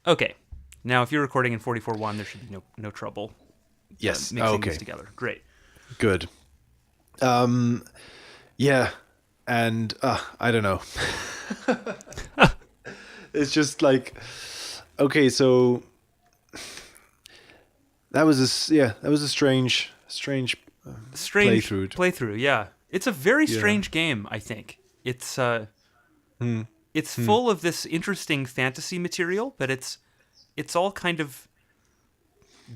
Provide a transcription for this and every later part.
Okay. Now, if you're recording in 44.1, there should be no trouble Yes. mixing Okay. these together. Great. Good. Yeah. And I don't know. It's just like, okay, so that was a strange Strange playthrough. playthrough, yeah. It's a very Yeah. strange game, I think. It's full of this interesting fantasy material, but it's all kind of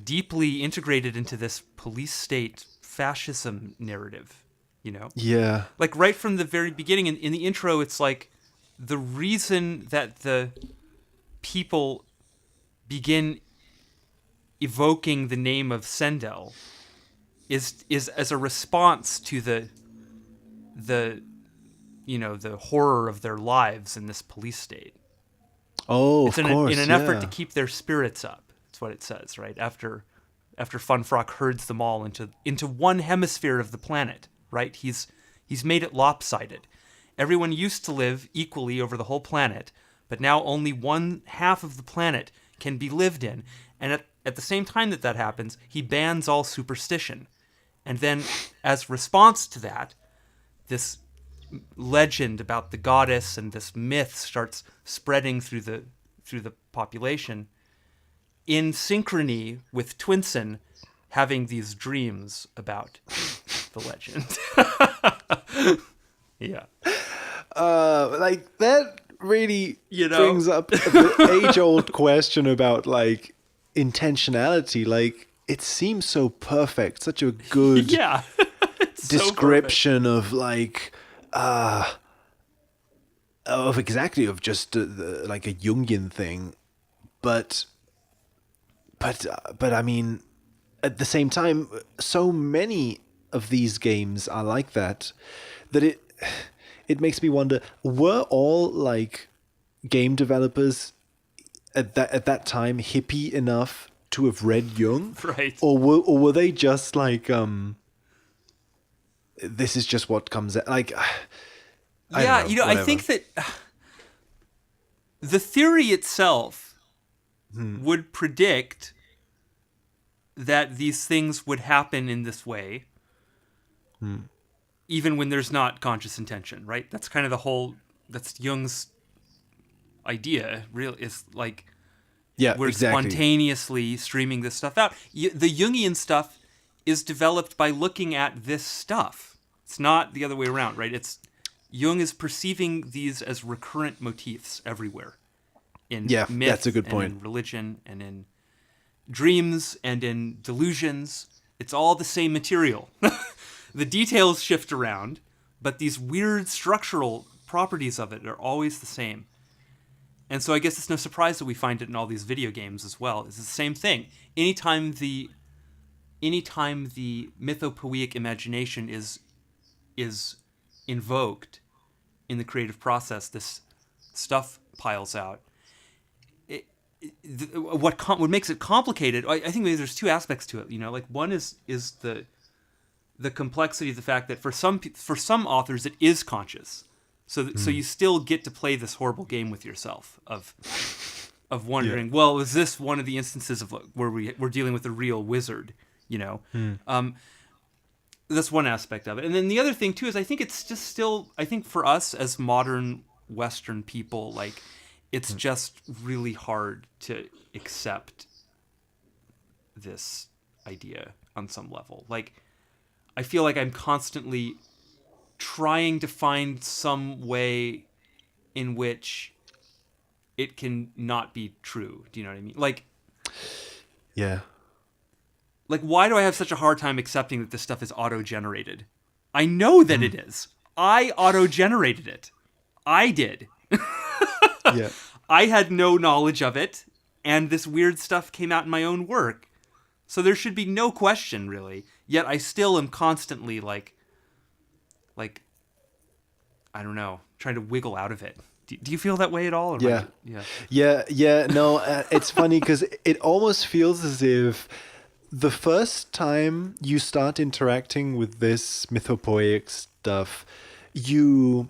deeply integrated into this police state fascism narrative, you know? Yeah. Like right from the very beginning in the intro, it's like the reason that the people begin evoking the name of Sendel is as a response to the the horror of their lives in this police state. Oh, It's of in course. an effort to Yeah. keep their spirits up. That's what it says, right? After Funfrock herds them all into one hemisphere of the planet, right? He's made it lopsided. Everyone used to live equally over the whole planet, but now only one half of the planet can be lived in. And at the same time that happens, he bans all superstition. And then, as response to that, this legend about the goddess and this myth starts spreading through the population in synchrony with Twinsen having these dreams about the legend. Yeah. Like that really You know? brings up the age-old question about like intentionality. Like it seems so perfect, such a good Yeah. It's so perfect. description of like of exactly of just like a Jungian thing, but I mean, at the same time, so many of these games are like that it makes me wonder: were all like game developers at that time hippie enough to have read Jung, Right. or were they just like this is just what comes at like. I Yeah, don't know, I whatever. think that the theory itself would predict that these things would happen in this way, even when there's not conscious intention, right? That's kind of that's Jung's idea, real is like Yeah, we're exactly. spontaneously streaming this stuff out. The Jungian stuff is developed by looking at this stuff. It's not the other way around, right? It's Jung is perceiving these as recurrent motifs everywhere in Yeah, myth that's a good and point. in religion and in dreams and in delusions. It's all the same material. The details shift around, but these weird structural properties of it are always the same. And so I guess it's no surprise that we find it in all these video games as well. It's the same thing. Anytime the mythopoeic imagination is invoked in the creative process, this stuff piles out. What makes it complicated? I think maybe there's two aspects to it. Like one is the complexity of the fact that for some authors it is conscious, so you still get to play this horrible game with yourself of wondering, well, is this one of the instances of where we're dealing with a real wizard? That's one aspect of it. And then the other thing too is I think it's just still, I think for us as modern Western people, like it's just really hard to accept this idea on some level. Like I feel like I'm constantly trying to find some way in which it can not be true. Do you know what I mean? Yeah. Like, why do I have such a hard time accepting that this stuff is auto-generated? I know that it is. I auto-generated it. I did. Yeah. I had no knowledge of it, and this weird stuff came out in my own work. So there should be no question, really. Yet I still am constantly, like I don't know, trying to wiggle out of it. Do you feel that way at all? Or Yeah. Yeah. Yeah. No, it's funny because it almost feels as if the first time you start interacting with this mythopoeic stuff, you're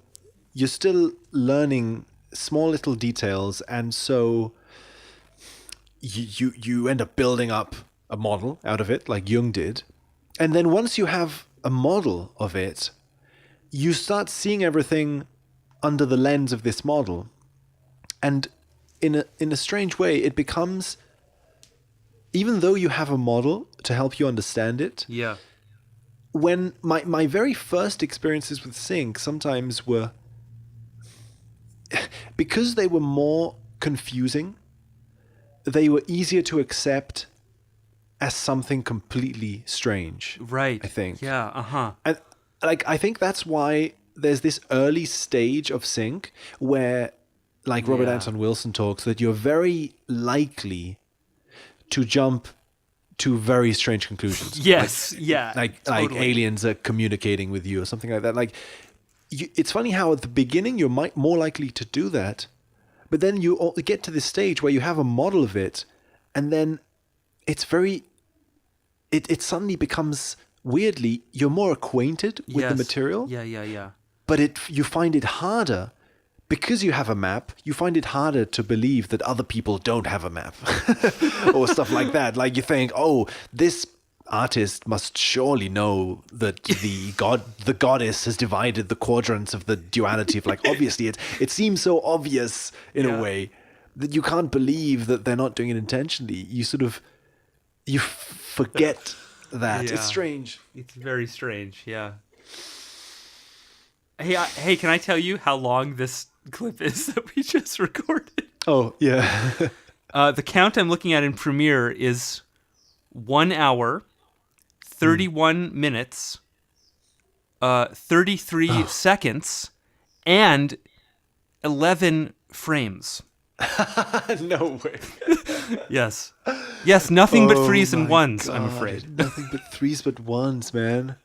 still learning small little details, and so you end up building up a model out of it, like Jung did. And then once you have a model of it, you start seeing everything under the lens of this model. And in a strange way, it becomes, even though you have a model to help you understand it, Yeah. when my very first experiences with Sync sometimes were, because they were more confusing, they were easier to accept as something completely strange. Right. I think. Yeah. Uh-huh. And like I think that's why there's this early stage of Sync where, like Robert Yeah. Anton Wilson talks, that you're very likely to jump to very strange conclusions. Yes. Yeah. Like totally. aliens are communicating with you or something like that. Like it's funny how at the beginning you're more likely to do that, but then you get to this stage where you have a model of it, and then it's very. It suddenly becomes, weirdly, you're more acquainted with the Yes. material, Yeah. Yeah. Yeah. but you find it harder. Because you have a map, you find it harder to believe that other people don't have a map or stuff like that. Like you think, oh, this artist must surely know that the goddess has divided the quadrants of the duality of, like, obviously it seems so obvious in Yeah. a way that you can't believe that they're not doing it intentionally. You sort of, you forget that. Yeah. It's strange. It's very strange. Yeah. Hey, can I tell you how long this clip is that we just recorded? Oh, yeah. The count I'm looking at in Premiere is 1 hour, 31 minutes, 33 seconds, and 11 frames. No way. Yes. Yes, nothing but Oh threes and my ones, I'm God. afraid. Nothing but threes but ones, man.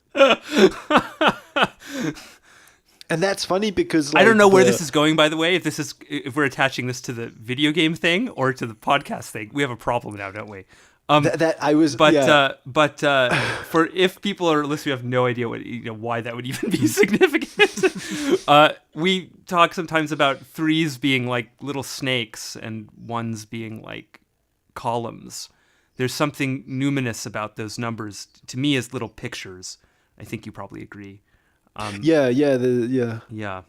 And that's funny because, like, I don't know where this is going, by the way. If we're attaching this to the video game thing or to the podcast thing, we have a problem now, don't we? that I was, But yeah. for if people are listening, who have no idea why that would even be significant. We talk sometimes about threes being like little snakes and ones being like columns. There's something numinous about those numbers to me as little pictures. I think you probably agree. Yeah. Yeah.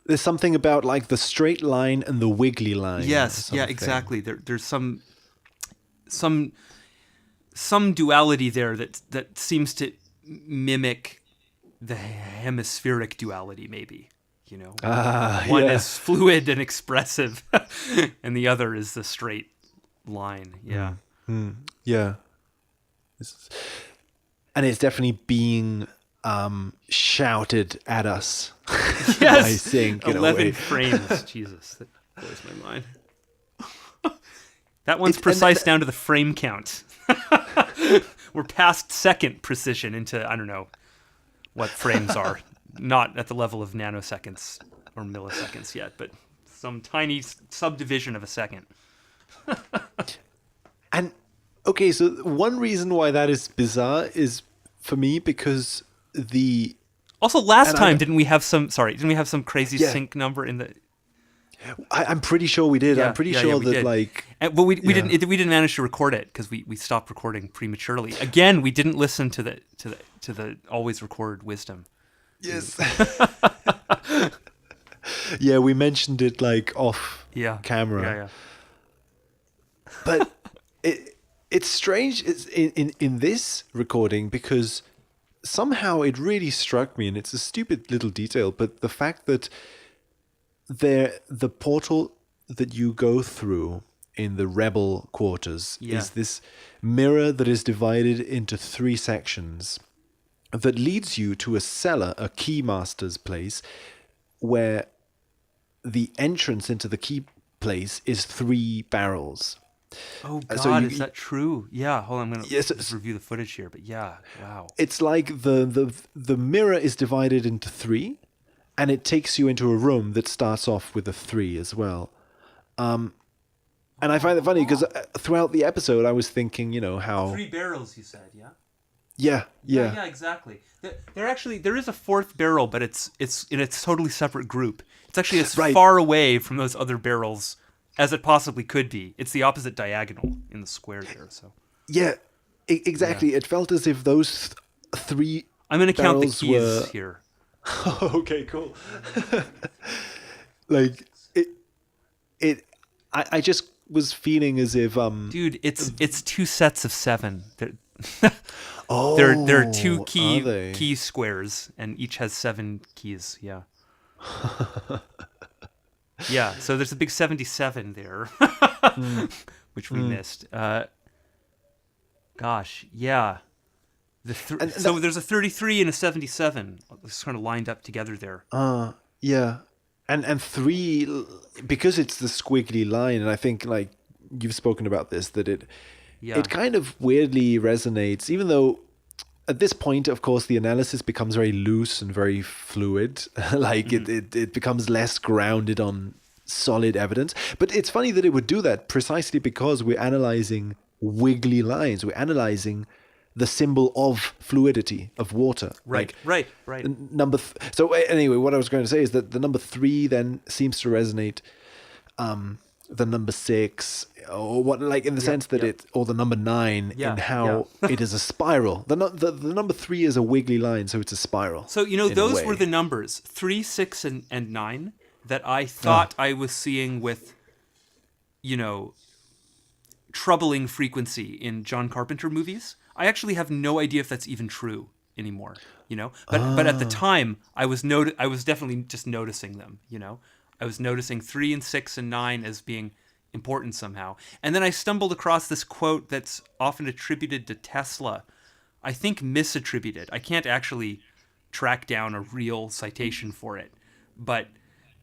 There's something about, like, the straight line and the wiggly line. or Yes. Yeah. something. Exactly. There's some duality there that seems to mimic the hemispheric duality, maybe. One yeah. is fluid and expressive, and the other is the straight line. Yeah. Yeah. And it's definitely being shouted at us by Yes. Sync in a 11 way. frames. Jesus, that blows my mind. That one's and precise down to the frame count. We're past second precision into, I don't know what frames are. Not at the level of nanoseconds or milliseconds yet, but some tiny subdivision of a second. And okay, so one reason why that is bizarre is, for me, because Also, last And I- time, didn't we have some crazy Yeah. sync number in the... I'm pretty sure we did. Yeah, I'm pretty yeah, sure yeah, we that did. like But we Yeah. didn't manage to record it because we stopped recording prematurely. Again, we didn't listen to the always record wisdom. yes. Yeah, we mentioned it like off Yeah. camera. Yeah. But it's strange in this recording because somehow it really struck me, and it's a stupid little detail, but the fact that the portal that you go through in the rebel quarters Yeah. is this mirror that is divided into 3 sections that leads you to a cellar, a keymaster's place, where the entrance into the key place is 3 barrels. Oh God, so is that true? Yeah. Hold on, I'm gonna Yes, just review the footage here. But yeah, wow. It's like the mirror is divided into 3, and it takes you into a room that starts off with a 3 as well. And I find it funny because throughout the episode, I was thinking, how 3 barrels, you said, yeah. yeah. Yeah, exactly. There is a 4th barrel, but it's in a totally separate group. It's actually as Right. far away from those other barrels as it possibly could be. It's the opposite diagonal in the square there. So Yeah, exactly. It felt as if those three. I'm going to count the barrels keys were... here. Okay, cool. Like I just was feeling as if Dude, it's 2 sets of 7. oh, There are 2 are key they? key squares, and each has 7 keys. Yeah. Yeah. So there's a big 77 there, which we missed. Gosh, yeah. So there's a 33 and a 77. It's kind of lined up together there. Yeah, and 3, because it's the squiggly line, and I think like you've spoken about this, that it kind of weirdly resonates, even though at this point, of course, the analysis becomes very loose and very fluid. Like it becomes less grounded on solid evidence. But it's funny that it would do that precisely because we're analyzing wiggly lines. We're analyzing the symbol of fluidity, of water. Right, Like, right. So anyway, what I was going to say is that the number 3 then seems to resonate. The number 6, or what, like in the sense that or the number 9 in how it is a spiral. The number 3 is a wiggly line, so it's a spiral. So those were the numbers 3, 6, and 9 that I thought I was seeing with, troubling frequency in John Carpenter movies. I actually have no idea if that's even true anymore. But at the time I was definitely just noticing them. I was noticing 3 and 6 and 9 as being important somehow. And then I stumbled across this quote that's often attributed to Tesla. I think misattributed. I can't actually track down a real citation for it. But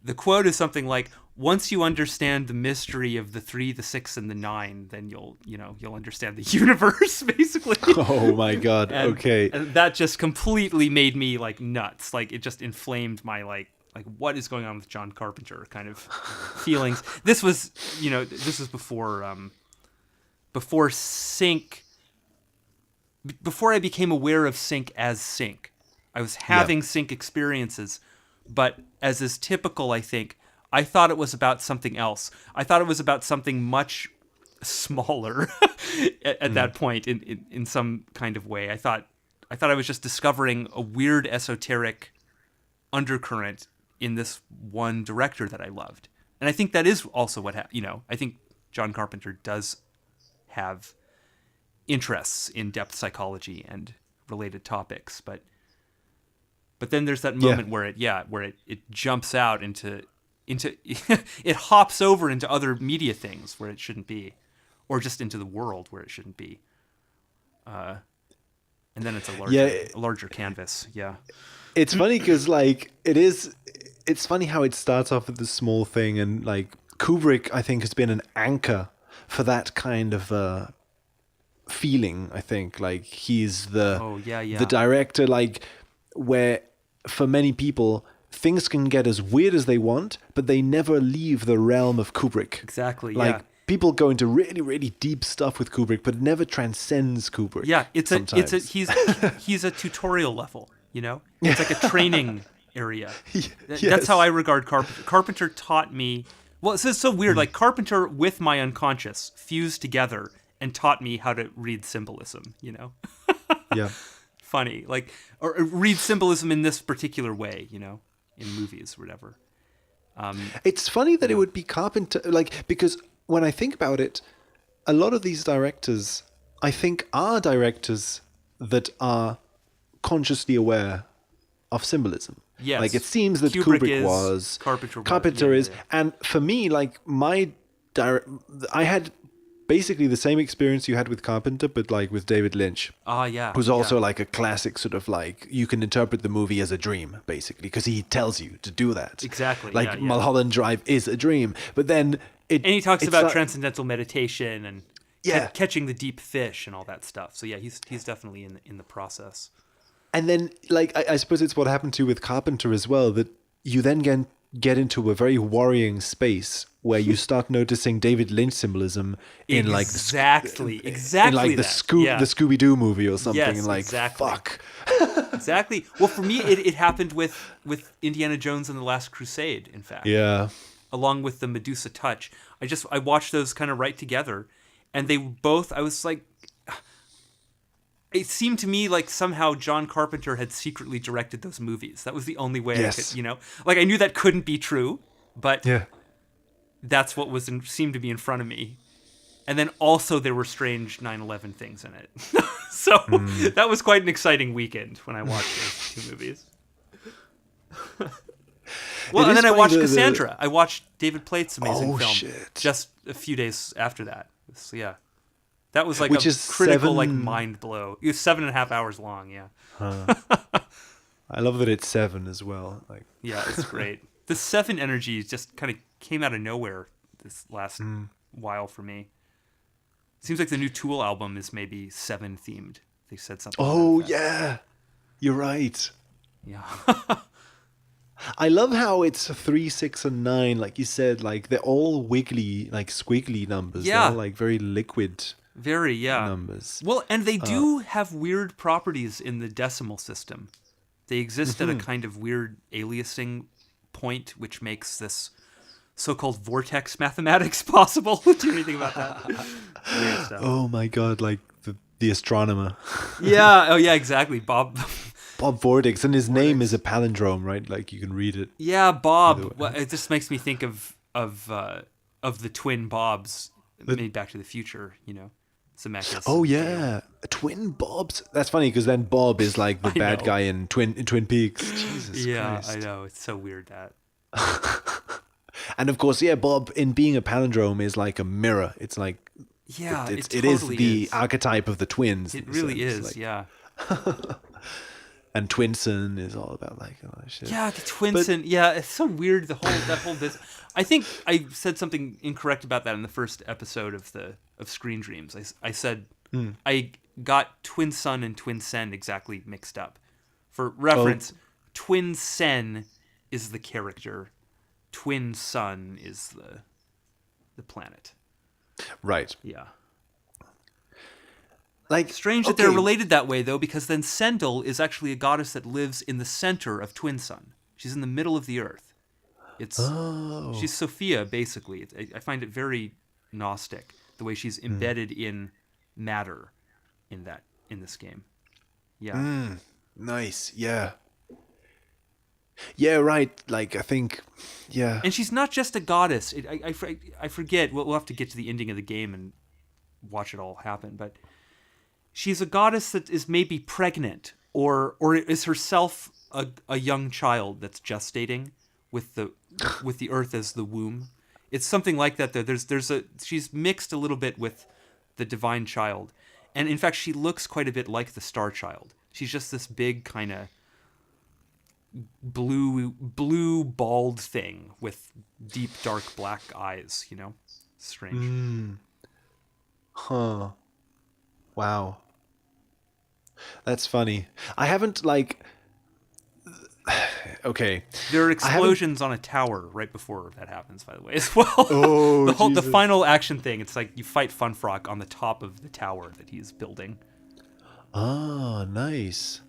the quote is something like, once you understand the mystery of the 3, the 6, and the 9, then you'll understand the universe, basically. Oh my God. Okay. And that just completely made me like nuts. Like it just inflamed my like what is going on with John Carpenter kind of feelings. This was before Sync, before I became aware of Sync as Sync. I was having Sync experiences, but as is typical, I think, I thought it was about something else. I thought it was about something much smaller at that point in some kind of way. I thought I was just discovering a weird esoteric undercurrent in this one director that I loved. And I think that is also what I think John Carpenter does have interests in depth psychology and related topics, but then there's that moment where it jumps out into it hops over into other media things where it shouldn't be, or just into the world where it shouldn't be. And then it's a larger canvas. Yeah. It's funny because it's funny how it starts off with this small thing, and like Kubrick, I think, has been an anchor for that kind of feeling. I think like he's the director, like where for many people things can get as weird as they want, but they never leave the realm of Kubrick. Exactly. Like people go into really, really deep stuff with Kubrick, but it never transcends Kubrick. Yeah, he's a tutorial level. It's like a training area. That's how I regard Carpenter. Carpenter taught me. Well, it's so weird. Like Carpenter with my unconscious fused together and taught me how to read symbolism. Yeah. Funny, like, or read symbolism in this particular way. In movies, or whatever. It's funny that it would be Carpenter, like, because when I think about it, a lot of these directors, I think, are directors that are consciously aware of symbolism. Yes. Like, it seems that Kubrick was, Carpenter is, and for me, like, I had basically the same experience you had with Carpenter, but like with David Lynch. Who's also like a classic sort of like, you can interpret the movie as a dream, basically, because he tells you to do that. Exactly. Like Mulholland Drive is a dream, but then and he talks about transcendental meditation and catching the deep fish and all that stuff. So yeah, he's definitely in the process. And then like I suppose it's what happened to you with Carpenter as well, that you then get into a very worrying space where you start noticing David Lynch symbolism in like exactly in like the Scooby-Doo movie or something. Yes, and like exactly. Fuck. Exactly. Well, for me, it happened with Indiana Jones and the Last Crusade. In fact. Yeah. along with the Medusa Touch. I watched those kind of right together, and they both. I was like, it seemed to me like somehow John Carpenter had secretly directed those movies. That was the only way I could, like I knew that couldn't be true, but Yeah. that's what seemed to be in front of me. And then also there were strange 9/11 things in it. So that was quite an exciting weekend when I watched those two movies. Well, and then I watched Cassandra. I watched David Plate's amazing film just a few days after that. So, yeah. That was like Which a is critical like mind blow. It was 7.5 hours long, yeah. I love that it's 7 as well. Like, yeah, it's great. The 7 energy just kind of came out of nowhere this last while for me. Seems like the new Tool album is maybe 7 themed. They said something. Oh like that. yeah, you're right. Yeah. I love how it's 3, 6, and 9. Like you said, like they're all wiggly, like squiggly numbers. Yeah. They're all like very liquid Very, yeah. numbers. Well, and they do have weird properties in the decimal system. They exist at a kind of weird aliasing point, which makes this so-called vortex mathematics possible. Do you know anything about that? Weird stuff. Oh my god, like the astronomer. Yeah. Oh, yeah. Exactly, Bob. Bob Vortex, and his name is a palindrome, right? Like you can read it. Yeah, Bob. Well, it just makes me think of the twin Bobs made Back to the Future. You know, Zemeckis. Oh yeah, twin Bobs. That's funny because then Bob is like the bad guy in Twin Peaks. Jesus Christ. I know. It's so weird that. And of course, yeah, Bob in being a palindrome is like a mirror. It's like it is the archetype of the twins. It really is. Like, yeah. And Twinson is all about like all that shit. Yeah, the Twinson. Yeah, it's so weird. That whole business. I think I said something incorrect about that in the first episode of Screen Dreams. I said I got Twin Sun and Twin Sen exactly mixed up. For reference, Twin Sen is the character. Twin Sun is the planet. Right. Yeah. Like Strange that they're related that way, though, because then Sendel is actually a goddess that lives in the center of Twin Sun. She's in the middle of the earth. She's Sophia, basically. I find it very Gnostic, the way she's embedded in matter in this game. Yeah. Nice. Yeah. Yeah, right. Like, I think, yeah. And she's not just a goddess. I forget. We'll have to get to the ending of the game and watch it all happen, but she's a goddess that is maybe pregnant or is herself a young child that's gestating with the earth as the womb. It's something like that. She's mixed a little bit with the divine child, and in fact, she looks quite a bit like the Star Child. She's just this big kind of blue bald thing with deep dark black eyes. You know, strange. Huh. Wow. That's funny. I haven't like. Okay. There are explosions on a tower right before that happens, by the way, as well. Oh, the final action thing. It's like you fight Funfrock on the top of the tower that he's building. Oh, nice.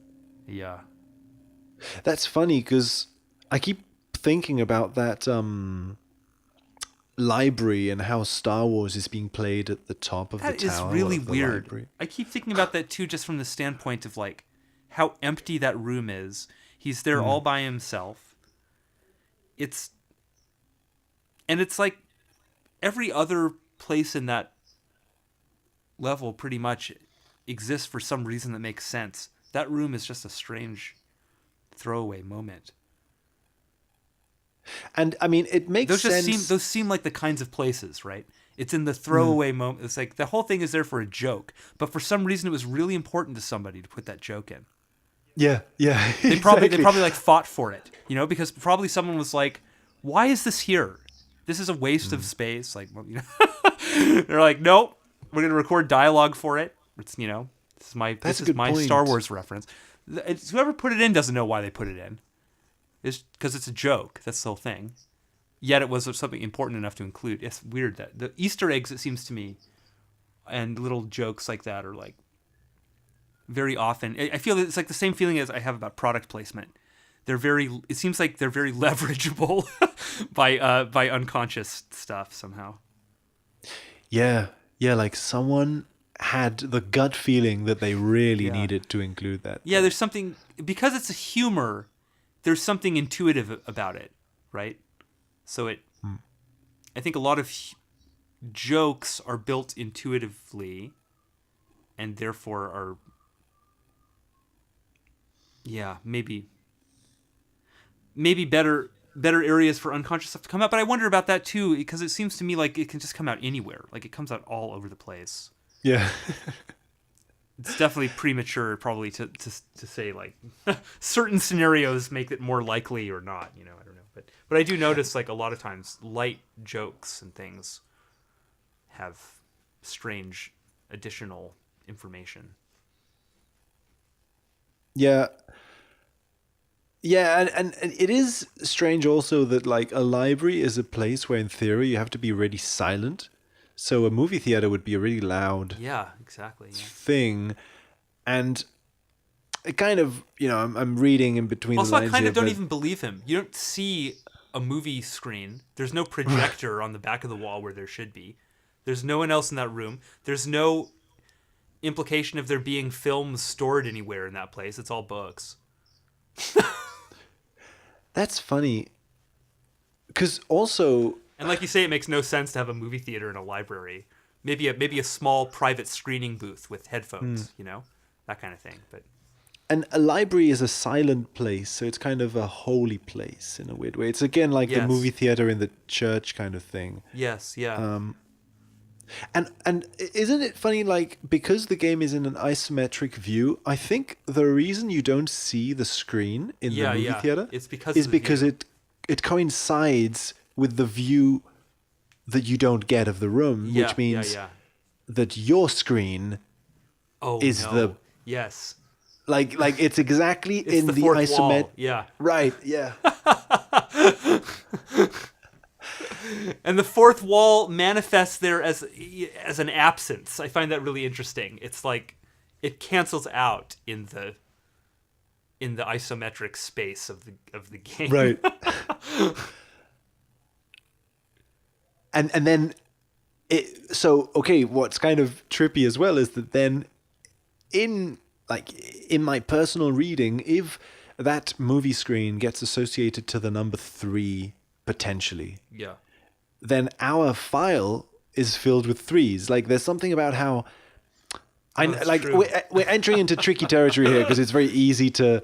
Yeah. That's funny because I keep thinking about that library and how Star Wars is being played at the top of the tower. That is really weird. Library. I keep thinking about that too, just from the standpoint of like how empty that room is. He's there all by himself. It's like every other place in that level pretty much exists for some reason that makes sense. That room is just a strange throwaway moment. And I mean, it makes sense. Those seem like the kinds of places, right? It's in the throwaway moment. It's like the whole thing is there for a joke, but for some reason it was really important to somebody to put that joke in. Yeah. They probably like fought for it, you know, because probably someone was like, "Why is this here? This is a waste of space." Like, well, you know, they're like, "Nope, we're gonna record dialogue for it." It's this is my Star Wars reference. Whoever put it in doesn't know why they put it in. It's because it's a joke. That's the whole thing. Yet it was something important enough to include. It's weird that the Easter eggs, it seems to me, and little jokes like that are like very often. I feel that it's like the same feeling as I have about product placement. It seems like they're very leverageable by unconscious stuff somehow. Yeah, yeah, like someone had the gut feeling that they really Yeah. needed to include that. Yeah, there's something, because it's a humor, there's something intuitive about it, right? So I think a lot of jokes are built intuitively and therefore are, yeah, maybe better areas for unconscious stuff to come out. But I wonder about that too, because it seems to me like it can just come out anywhere. Like it comes out all over the place. Yeah. It's definitely premature, probably to say like certain scenarios make it more likely or not. You know, I don't know, but I do notice like a lot of times light jokes and things have strange additional information. Yeah. Yeah, and it is strange also that like a library is a place where in theory you have to be really silent. So a movie theater would be a really loud Yeah, exactly. Yeah. thing. And it kind of, I'm reading in between Also, the I lines kind here, of don't but even believe him. You don't see a movie screen. There's no projector on the back of the wall where there should be. There's no one else in that room. There's no implication of there being films stored anywhere in that place. It's all books. that's funny. Because also, And like you say, it makes no sense to have a movie theater in a library. Maybe a small private screening booth with headphones, that kind of thing. But and a library is a silent place, so it's kind of a holy place in a weird way. It's again like the Yes. movie theater in the church kind of thing. yes, yeah. And isn't it funny, like, because the game is in an isometric view, I think the reason you don't see the screen in the movie theater It's because is of the because view. it coincides with the view that you don't get of the room, Yeah, which means yeah. that your screen Oh, is no. the Yes. like it's exactly It's in the the fourth isometric. wall. Yeah. Right, yeah. And the fourth wall manifests there as an absence. I find that really interesting. It's like it cancels out in the isometric space of the game. Right. and then what's kind of trippy as well is that then in my personal reading, if that movie screen gets associated to the number 3 potentially, Yeah. then our file is filled with 3s. Like there's something about how that's true. we're entering into tricky territory here because it's very easy to.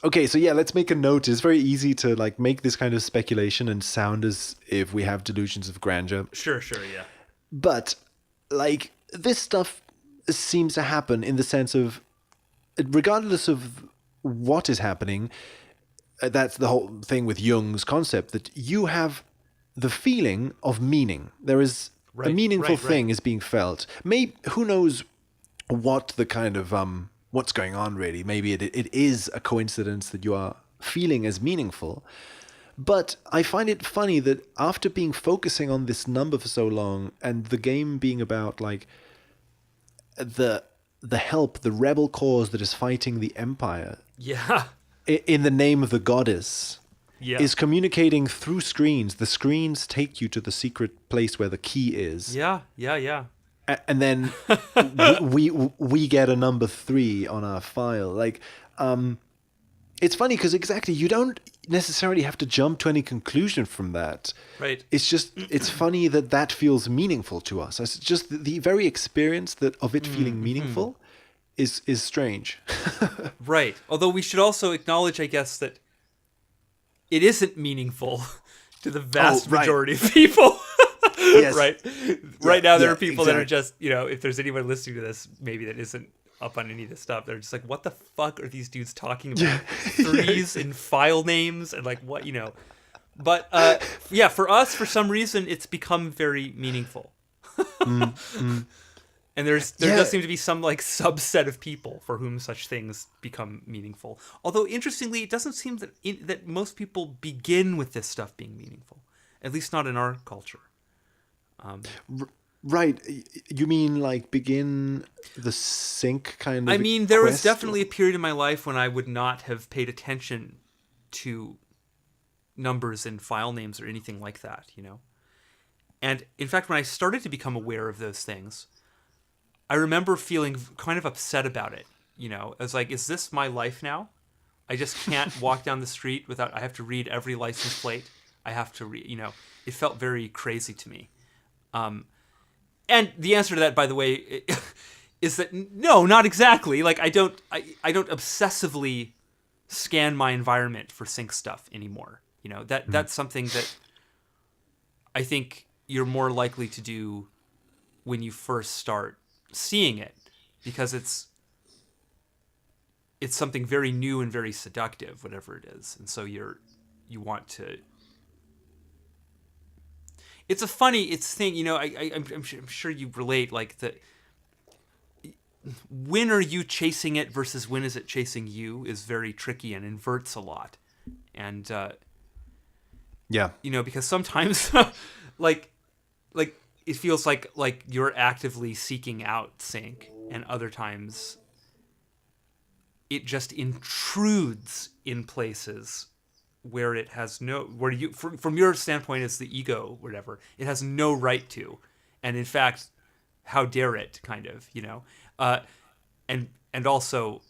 Okay, so yeah, let's make a note. It's very easy to like make this kind of speculation and sound as if we have delusions of grandeur. Sure, yeah. But like this stuff seems to happen in the sense of, regardless of what is happening, that's the whole thing with Jung's concept, that you have the feeling of meaning. There is a Right, meaningful right. thing is being felt. Maybe who knows what the kind of what's going on really. Maybe it is a coincidence that you are feeling as meaningful. But I find it funny that after being focusing on this number for so long, and the game being about like the rebel cause that is fighting the Empire Yeah. in the name of the goddess, Yeah. is communicating through screens. The screens take you to the secret place where the key is. Yeah. And then we get a number 3 on our file. Like, it's funny because exactly, you don't necessarily have to jump to any conclusion from that. Right. It's just, it's funny that feels meaningful to us. It's just the very experience of it feeling meaningful is strange. Right. Although we should also acknowledge, I guess, that it isn't meaningful to the vast right. majority of people. Yes. Right now, there yeah, are people that are exactly. just, if there's anyone listening to this, maybe that isn't up on any of this stuff, they're just like, what the fuck are these dudes talking about? 3s in file names and like what, But for us, for some reason, it's become very meaningful. And there does seem to be some like subset of people for whom such things become meaningful. Although interestingly, it doesn't seem that most people begin with this stuff being meaningful, at least not in our culture. Right. You mean like begin the sync kind of I mean, there was quest? definitely a period in my life when I would not have paid attention to numbers and file names or anything like that, you know. And in fact, when I started to become aware of those things, I remember feeling kind of upset about it. You know, I was like, is this my life now? I just can't walk down the street without, I have to read every license plate. I have to read, you know, it felt very crazy to me. And the answer to that, by the way, is that no, not exactly. Like I don't obsessively scan my environment for sync stuff anymore. You know, that's something that I think you're more likely to do when you first start seeing it, because it's something very new and very seductive, whatever it is, and so you want to. It's a funny thing, you know. I'm sure you relate, like the. When are you chasing it versus when is it chasing you is very tricky and inverts a lot, and Yeah. you know, because sometimes like it feels like you're actively seeking out sync, and other times it just intrudes in places where it has no, where you from your standpoint as the ego, whatever, it has no right to, and in fact, how dare it, kind of, you know. And also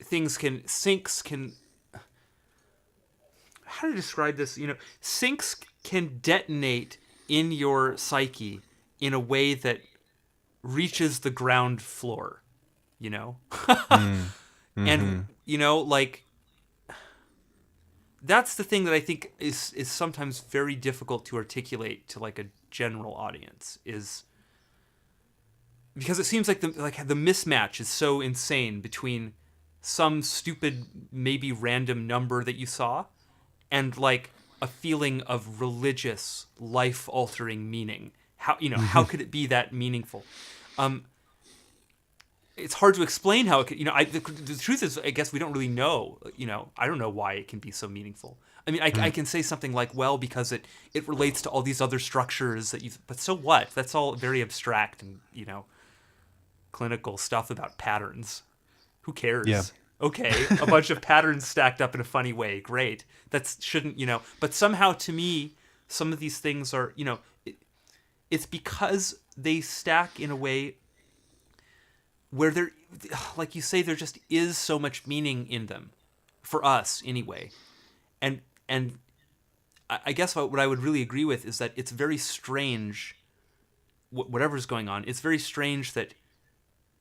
syncs can, how to describe this, you know, syncs can detonate in your psyche in a way that reaches the ground floor, you know. And you know, like, that's the thing that I think is sometimes very difficult to articulate to like a general audience, is because it seems like the mismatch is so insane between some stupid, maybe random number that you saw and like a feeling of religious, life-altering meaning. How, you know, how could it be that meaningful? It's hard to explain how it could, you know. The truth is, I guess we don't really know. You know, I don't know why it can be so meaningful. I mean, I can say something like, well, because it relates to all these other structures that you. But so what? That's all very abstract and, you know, clinical stuff about patterns. Who cares? Yeah. Okay, a bunch of patterns stacked up in a funny way. Great. That shouldn't, you know. But somehow, to me, some of these things are, you know, it's because they stack in a way where there, like you say, there just is so much meaning in them, for us anyway. And I guess what I would really agree with is that it's very strange, whatever's going on, it's very strange that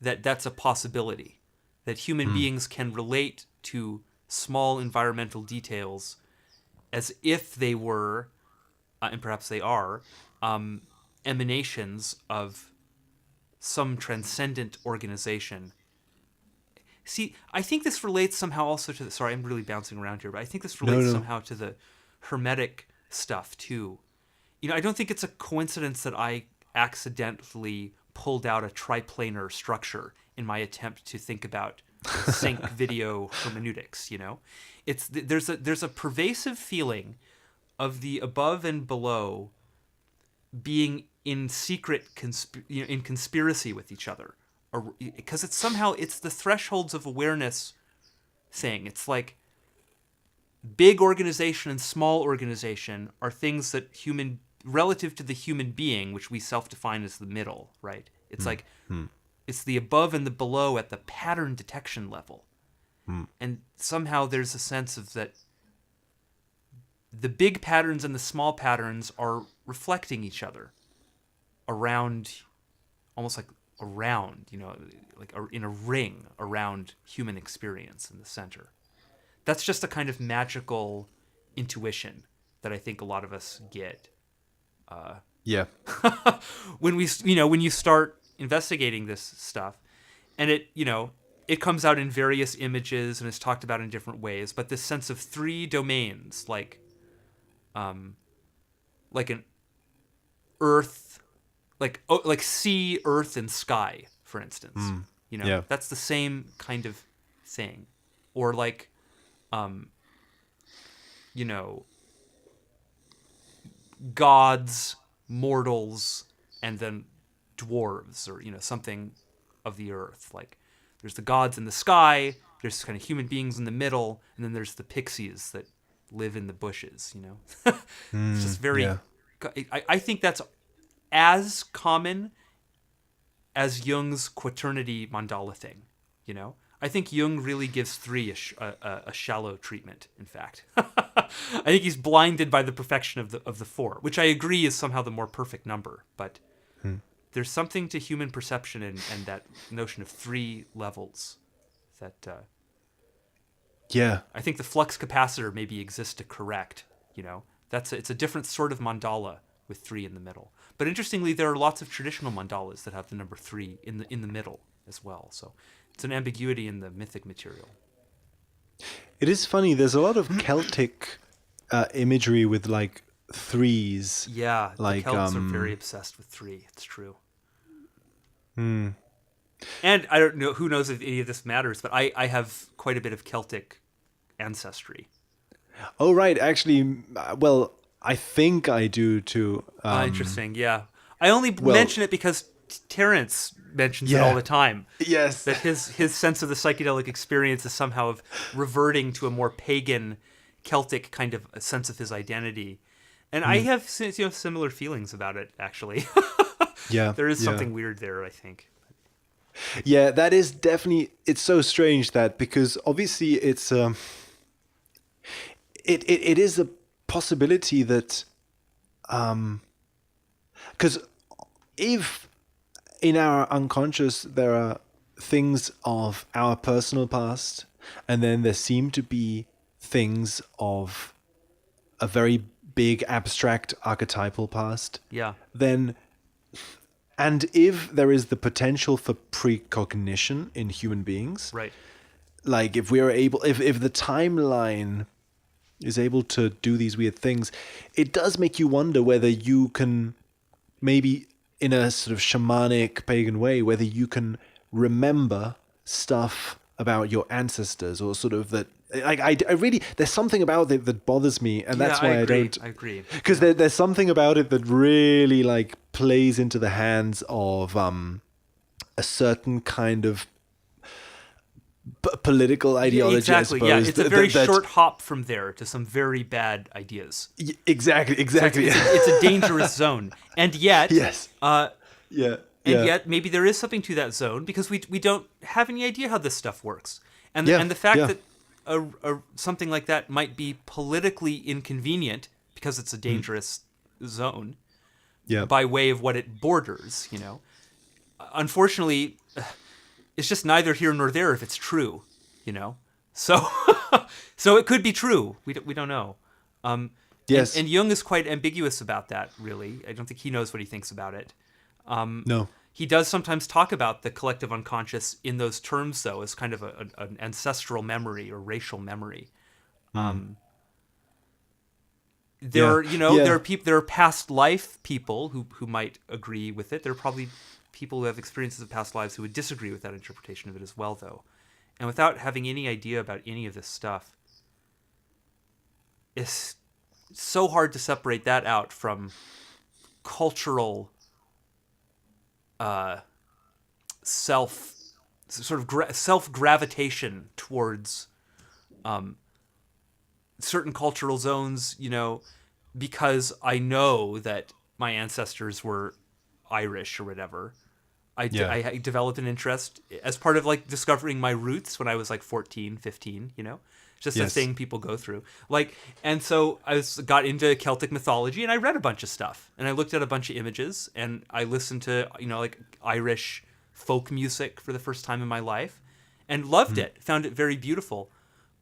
that's a possibility, that human beings can relate to small environmental details as if they were, and perhaps they are, emanations of some transcendent organization. See, I think this relates somehow also to the, sorry, I'm really bouncing around here, but I think this relates somehow to the Hermetic stuff too. You know, I don't think it's a coincidence that I accidentally pulled out a triplanar structure in my attempt to think about sync video hermeneutics, you know. There's a pervasive feeling of the above and below being in secret in conspiracy with each other, because it's somehow, it's the thresholds of awareness thing. It's like big organization and small organization are things that relative to the human being, which we self-define as the middle, right? It's like it's the above and the below at the pattern detection level. And somehow there's a sense of that the big patterns and the small patterns are reflecting each other around, almost like around, you know, like in a ring around human experience in the center. That's just a kind of magical intuition that I think a lot of us get. Yeah. When you start investigating this stuff, and it, you know, it comes out in various images and is talked about in different ways, but this sense of three domains, like an earth, like sea, earth, and sky, for instance. You know, Yeah. that's the same kind of thing. Or like, you know, gods, mortals, and then dwarves, or, you know, something of the earth. Like, there's the gods in the sky, there's kind of human beings in the middle, and then there's the pixies that live in the bushes. It's just very. yeah. I think that's as common as Jung's quaternity mandala thing. I think Jung really gives 3 a shallow treatment. In fact, I think he's blinded by the perfection of the 4, which I agree is somehow the more perfect number. But there's something to human perception and that notion of 3 levels that Yeah. I think the flux capacitor maybe exists to correct. It's a different sort of mandala with 3 in the middle. But interestingly, there are lots of traditional mandalas that have the number 3 in the middle as well. So it's an ambiguity in the mythic material. It is funny. There's a lot of Celtic imagery with like 3s. Yeah, Like, the Celts are very obsessed with 3. It's true. And I don't know, who knows if any of this matters, but I have quite a bit of Celtic ancestry. Oh, right. Actually, well, I think I do too. Interesting, yeah. I only mention it because Terence mentions it all the time. Yes. That his sense of the psychedelic experience is somehow of reverting to a more pagan Celtic kind of a sense of his identity. And I have similar feelings about it, actually. Yeah. There is something weird there, I think. Yeah, that is definitely. It's so strange that because obviously it's it is a possibility that because if in our unconscious there are things of our personal past, and then there seem to be things of a very big abstract archetypal past, Yeah. then and if there is the potential for precognition in human beings, Right. like if we are able, if the timeline is able to do these weird things, it does make you wonder whether you can maybe in a sort of shamanic pagan way, whether you can remember stuff about your ancestors or sort of that. I really, there's something about it that bothers me, and that's why I don't. I agree. Because there's something about it that really like plays into the hands of a certain kind of political ideology. Exactly. I suppose. Yeah, it's a very short hop from there to some very bad ideas. Exactly. It's a dangerous zone, and yet, Yes. and yet maybe there is something to that zone because we don't have any idea how this stuff works, and the fact that something like that might be politically inconvenient because it's a dangerous zone, by way of what it borders. Unfortunately, it's just neither here nor there if it's true. So so it could be true. We don't know. Yes. And Jung is quite ambiguous about that. Really, I don't think he knows what he thinks about it. No. He does sometimes talk about the collective unconscious in those terms, though, as kind of an ancestral memory or racial memory. There are past life people who might agree with it. There are probably people who have experiences of past lives who would disagree with that interpretation of it as well, though. And without having any idea about any of this stuff, it's so hard to separate that out from cultural self gravitation towards certain cultural zones, because I know that my ancestors were Irish or whatever. I developed an interest as part of like discovering my roots when I was like 14, 15, just a thing people go through. And so I got into Celtic mythology and I read a bunch of stuff and I looked at a bunch of images and I listened to, like Irish folk music for the first time in my life and loved it, found it very beautiful.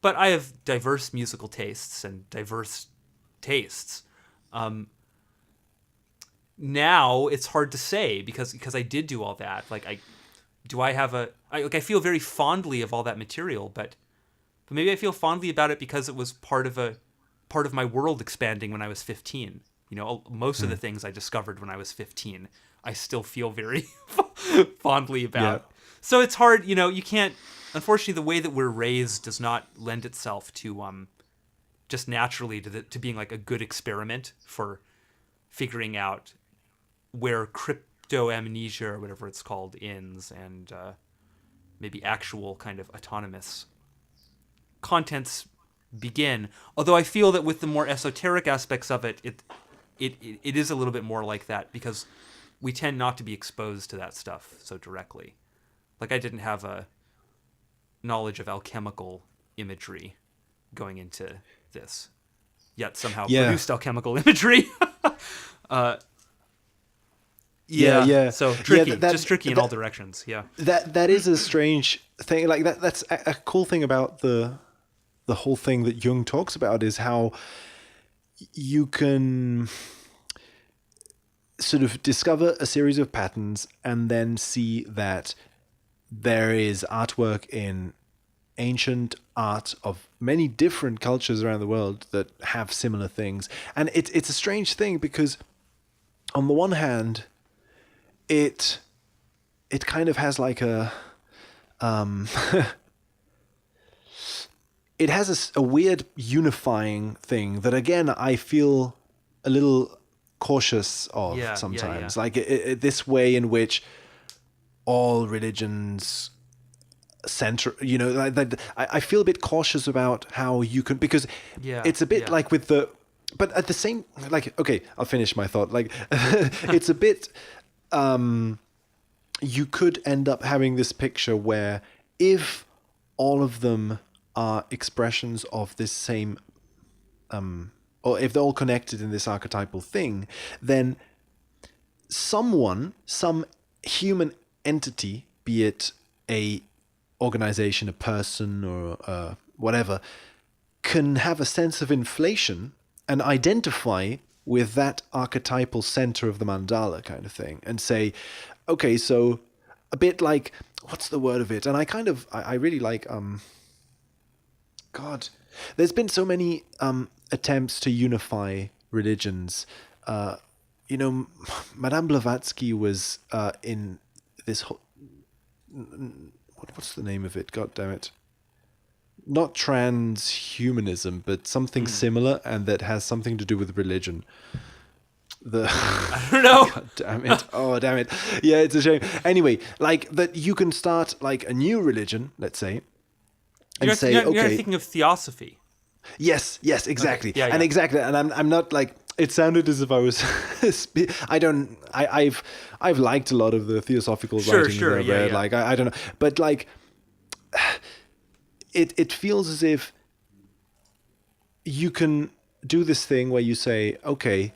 But I have diverse musical tastes and diverse tastes. Now it's hard to say because I did do all that. I feel very fondly of all that material, but maybe I feel fondly about it because it was part of my world expanding when I was 15. Most of the things I discovered when I was 15, I still feel very fondly about. Yeah. So it's hard, you can't. Unfortunately, the way that we're raised does not lend itself to just naturally to being like a good experiment for figuring out where crypto amnesia or whatever it's called ends and maybe actual kind of autonomous contents begin. Although I feel that with the more esoteric aspects of it, it is a little bit more like that because we tend not to be exposed to that stuff so directly. Like I didn't have a knowledge of alchemical imagery going into this, yet somehow produced alchemical imagery. Yeah. So tricky, that, just tricky in all directions. Yeah. That is a strange thing. Like that's a cool thing about the whole thing that Jung talks about is how you can sort of discover a series of patterns and then see that there is artwork in ancient art of many different cultures around the world that have similar things. And it's a strange thing because on the one hand, it kind of has like a it has a weird unifying thing that again I feel a little cautious of sometimes. Like this way in which all religions center, I feel a bit cautious about how you can, because it's a bit like with the, but at the same, like, okay, I'll finish my thought. Like, it's a bit, you could end up having this picture where if all of them are expressions of this same, or if they're all connected in this archetypal thing, then some human entity, be it a organization, a person, or whatever, can have a sense of inflation and identify with that archetypal center of the mandala kind of thing and say, okay, so a bit like, what's the word of it? And I really like, God, there's been so many attempts to unify religions. Madame Blavatsky was in this whole, what's the name of it? God damn it. Not transhumanism, but something similar, and that has something to do with religion. I don't know. God damn it. Oh, damn it. Yeah, it's a shame. Anyway, like that you can start like a new religion, let's say, and you're thinking of theosophy. Yes, exactly. Okay. Yeah. And exactly. And I'm not like, it sounded as if I was, I've liked a lot of the theosophical writing that I've read. Like, I don't know. But like, it feels as if you can do this thing where you say, okay,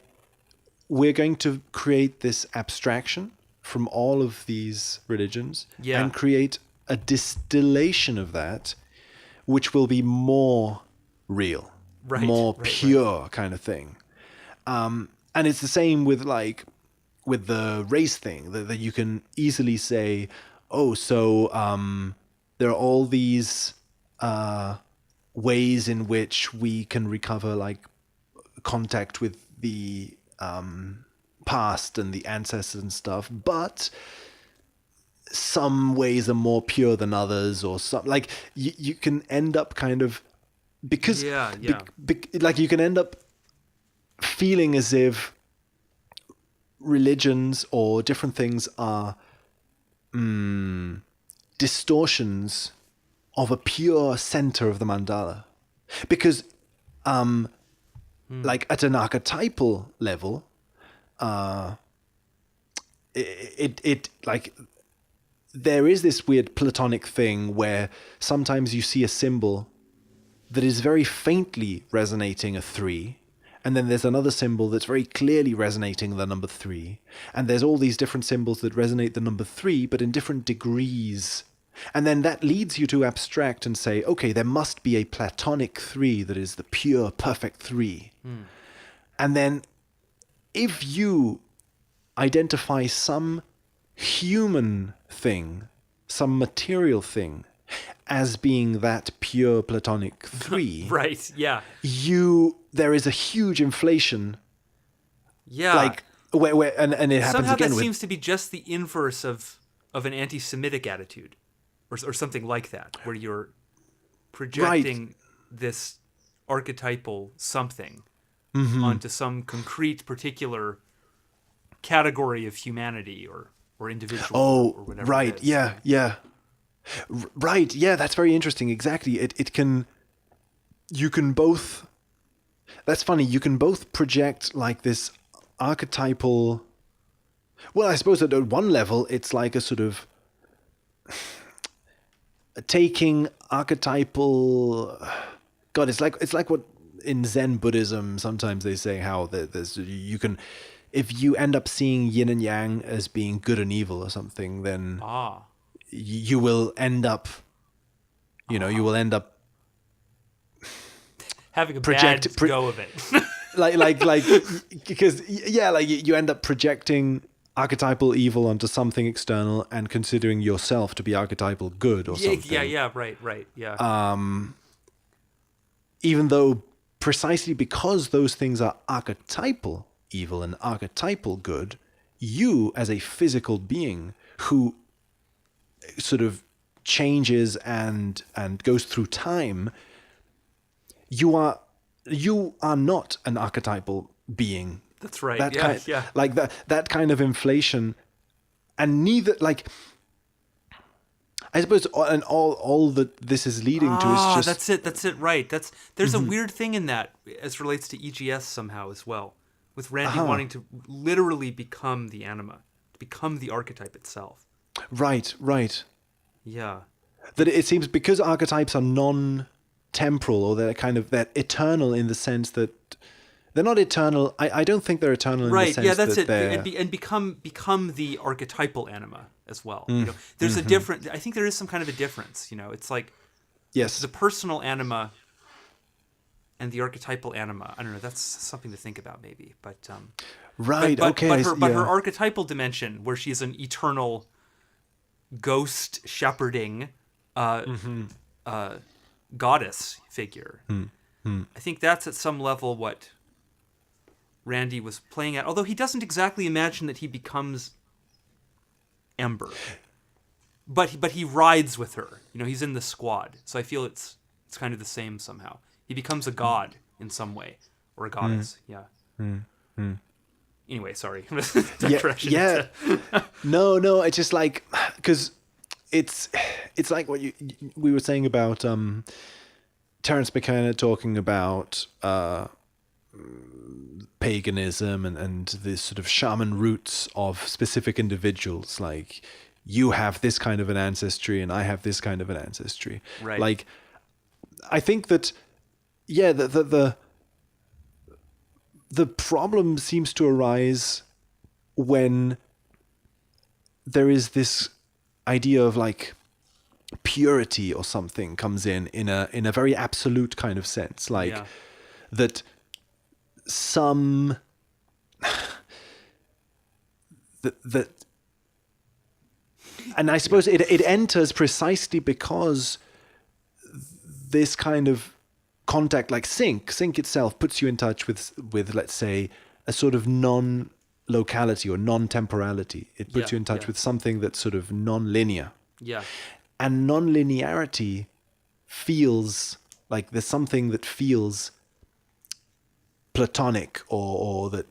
we're going to create this abstraction from all of these religions and create a distillation of that, which will be more real, more pure kind of thing. And it's the same with the race thing that you can easily say, oh, so there are all these ways in which we can recover like contact with the past and the ancestors and stuff, but some ways are more pure than others, or some like you can end up kind of because like you can end up feeling as if religions or different things are distortions of a pure center of the mandala, because like at an archetypal level, it like there is this weird Platonic thing where sometimes you see a symbol that is very faintly resonating a 3, and then there's another symbol that's very clearly resonating the number 3, and there's all these different symbols that resonate the number 3, but in different degrees. And then that leads you to abstract and say, okay, there must be a Platonic 3 that is the pure, perfect 3. And then if you identify some human thing, some material thing, as being that pure Platonic 3, right? Yeah. There is a huge inflation. Yeah. Like where and it happens somehow again. That seems to be just the inverse of an anti-Semitic attitude, or something like that, where you're projecting this archetypal something onto some concrete particular category of humanity or individual or whatever. Right. It is. Yeah. Right. Yeah. That's very interesting. Exactly. It can you can both. That's funny. You can both project like this archetypal. Well, I suppose at one level, it's like a sort of taking archetypal. God, it's like what in Zen Buddhism sometimes they say how there's you can, if you end up seeing yin and yang as being good and evil or something, then you will end up, you will end up having a bad go of it. like because like you end up projecting archetypal evil onto something external and considering yourself to be archetypal good or something. Right. Yeah. Even though precisely because those things are archetypal evil and archetypal good, you as a physical being who sort of changes and goes through time, you are not an archetypal being. That's right. Yeah. Like that kind of inflation, and neither, like, I suppose, and all that this is leading to is just that's it. Right. There's a weird thing in that as relates to EGS somehow as well, with Randy wanting to literally become the anima, to become the archetype itself. Right. Yeah. That it seems because archetypes are non-temporal, or they're eternal in the sense that they're not eternal. I don't think they're eternal in the sense that's that it. And become the archetypal anima as well. There's a different. I think there is some kind of a difference. It's like the personal anima and the archetypal anima. I don't know. That's something to think about, maybe. But her archetypal dimension, where she's an eternal ghost shepherding goddess figure. I think that's at some level what Randy was playing at, although he doesn't exactly imagine that he becomes Ember, but he rides with her. He's in the squad, so I feel it's kind of the same somehow. He becomes a god in some way, or a goddess. Anyway, sorry. Yeah. No. It's just like, because it's like what we were saying about Terence McKenna talking about paganism and the sort of shaman roots of specific individuals. Like, you have this kind of an ancestry and I have this kind of an ancestry. Right. Like, I think that, the problem seems to arise when there is this idea of like purity or something comes in a very absolute kind of sense, like that some that and I suppose it enters precisely because this kind of contact, like sync itself, puts you in touch with let's say a sort of non-locality or non-temporality. It puts you in touch with something that's sort of non-linear. Yeah. And non-linearity feels like there's something that feels platonic or that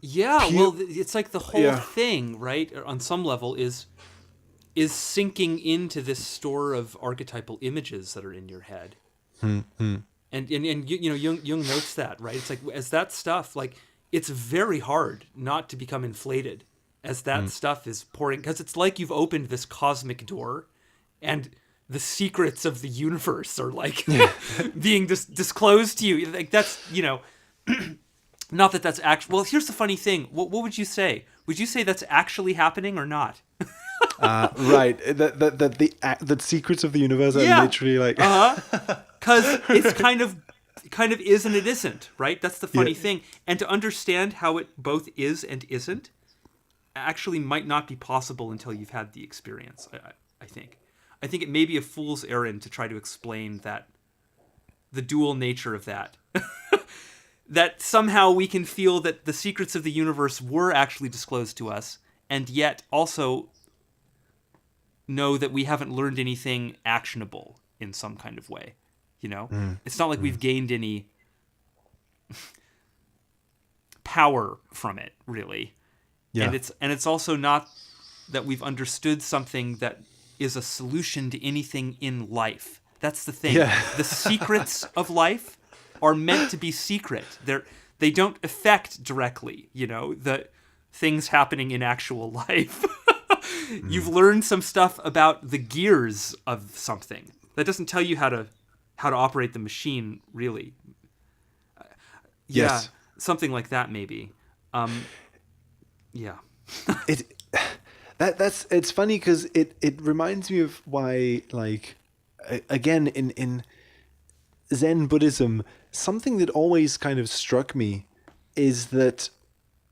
well, it's like the whole thing, right, on some level is sinking into this store of archetypal images that are in your head. And Jung notes that, right? It's like, as that stuff, like, it's very hard not to become inflated as that stuff is pouring, because it's like you've opened this cosmic door and the secrets of the universe are like being disclosed to you. Like, that's, not that that's actually, well, here's the funny thing. What would you say? Would you say that's actually happening or not? Right. The secrets of the universe are literally like, because it's kind of is and it isn't, right? That's the funny thing. And to understand how it both is and isn't actually might not be possible until you've had the experience. I think it may be a fool's errand to try to explain that, the dual nature of that. That somehow we can feel that the secrets of the universe were actually disclosed to us, and yet also know that we haven't learned anything actionable in some kind of way. It's not like we've gained any power from it, really. And it's also not that we've understood something that is a solution to anything in life. That's the thing. Yeah. The secrets of life are meant to be secret. They don't affect directly, the things happening in actual life. You've learned some stuff about the gears of something. That doesn't tell you how to operate the machine, really. Yes. Yeah, something like that, maybe. Yeah. It's funny because it reminds me of why, like, again, in Zen Buddhism, something that always kind of struck me is that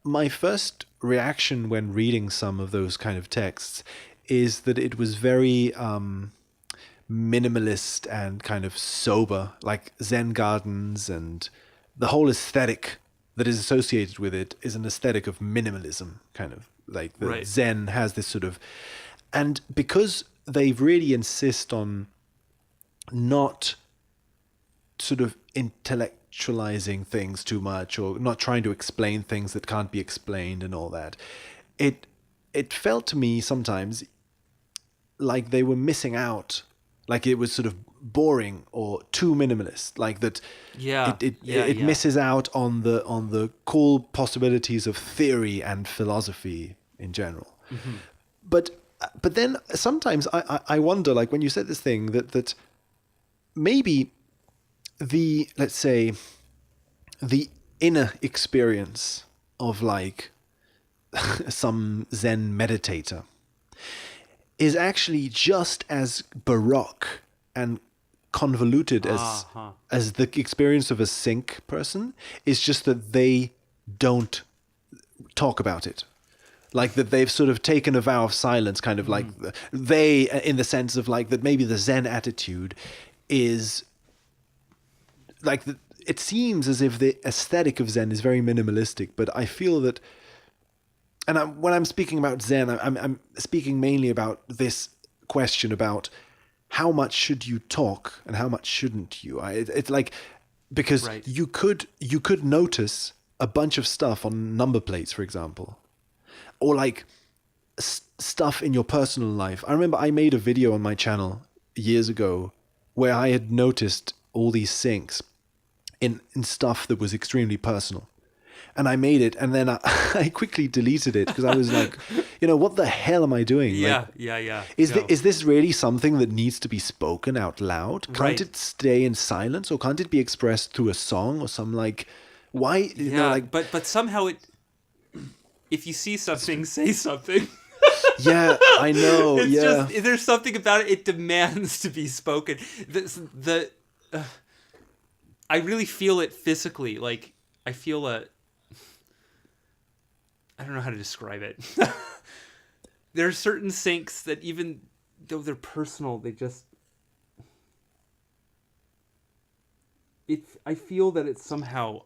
my first reaction when reading some of those kind of texts is that it was very minimalist and kind of sober, like Zen gardens, and the whole aesthetic that is associated with it is an aesthetic of minimalism, kind of like the Right. Zen has this sort of, and because they really insist on not sort of intellectualizing things too much, or not trying to explain things that can't be explained and all that, it felt to me sometimes like they were missing out, like it was sort of boring or too minimalist, like that. Yeah. It misses out on the cool possibilities of theory and philosophy in general. Mm-hmm. But then sometimes I wonder, like when you said this thing that maybe let's say the inner experience of like some Zen meditator is actually just as baroque and convoluted as the experience of a Sikh person. It's just that they don't talk about it. Like that they've sort of taken a vow of silence, kind of like they, in the sense of like that maybe the Zen attitude is like it seems as if the aesthetic of Zen is very minimalistic, but I feel that, and when I'm speaking about Zen, I'm speaking mainly about this question about how much should you talk and how much shouldn't you? It's like, because Right. you could notice a bunch of stuff on number plates, for example, or like stuff in your personal life. I remember I made a video on my channel years ago where I had noticed all these sinks in stuff that was extremely personal. And I made it, and then I quickly deleted it because I was like, what the hell am I doing? Yeah, Like, yeah. Is this really something that needs to be spoken out loud? Can't Right. it stay in silence, or can't it be expressed through a song or some like? Why? Yeah, but somehow if you see something, say something. Yeah, I know. It's yeah, just there's something about it. It demands to be spoken. I really feel it physically. Like I feel I don't know how to describe it. There are certain sinks that even though they're personal, they just. I feel that it's somehow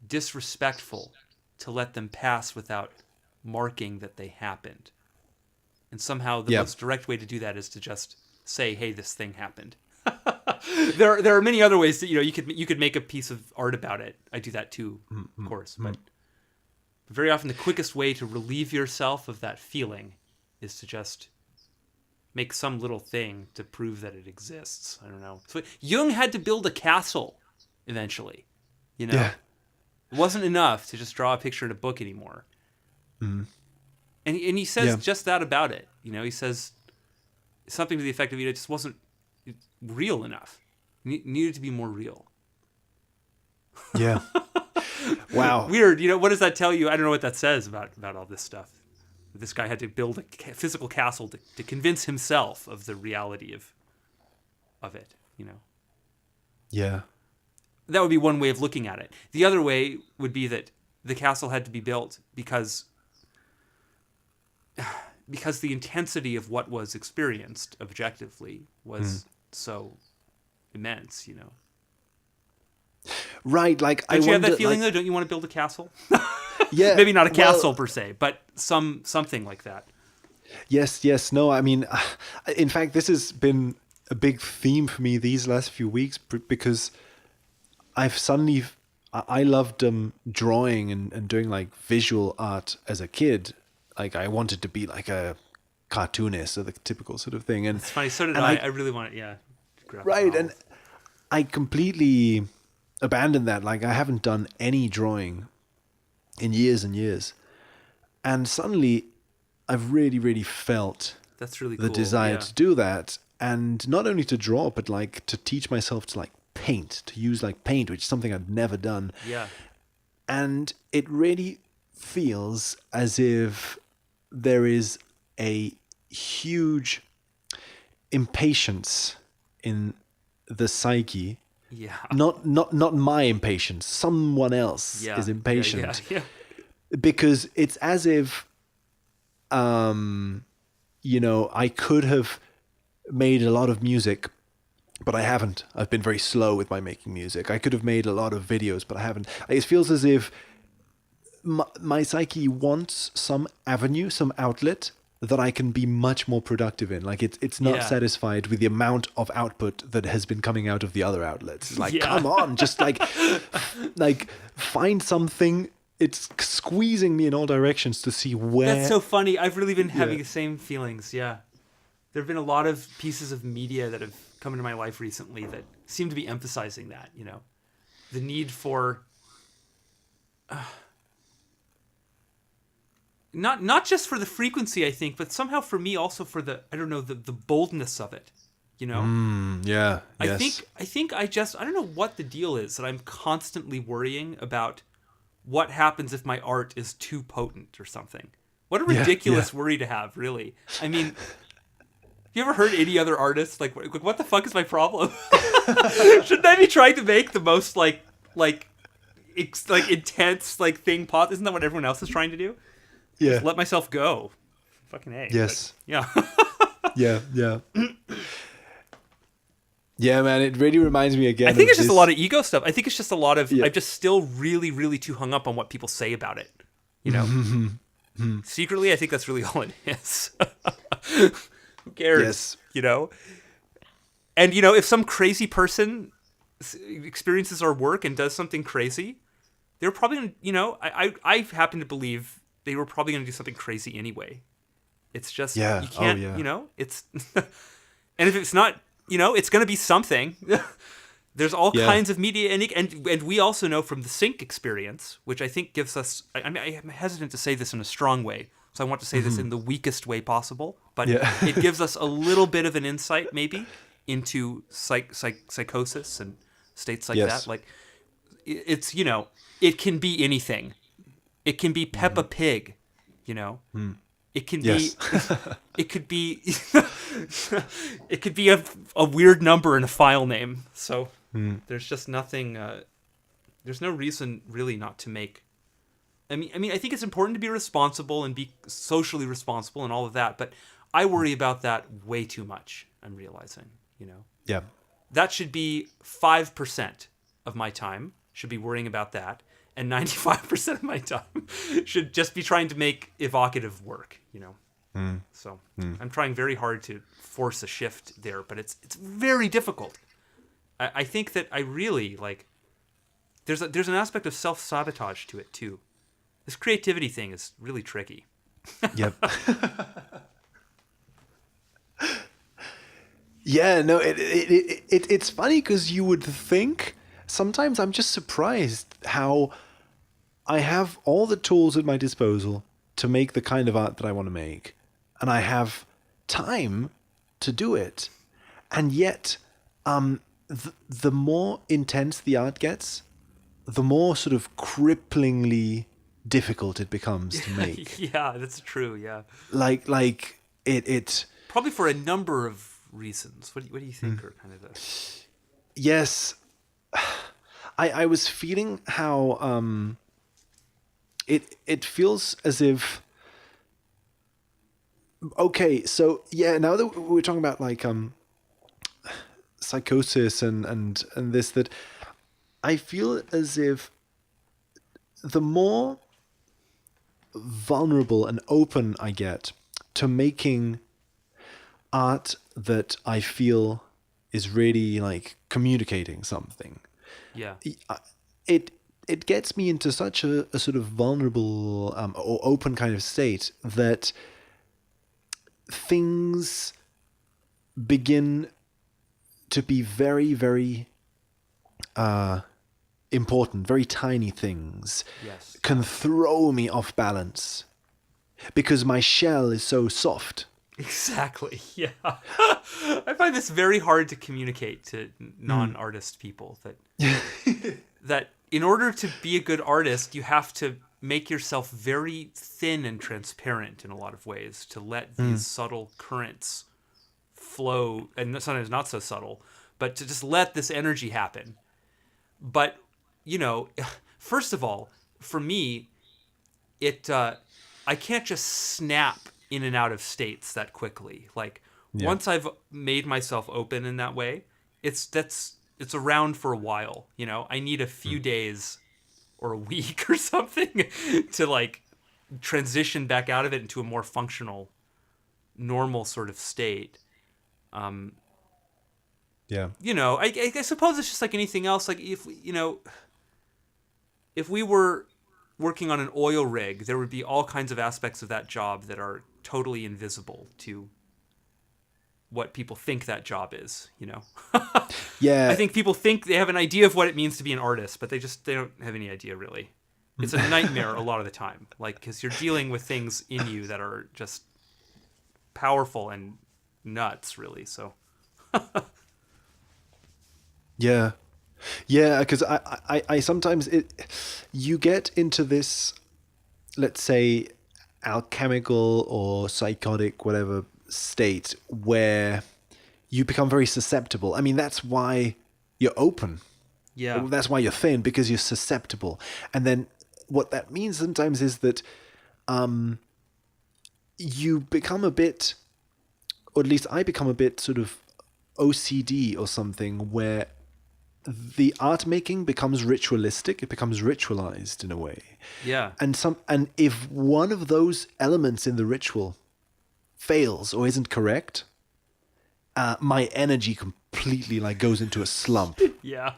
disrespectful to let them pass without marking that they happened. And somehow the most direct way to do that is to just say, "Hey, this thing happened." There are many other ways that you could make a piece of art about it. I do that too, of course, but very often the quickest way to relieve yourself of that feeling is to just make some little thing to prove that it exists. I don't know. So Jung had to build a castle eventually. Yeah. It wasn't enough to just draw a picture in a book anymore. And he says just that about it. He says something to the effect of it just wasn't real enough. It needed to be more real. Yeah. Wow. Weird. What does that tell you? I don't know what that says about all this stuff. This guy had to build a physical castle to convince himself of the reality of it. Yeah. That would be one way of looking at it. The other way would be that the castle had to be built because the intensity of what was experienced objectively was so immense, Right. Like Don't I you have wonder, that feeling, like, though? Don't you want to build a castle? Yeah. Maybe not a well, castle per se, but something like that. Yes. No, I mean, in fact, this has been a big theme for me these last few weeks because I loved drawing and doing like visual art as a kid. Like I wanted to be like a cartoonist or the typical sort of thing. And It's funny. So did and I really want to, graphic right, and novels. I completely abandoned that. Like, I haven't done any drawing in years and years, and suddenly I've really, really felt That's really the cool. desire Yeah. to do that, and not only to draw, but like to teach myself to like paint, to use like paint, which is something I've never done. Yeah. And it really feels as if there is a huge impatience in the psyche. Yeah. Not my impatience. Someone else Yeah. is impatient. Yeah. Because it's as if I could have made a lot of music, but I haven't. I've been very slow with my making music. I could have made a lot of videos, but I haven't. It feels as if my psyche wants some avenue, some outlet that I can be much more productive in. Like, it's not Yeah. satisfied with the amount of output that has been coming out of the other outlets. It's like, Yeah. come on, just like find something. It's squeezing me in all directions to see where. That's so funny. I've really been having Yeah. the same feelings. Yeah. There have been a lot of pieces of media that have come into my life recently that seem to be emphasizing that, the need for not just for the frequency, I think, but somehow for me also for the, I don't know, the boldness of it, Yeah. Yes. I think I don't know what the deal is that I'm constantly worrying about what happens if my art is too potent or something. What a ridiculous worry to have, really. I mean, have you ever heard any other artists like what the fuck is my problem? Shouldn't I be trying to make the most like intense thing pop? Isn't that what everyone else is trying to do? Yeah. Just let myself go. Fucking A. Yes. But, yeah. Yeah. Yeah, man, it really reminds me again. I think of it's just a this- lot of ego stuff. I think it's just a lot of Yeah. I'm just still really, really too hung up on what people say about it. Secretly, I think that's really all it is. Who cares? Yes. And if some crazy person experiences our work and does something crazy, they're probably gonna, I happen to believe they were probably gonna do something crazy anyway. It's just Yeah. you can't, Oh, yeah. it's and if it's not, it's gonna be something. There's all Yeah. kinds of media, and we also know from the Sync experience, which I think gives us. I'm hesitant to say this in a strong way, so I want to say this in the weakest way possible. But Yeah. it gives us a little bit of an insight, maybe, into psychosis and states like Yes. that. Like it's it can be anything. It can be Peppa Pig, It can Yes. be. It could be. It could be a weird number in a file name. So there's just nothing. There's no reason really not to make. I mean, I think it's important to be responsible and be socially responsible and all of that. But I worry about that way too much. I'm realizing, Yeah. that should be 5% of my time. Should be worrying about that, and 95% of my time should just be trying to make evocative work. So I'm trying very hard to force a shift there, but it's very difficult. I think that I really like. There's an aspect of self-sabotage to it too. This creativity thing is really tricky. Yep. Yeah, no, it's funny because you would think, sometimes I'm just surprised how I have all the tools at my disposal to make the kind of art that I want to make, and I have time to do it. And yet, the more intense the art gets, the more sort of cripplingly difficult it becomes to make. Yeah, that's true. Yeah, like it probably for a number of reasons. What do you think are kind of the... Yes, I was feeling how it feels as if, okay, so yeah, now that we're talking about like psychosis and this, that I feel as if the more vulnerable and open I get to making art that I feel is really like communicating something, Yeah. it gets me into such a sort of vulnerable or open kind of state that things begin to be very, very important, very tiny things Yes. can throw me off balance because my shell is so soft. Exactly. Yeah. I find this very hard to communicate to non-artist people that in order to be a good artist, you have to make yourself very thin and transparent in a lot of ways to let these subtle currents flow, and sometimes not so subtle, but to just let this energy happen. But, first of all, for me, I can't just snap in and out of states that quickly. Like once I've made myself open in that way, it's around for a while. I need a few days or a week or something to like transition back out of it into a more functional, normal sort of state. Yeah. I suppose it's just like anything else. Like if we were working on an oil rig, there would be all kinds of aspects of that job that are totally invisible to what people think that job is, Yeah. I think people think they have an idea of what it means to be an artist, but they don't have any idea really. It's a nightmare a lot of the time, like, because you're dealing with things in you that are just powerful and nuts, really. So Yeah. Yeah, because I sometimes you get into this, let's say, alchemical or psychotic, whatever state where you become very susceptible. I mean, that's why you're open. yeah, That's why you're thin, because you're susceptible. And then what that means sometimes is that you become a bit, or at least I become a bit sort of OCD or something, where the art making becomes ritualistic. It becomes ritualized in a way. yeah, And if one of those elements in the ritual fails or isn't correct, my energy completely like goes into a slump. yeah.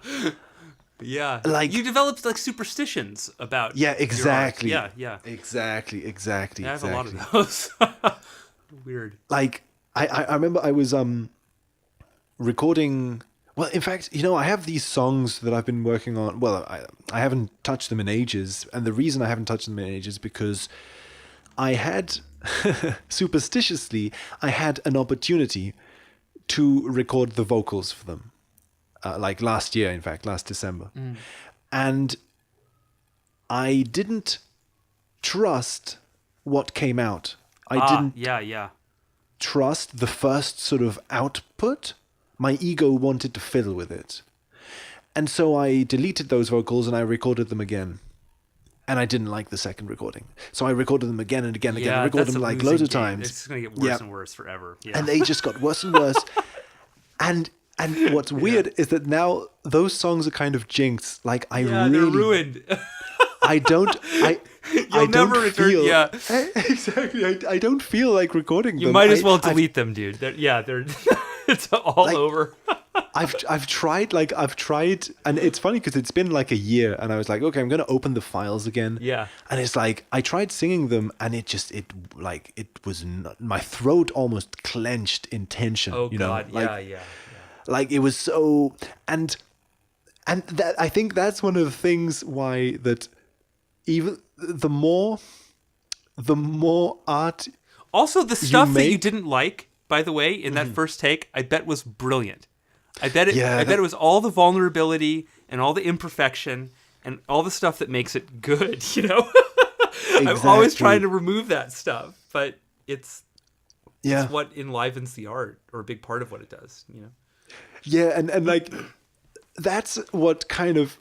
Yeah, Like- you developed like superstitions about Yeah, your art. exactly. Yeah. Exactly. I have a lot of those. Weird. Like I remember I was recording. Well, in fact, I have these songs that I've been working on. Well, I haven't touched them in ages, and the reason I haven't touched them in ages is because I had superstitiously I had an opportunity to record the vocals for them, like last year, in fact, last December, and I didn't trust what came out. I didn't Yeah. trust the first sort of output. My ego wanted to fiddle with it. And so I deleted those vocals and I recorded them again. And I didn't like the second recording. So I recorded them again and again and again. I recorded them like loads of times. It's going to get worse and worse forever. Yeah. And they just got worse and worse. and what's weird is that now those songs are kind of jinxed. Like I they're really ruined. I don't You'll never return. feel Yeah. exactly. I don't feel like recording them. You might as well delete them, dude. They're it's all over. I've tried, and it's funny because it's been like a year, and I was like, okay, I'm gonna open the files again. Yeah. And it's like I tried singing them, and my throat almost clenched in tension. Oh God. Like, Yeah. like it was so, and that I think that's one of the things why that even the more art. Also, the stuff that you make- didn't like, by the way, in that first take, I bet was brilliant. I bet it. Yeah, I bet it was all the vulnerability and all the imperfection and all the stuff that makes it good. I'm always Exactly. trying to remove that stuff, but it's Yeah. what enlivens the art, or a big part of what it does. Yeah, and like that's what kind of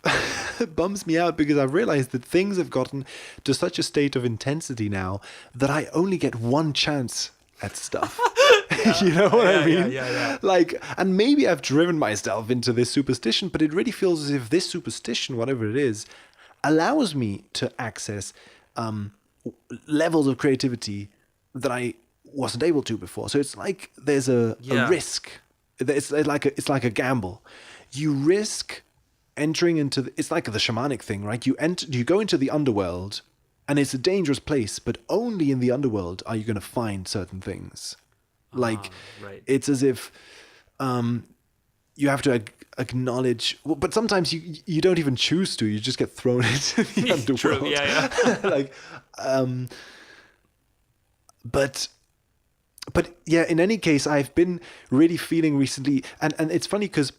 bums me out, because I've realized that things have gotten to such a state of intensity now that I only get one chance at stuff. You know what I mean? Yeah. Like, and maybe I've driven myself into this superstition, but it really feels as if this superstition, whatever it is, allows me to access levels of creativity that I wasn't able to before. So it's like there's a risk. It's like a gamble. You risk entering into it's like the shamanic thing, right? You go into the underworld, and it's a dangerous place, but only in the underworld are you going to find certain things. Like, Right. it's as if you have to acknowledge, well, but sometimes you don't even choose to. You just get thrown into the underworld. True. Yeah. Like, but yeah, in any case, I've been really feeling recently, and it's funny because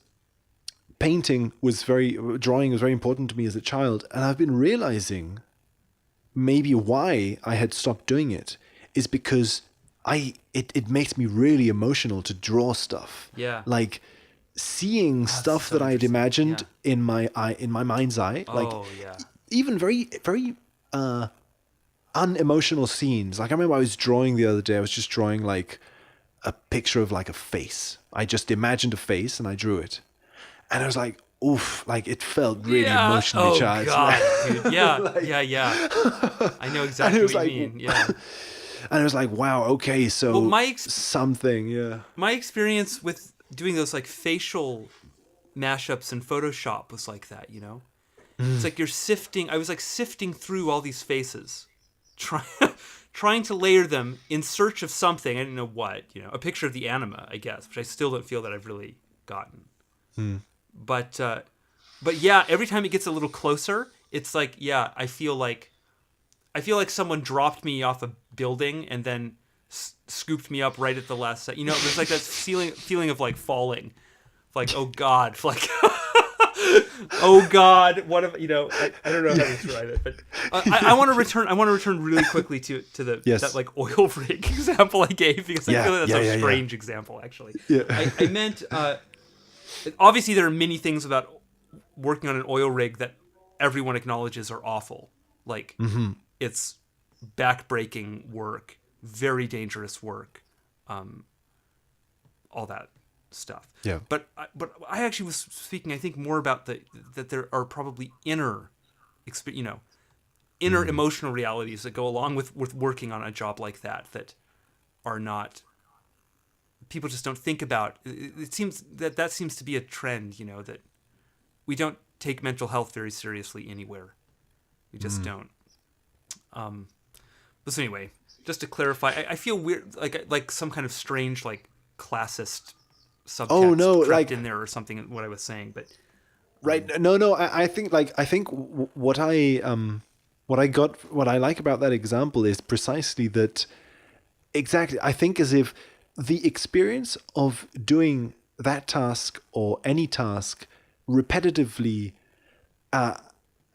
drawing was very important to me as a child, and I've been realizing maybe why I had stopped doing it is because it makes me really emotional to draw stuff. Yeah. Like seeing stuff so that I had interesting. imagined in my mind's eye, like Oh yeah. even very very unemotional scenes. Like I remember I was drawing the other day. I was just drawing like a picture of like a face. I just imagined a face and I drew it, and I was like, oof! Like it felt really emotionally charged. God, dude. Yeah. Yeah. I know exactly was what like- you mean. Yeah. And it was like, wow, okay, so Well, something, yeah. my experience with doing those like facial mashups in Photoshop was like that, you know? It's like I was like sifting through all these faces, trying to layer them in search of something. I didn't know what, you know, a picture of the anima, I guess, which I still don't feel that I've really gotten. But yeah, every time it gets a little closer, it's like, yeah, I feel like someone dropped me off a building and then scooped me up right at the last second. You know, there's like that feeling of like falling, like, oh God, like, oh God, what if, you know, I don't know how to describe it, but I want to return really quickly to that like oil rig example I gave, because I feel like that's a strange example, actually. Yeah. I meant, obviously there are many things about working on an oil rig that everyone acknowledges are awful. Like, it's back-breaking work, very dangerous work, all that stuff. Yeah. But I actually was speaking, I think, more about that there are probably inner emotional realities that go along with working on a job like that are not, people just don't think about. It seems that seems to be a trend, you know, that we don't take mental health very seriously anywhere. We just don't. But so anyway, just to clarify, I feel weird, like some kind of strange, like, classist subtext crept in there or something, what I was saying, but right. No, I think what I like about that example is precisely that. Exactly. I think as if the experience of doing that task or any task repetitively,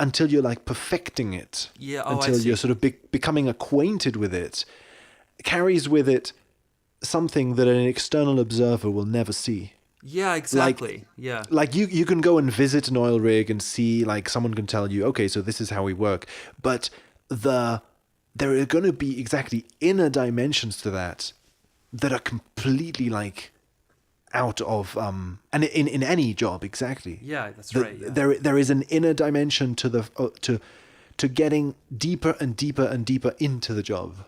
until you're like perfecting it, until you're sort of becoming acquainted with it, carries with it something that an external observer will never see. Yeah, exactly. Like you can go and visit an oil rig and see, like, someone can tell you, okay, so this is how we work, but there are going to be exactly inner dimensions to that are completely like out of and in any job, exactly. Yeah, that's right. Yeah. There is an inner dimension to the to getting deeper and deeper and deeper into the job.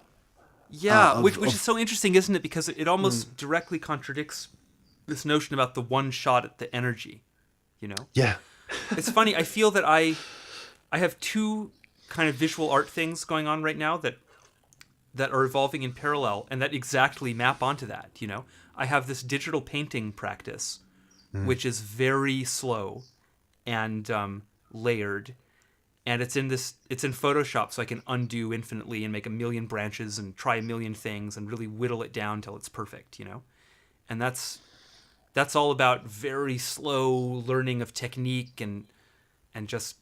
Yeah, which is so interesting, isn't it? Because it almost directly contradicts this notion about the one shot at the energy, you know? Yeah. It's funny. I feel that I have two kind of visual art things going on right now that are evolving in parallel and that exactly map onto that, you know? I have this digital painting practice, which is very slow and layered, and it's in Photoshop, so I can undo infinitely and make a million branches and try a million things and really whittle it down till it's perfect, you know? And that's all about very slow learning of technique and just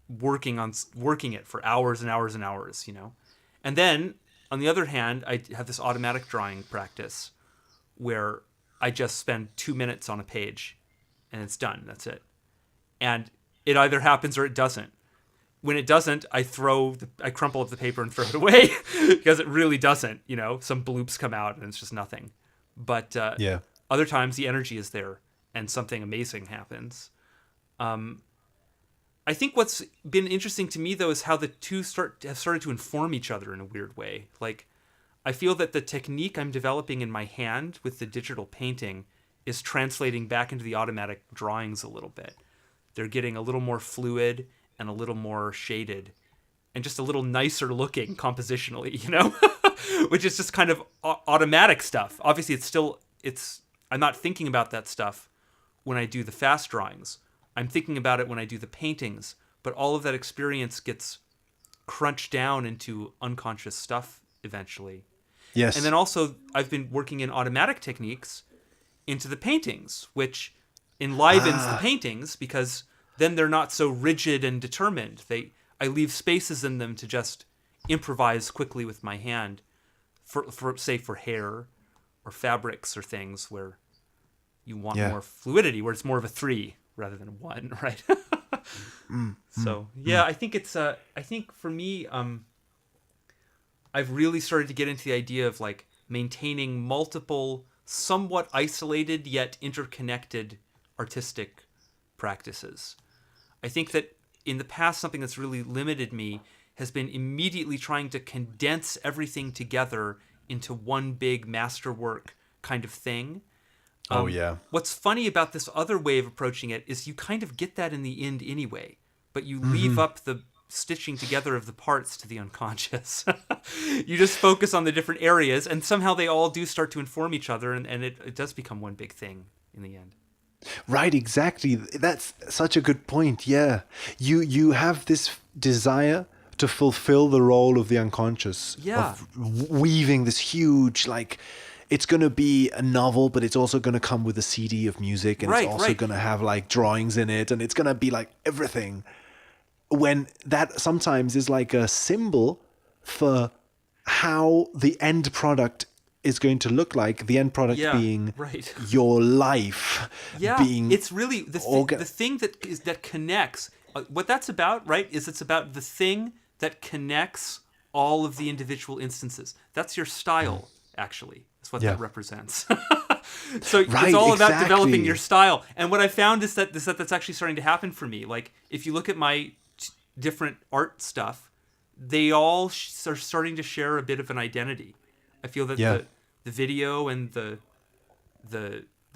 working it for hours and hours and hours, you know? And then, on the other hand, I have this automatic drawing practice where I just spend 2 minutes on a page and it's done. That's it. And it either happens or it doesn't. When it doesn't, I crumple up the paper and throw it away because it really doesn't, you know, some bloops come out and it's just nothing. But other times the energy is there and something amazing happens. I think what's been interesting to me, though, is how the two have started to inform each other in a weird way. Like, I feel that the technique I'm developing in my hand with the digital painting is translating back into the automatic drawings a little bit. They're getting a little more fluid and a little more shaded and just a little nicer looking compositionally, you know? which is just kind of automatic stuff. Obviously, I'm not thinking about that stuff when I do the fast drawings. I'm thinking about it when I do the paintings, but all of that experience gets crunched down into unconscious stuff eventually. Yes. And then also, I've been working in automatic techniques into the paintings, which enlivens the paintings because then they're not so rigid and determined. I leave spaces in them to just improvise quickly with my hand, for hair or fabrics or things where you want more fluidity, where it's more of a 3 rather than a 1, right? I think I think for me, I've really started to get into the idea of like maintaining multiple, somewhat isolated yet interconnected artistic practices. I think that in the past, something that's really limited me has been immediately trying to condense everything together into one big masterwork kind of thing. What's funny about this other way of approaching it is you kind of get that in the end anyway, but you leave up the stitching together of the parts to the unconscious. You just focus on the different areas, and somehow they all do start to inform each other, and it does become one big thing in the end. Right, exactly. That's such a good point. Yeah. You have this desire to fulfill the role of the unconscious. Yeah. Of weaving this huge, like, it's going to be a novel, but it's also going to come with a CD of music, and it's also going to have like drawings in it, and it's going to be like everything. When that sometimes is like a symbol for how the end product is going to look like, the end product being your life. Yeah, being it's really the thing that connects. What that's about, right, is it's about the thing that connects all of the individual instances. That's your style, actually. That's what that represents. So it's all about developing your style. And what I found is that that's actually starting to happen for me. Like, if you look at my different art stuff, they all are starting to share a bit of an identity. I feel that the video and the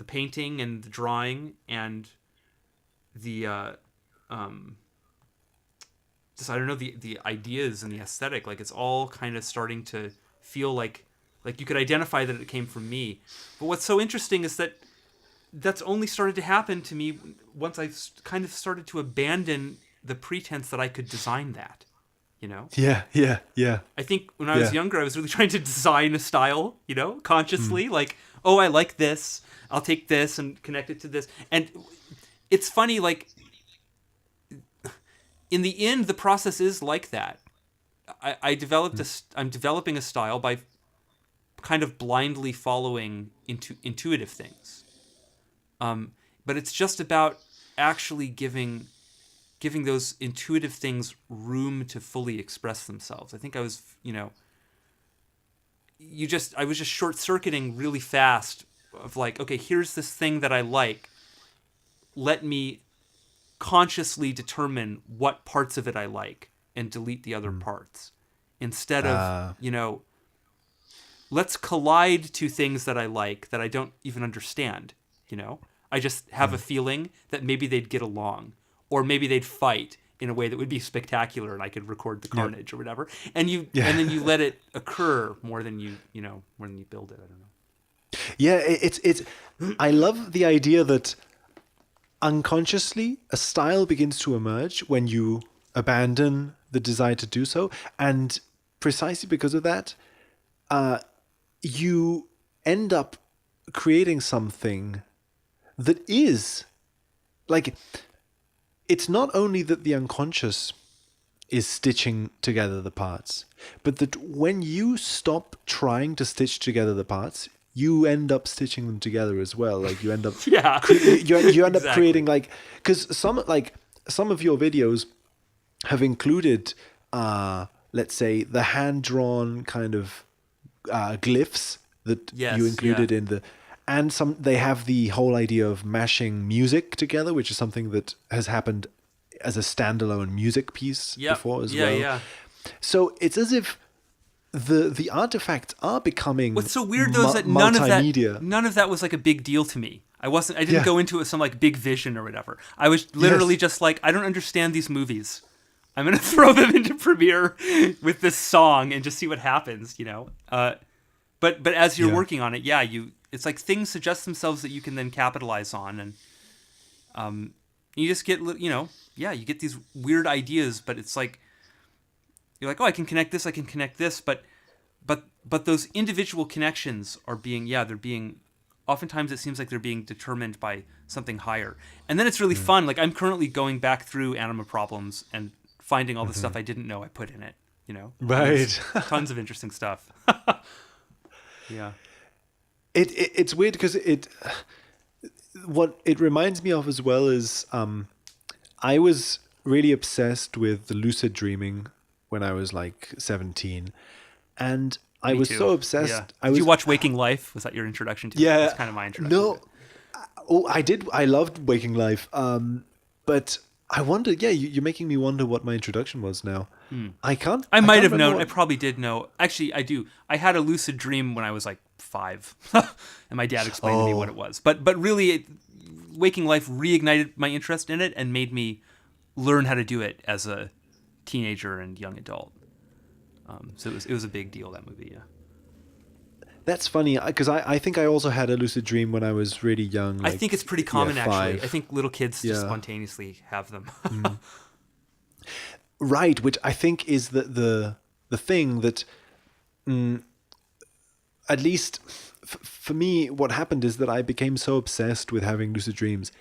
painting and the drawing and the just, I don't know, the ideas and the aesthetic, like it's all kind of starting to feel like you could identify that it came from me. But what's so interesting is that that's only started to happen to me once I've kind of started to abandon the pretense that I could design that, you know? Yeah. I think when I was younger, I was really trying to design a style, you know, consciously. Like, oh, I like this. I'll take this and connect it to this. And it's funny, like, in the end, the process is like that. I'm developing a style by kind of blindly following intuitive things. But it's just about actually giving those intuitive things room to fully express themselves. I think I was, I was just short-circuiting really fast of like, okay, here's this thing that I like. Let me consciously determine what parts of it I like and delete the other parts. Instead of, let's collide two things that I like that I don't even understand, I just have a feeling that maybe they'd get along. Or maybe they'd fight in a way that would be spectacular, and I could record the carnage or whatever. And and then you let it occur more than you build it. I don't know. Yeah, it's. I love the idea that unconsciously a style begins to emerge when you abandon the desire to do so, and precisely because of that, you end up creating something that is like. It's not only that the unconscious is stitching together the parts, but that when you stop trying to stitch together the parts, you end up stitching them together as well. Like you end up, you end up creating like, because some of your videos have included, let's say, the hand drawn kind of glyphs that you included in the. And they have the whole idea of mashing music together, which is something that has happened as a standalone music piece before as well. Yeah. So it's as if the artifacts are becoming. What's so weird though is that none of that was like a big deal to me. I didn't go into it with some like big vision or whatever. I was literally just like, I don't understand these movies. I'm gonna throw them into Premiere with this song and just see what happens, you know. But as you're working on it, it's like things suggest themselves that you can then capitalize on, and you just get, you know, you get these weird ideas, but it's like you're like, oh, I can connect this, but those individual connections are being, they're being, oftentimes it seems like they're being determined by something higher. And then it's really fun. Like, I'm currently going back through Anima Problems and finding all the stuff I didn't know I put in it, you know? Right. Tons of interesting stuff. Yeah. It's weird because what it reminds me of as well is I was really obsessed with the lucid dreaming when I was like 17, and I was so obsessed. Yeah. Did you watch Waking Life? Was that your introduction to it? Yeah, That's kind of my introduction. No, I did. I loved Waking Life, but I wonder. Yeah, you're making me wonder what my introduction was now. I can't. I might have remember known. I probably did know. Actually, I do. I had a lucid dream when I was like 5, and my dad explained to me what it was. But really, Waking Life reignited my interest in it and made me learn how to do it as a teenager and young adult. So it was a big deal, that movie. Yeah. That's funny because I think I also had a lucid dream when I was really young. I think it's pretty common, actually. 5. I think little kids just spontaneously have them. Right, which I think is the thing that, at least for me, what happened is that I became so obsessed with having lucid dreams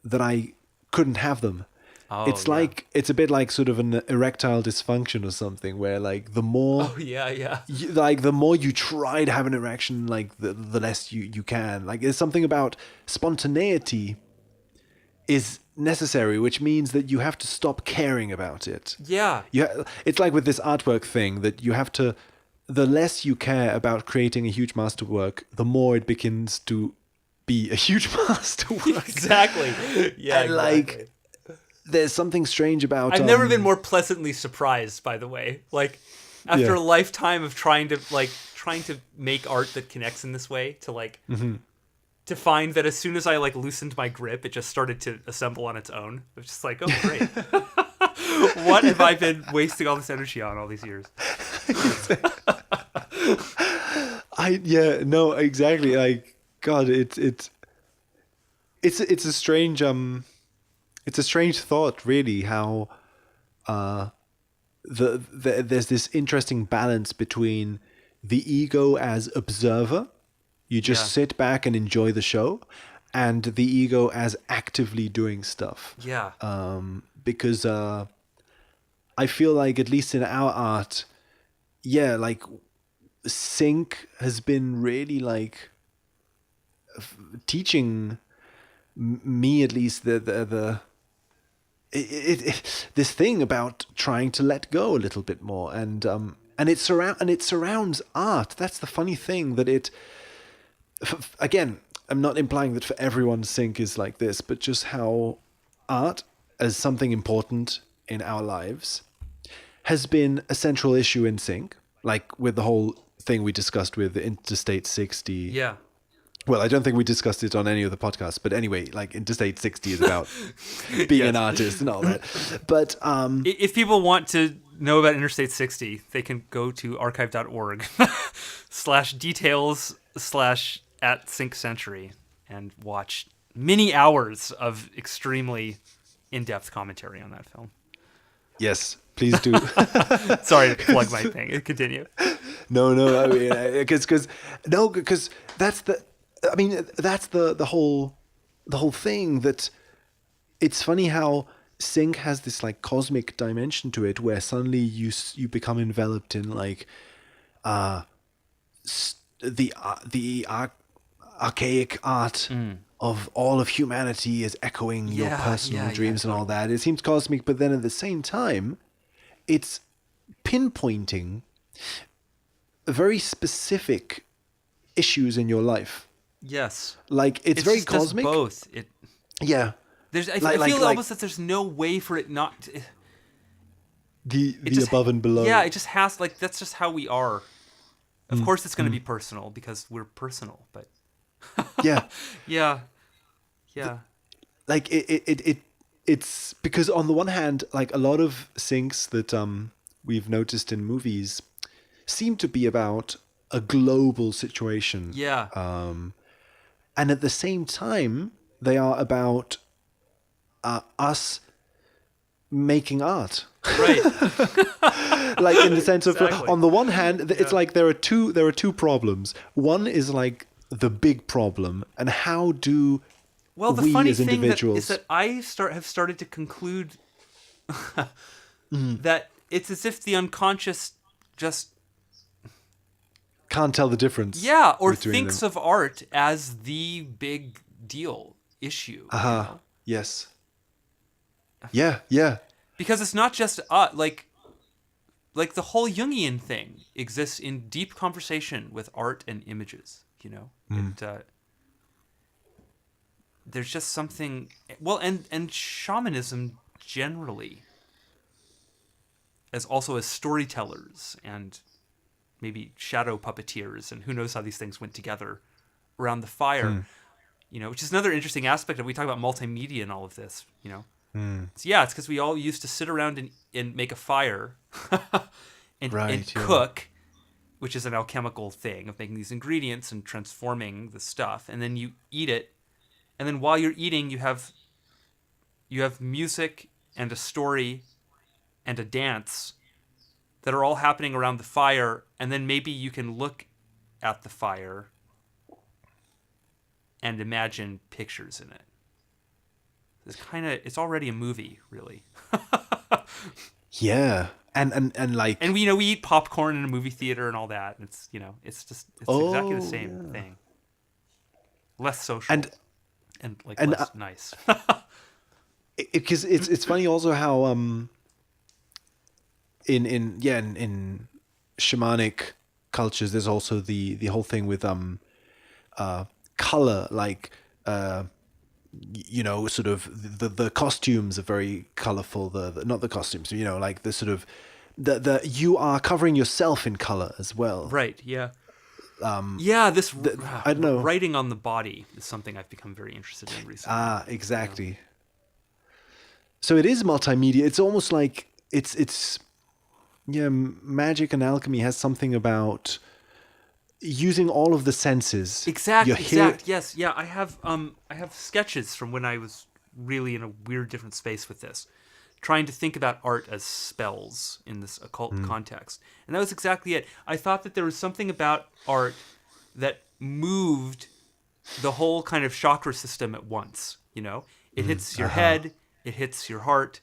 that I couldn't have them. Oh, it's like it's a bit like sort of an erectile dysfunction or something, where like the more the more you try to have an erection, like the less you can. Like, there's something about spontaneity is necessary, which means that you have to stop caring about it. Yeah. It's like with this artwork thing that you have to, the less you care about creating a huge masterwork, the more it begins to be a huge masterwork. Exactly. Yeah. And like, there's something strange about. I've never been more pleasantly surprised, by the way. Like, after a lifetime of trying to make art that connects in this way, to like, to find that as soon as I like loosened my grip, it just started to assemble on its own. It's just like, oh great, what have I been wasting all this energy on all these years? Exactly. Like, God, it's a strange it's a strange thought, really, how there's this interesting balance between the ego as observer, you just sit back and enjoy the show, and the ego as actively doing stuff. Yeah. Because I feel like, at least in our art, like, sync has been really like teaching me, at least, this thing about trying to let go a little bit more, and it surrounds art. That's the funny thing, that again, I'm not implying that for everyone sync is like this, but just how art, as something important in our lives, has been a central issue in sync, like with the whole thing we discussed with Interstate 60. Yeah. Well, I don't think we discussed it on any of the podcasts, but anyway, like, Interstate 60 is about being an artist and all that. But if people want to know about Interstate 60, they can go to archive.org /details/@synccentury and watch many hours of extremely in-depth commentary on that film. Yes, please do. Sorry to plug my thing. Continue. No, I mean, because that's the whole thing. That it's funny how sync has this like cosmic dimension to it, where suddenly you become enveloped in like the archaic art of all of humanity is echoing your personal dreams and all that. It seems cosmic, but then at the same time, it's pinpointing very specific issues in your life. Yes. Like, it's very cosmic. Both. Yeah. I feel almost that there's no way for it not to, the above and below. Yeah, it just has, like, that's just how we are. Of course it's going to be personal because we're personal, but yeah. Yeah. Like, it it's because on the one hand, like a lot of syncs that we've noticed in movies seem to be about a global situation. Yeah. And at the same time, they are about us making art. Right. Like in the sense of, Exactly. on the one hand, it's like there are two problems. One is like the big problem, and how do Well, the we funny as thing individuals is that I have started to conclude that it's as if the unconscious just can't tell the difference. or between thinks them. of art as the big deal issue. you know? Yes. Yeah. Because it's not just like the whole Jungian thing exists in deep conversation with art and images. You know, there's just something. Well, and shamanism generally, as also as storytellers and maybe shadow puppeteers, and who knows how these things went together around the fire. You know, which is another interesting aspect of we talk about multimedia and all of this. You know. So yeah, it's because we all used to sit around and make a fire and Right, yeah. cook, which is an alchemical thing of making these ingredients and transforming the stuff, and then you eat it, and then while you're eating, you have music and a story and a dance that are all happening around the fire, and then maybe you can look at the fire and imagine pictures in it. It's already a movie, really. Yeah. And like And we eat popcorn in a movie theater and all that. It's it's exactly the same thing. Less social and less nice. because it's funny also how in shamanic cultures there's also the whole thing with color, like sort of the costumes are very colorful, the not the costumes, like the sort of the you are covering yourself in color as well. Right, yeah. This I don't know. writing on the body is something I've become very interested in recently. Exactly. So it is multimedia. It's almost like it's magic and alchemy has something about using all of the senses. Yes, yeah. I have sketches from when I was really in a weird different space with this, trying to think about art as spells in this occult context. And that was exactly it. I thought that there was something about art that moved the whole kind of chakra system at once. It hits your head, it hits your heart,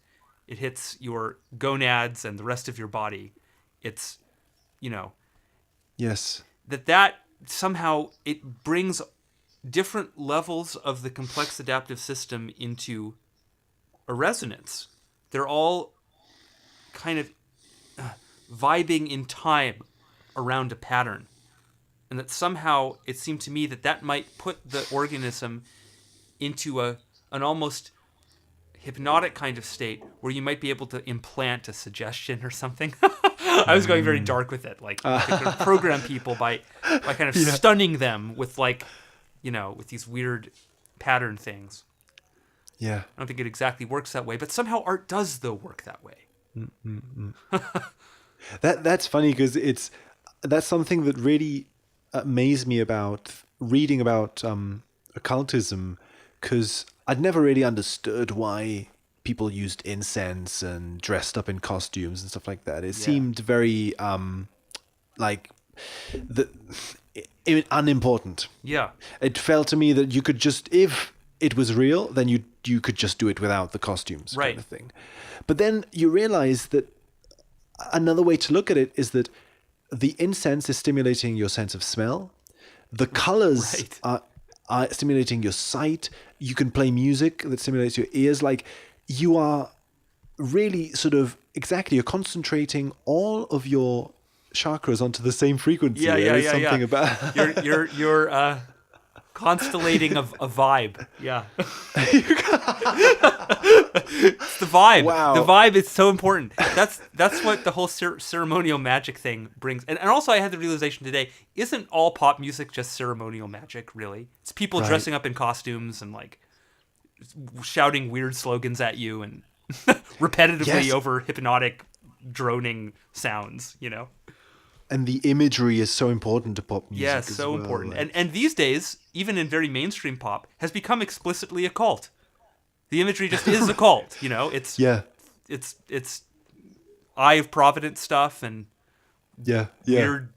it hits your gonads and the rest of your body. It's, Yes. that somehow it brings different levels of the complex adaptive system into a resonance. They're all kind of vibing in time around a pattern. And that somehow it seemed to me that might put the organism into an almost hypnotic kind of state where you might be able to implant a suggestion or something. I was going very dark with it, like you could program people by kind of stunning them with with these weird pattern things. Yeah. I don't think it exactly works that way, but somehow art does though work that way. That's funny because that's something that really amazed me about reading about occultism, because I'd never really understood why people used incense and dressed up in costumes and stuff like that. It seemed very unimportant. Yeah. It felt to me that you could just, if it was real, then you could just do it without the costumes, Right. kind of thing. But then you realize that another way to look at it is that the incense is stimulating your sense of smell. The colors Right. are stimulating your sight. You can play music that stimulates your ears. Like, you are really sort of you're concentrating all of your chakras onto the same frequency. There is something about you're constellating of a vibe. Yeah. It's the vibe. Wow. The vibe is so important. That's what the whole ceremonial magic thing brings. And also I had the realization today, isn't all pop music just ceremonial magic, really? It's people Right. dressing up in costumes and shouting weird slogans at you and repetitively Yes. over hypnotic droning sounds, And the imagery is so important to pop music. Yeah, as so well, important. like- And these days, even in very mainstream pop, has become explicitly a cult. The imagery just is a cult, It's yeah, it's Eye of Providence stuff and yeah. weird,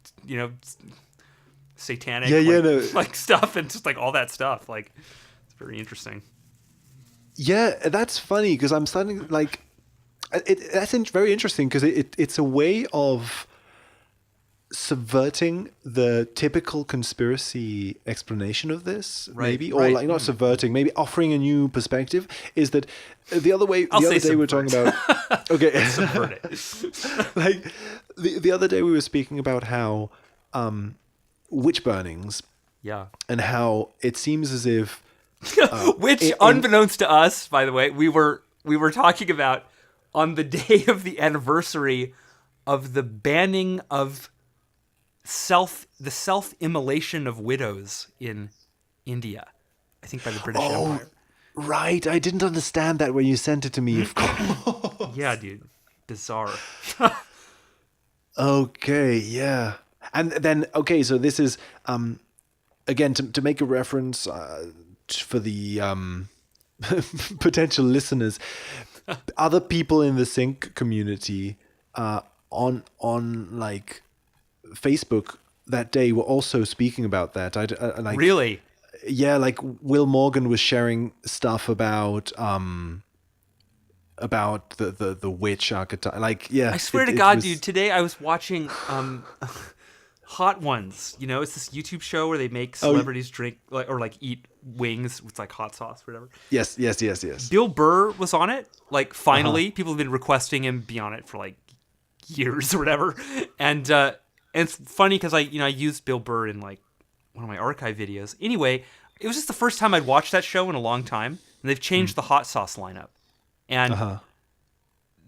satanic like stuff and just like all that stuff. Like it's very interesting. Yeah, that's funny because I'm starting like very interesting because it's a way of subverting the typical conspiracy explanation of this, Right, maybe, or right. like not subverting, maybe offering a new perspective. Is that the other way? I'll The other say day we were talking about. Okay, Subvert it. like the other day we were speaking about how witch burnings Yeah. and how it seems as if Which, unbeknownst to us, by the way, we were talking about on the day of the anniversary of the banning of the self-immolation of widows in India, I think by the British Empire. right, I didn't understand that when you sent it to me. Of course. Yeah, dude, bizarre. Okay, yeah. And then, okay, so this is, again, to make a reference for the potential listeners, other people in the sync community on like Facebook that day were also speaking about that. Like, Really? yeah, like Will Morgan was sharing stuff about the witch archetype. Like, yeah, I swear to it God, was- dude, today I was watching Hot Ones. It's this YouTube show where they make celebrities drink or eat wings with like hot sauce or whatever. Yes. Bill Burr was on it. Like finally, people have been requesting him be on it for like years or whatever. And it's funny because I used Bill Burr in like one of my archive videos. Anyway, it was just the first time I'd watched that show in a long time, and they've changed the hot sauce lineup. And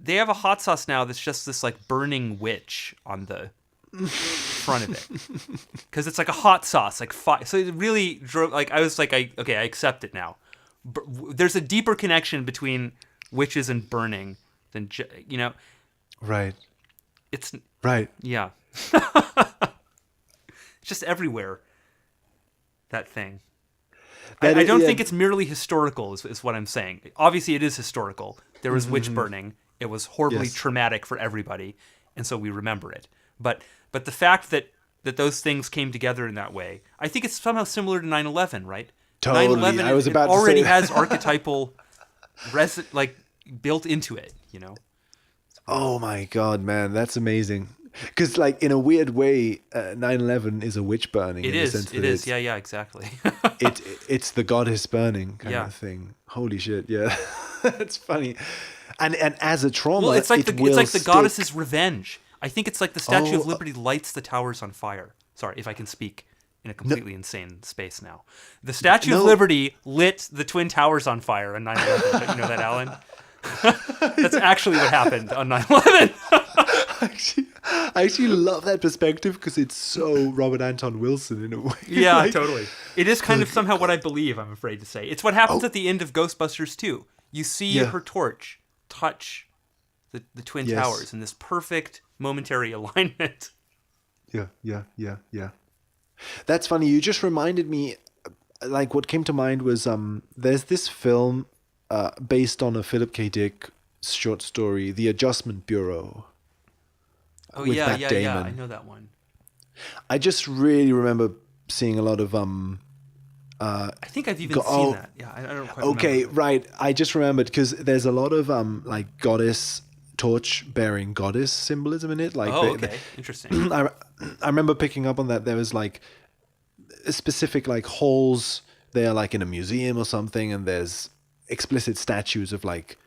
they have a hot sauce now that's just this like burning witch on the front of it, because it's like a hot sauce, like so it really drove. Like I was like, I accept it now. There's a deeper connection between witches and burning than Right. It's Right. yeah. It's just everywhere. That thing. I don't think it's merely historical, is what I'm saying. Obviously, it is historical. There was witch burning. It was horribly Yes. traumatic for everybody, and so we remember it. But the fact that those things came together in that way, I think it's somehow similar to 9/11, right? Totally. 9/11 I was about to say already that. has archetypal built into it, Oh my God, man, that's amazing. Because, like, in a weird way, 9/11 is a witch burning. It in is. The sense It that is. Yeah, exactly. It's the goddess burning kind Yeah. of thing. Holy shit, yeah, that's funny. And as a trauma, Well, it's like it the will goddess's stick. revenge. I think it's like the Statue Oh, of Liberty lights the towers on fire. Sorry, if I can speak in a completely insane space now. The Statue of No. Liberty lit the Twin Towers on fire on 9/11. Don't you know that, Alan? That's actually what happened on 9/11. I actually love that perspective because it's so Robert Anton Wilson in a way. Yeah, Like, totally. It is kind of somehow what I believe, I'm afraid to say. It's what happens at the end of Ghostbusters 2. You see Yeah. her torch touch the Twin Yes. Towers in this perfect momentary alignment. Yeah. That's funny. You just reminded me. Like, what came to mind was there's this film based on a Philip K. Dick short story, The Adjustment Bureau. Oh, With yeah, Matt yeah. Damon. I know that one. I just really remember seeing a lot of I think I've even Go- seen oh, that. Yeah, I don't quite okay, remember. right. I just remembered because there's a lot of like goddess torch bearing goddess symbolism in it. Like Oh, okay. Interesting. I remember picking up on that. There was like specific like halls there, like in a museum or something, and there's explicit statues of like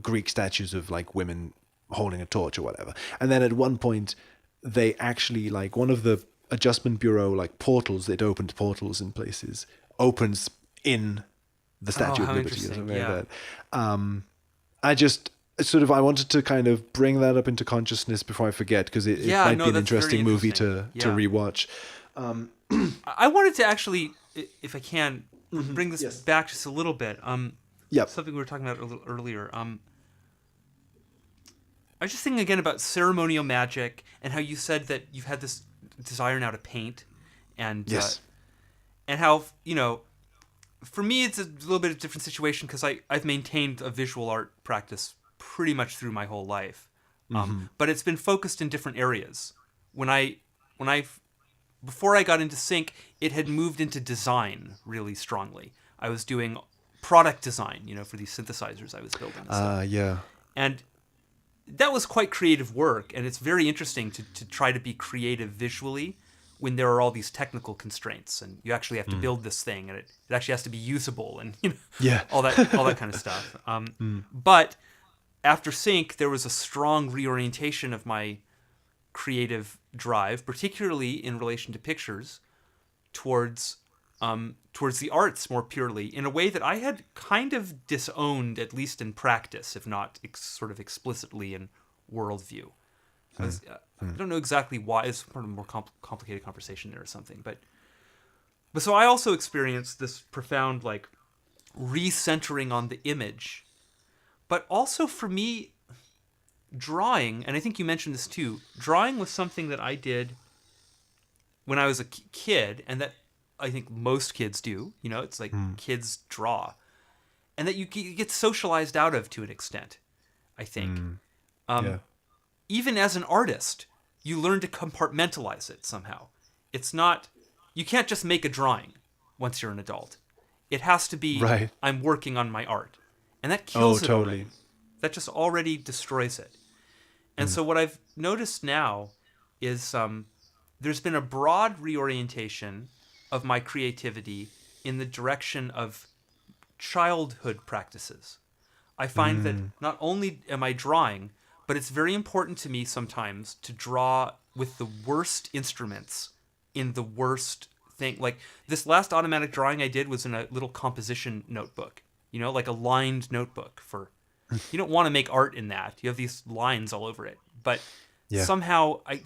Greek statues of like women holding a torch or whatever. And then at one point, they actually like one of the Adjustment Bureau like portals. They'd opened portals in places. Opens in the Statue of how Liberty or interesting, something yeah. like that. I just sort of I wanted to kind of bring that up into consciousness before I forget because it Yeah, might no, be an that's very interesting movie to interesting. Yeah. rewatch. I wanted to actually, if I can, bring this Yes. back just a little bit. Yep. something we were talking about a little earlier. I was just thinking again about ceremonial magic and how you said that you've had this desire now to paint, and Yes. and how, for me it's a little bit of a different situation because I've maintained a visual art practice pretty much through my whole life, but it's been focused in different areas. When I before I got into sync, it had moved into design really strongly. I was doing product design, for these synthesizers I was building and stuff. Yeah. And that was quite creative work, and it's very interesting to try to be creative visually when there are all these technical constraints, and you actually have to build this thing, and it actually has to be usable, and Yeah. all that kind of stuff. But after sync, there was a strong reorientation of my creative drive, particularly in relation to pictures, towards the arts more purely, in a way that I had kind of disowned, at least in practice, if not sort of explicitly in worldview. I don't know exactly why. It's part of a more complicated conversation there or something. But so I also experienced this profound, like, recentering on the image. But also for me, drawing, and I think you mentioned this too, drawing was something that I did when I was a kid, and that I think most kids do. It's like kids draw, and that you get socialized out of to an extent, I think. Yeah. Even as an artist, you learn to compartmentalize it somehow. It's not, you can't just make a drawing once you're an adult. It has to be, Right. I'm working on my art. And that kills it totally. already. That just already destroys it. And so what I've noticed now is there's been a broad reorientation of my creativity in the direction of childhood practices. I find that not only am I drawing, but it's very important to me sometimes to draw with the worst instruments in the worst thing. Like this last automatic drawing I did was in a little composition notebook, like a lined notebook for, you don't want to make art in that. You have these lines all over it, but somehow I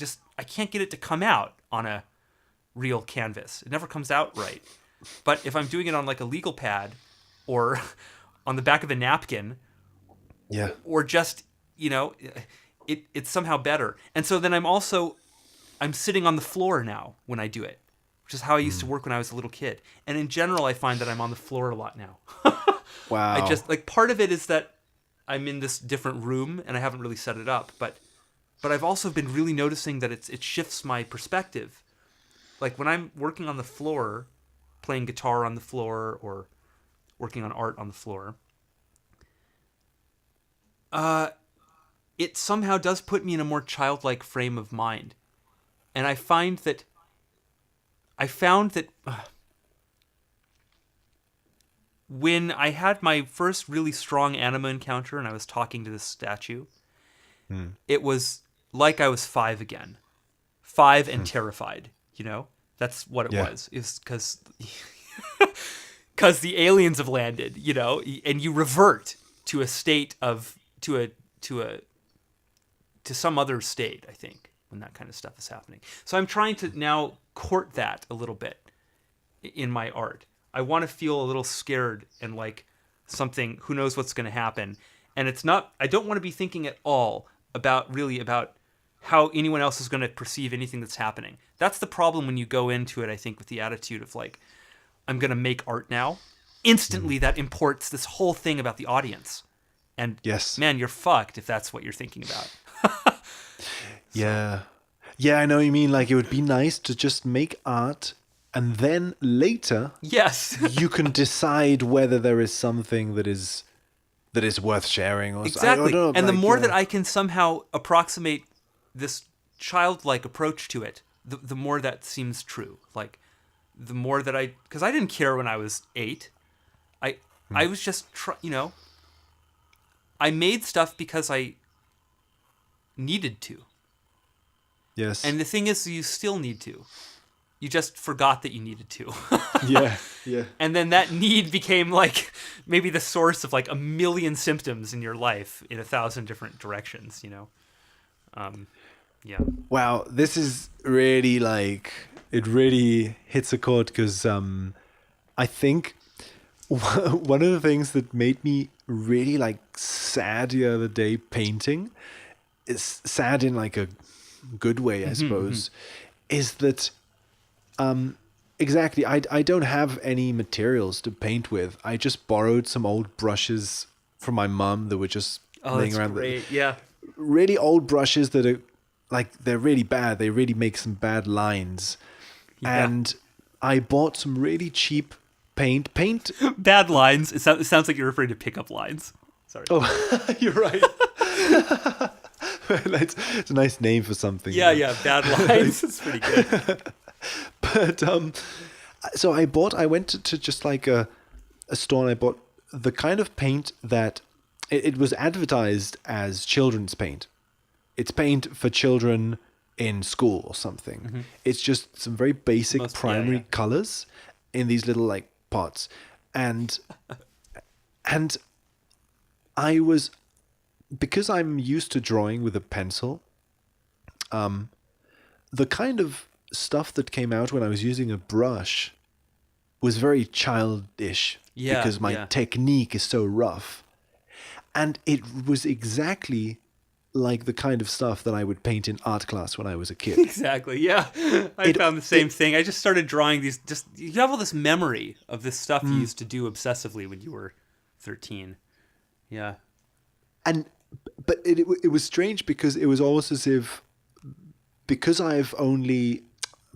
can't get it to come out on a real canvas. It never comes out right. But if I'm doing it on like a legal pad or on the back of a napkin, Yeah. or just, it's somehow better. And so then I'm sitting on the floor now when I do it, which is how I used to work when I was a little kid. And in general, I find that I'm on the floor a lot now. Wow. I just, like, part of it is that I'm in this different room and I haven't really set it up, but I've also been really noticing that it shifts my perspective. Like when I'm working on the floor, playing guitar on the floor or working on art on the floor, it somehow does put me in a more childlike frame of mind. And I found that when I had my first really strong anima encounter and I was talking to this statue, it was like I was 5 again. 5 and terrified, That's what it was. It's because the aliens have landed, and you revert to a state of to some other state, I think, when that kind of stuff is happening. So I'm trying to now court that a little bit in my art. I want to feel a little scared and like something, who knows what's going to happen. And I don't want to be thinking at all about how anyone else is going to perceive anything that's happening. That's the problem when you go into it, I think, with the attitude of like, I'm going to make art now. Instantly, that imports this whole thing about the audience. And Yes. man, you're fucked if that's what you're thinking about. Yeah. Yeah, I know what you mean. Like, it would be nice to just make art and then later Yes. you can decide whether there is something that is worth sharing or Exactly. I don't know, And the like, more that I can somehow approximate this childlike approach to it, the more that seems true. Like, the more that because I didn't care when I was 8. I was just, I made stuff because I needed to. Yes. And the thing is, you still need to. You just forgot that you needed to. yeah. Yeah. And then that need became like maybe the source of like a million symptoms in your life in 1,000 different directions, Yeah. Wow, this is really it really hits a chord because I think one of the things that made me really like sad the other day painting, is sad in like a good way, I suppose, is that exactly I don't have any materials to paint with. I just borrowed some old brushes from my mum that were just Oh, laying that's around. great. Yeah. Really old brushes that are like they're really bad. They really make some bad lines. Yeah. And I bought some really cheap paint. Bad lines. It sounds like you're referring to pickup lines. Sorry. Oh, you're right. It's a nice name for something. Yeah, yeah. Bad lines. It's pretty good. But so I went to just like a store and I bought the kind of paint that it was advertised as children's paint. It's paint for children in school or something. It's just some very basic primary colors in these little like pots. And I was, because I'm used to drawing with a pencil, the kind of stuff that came out when I was using a brush was very childish Yeah, because my yeah. technique is so rough. And it was exactly like the kind of stuff that I would paint in art class when I was a kid. Exactly. Yeah. I found the same thing. I just started drawing these. Just you have all this memory of this stuff you used to do obsessively when you were 13. Yeah. And but it was strange because it was almost as if, because I've only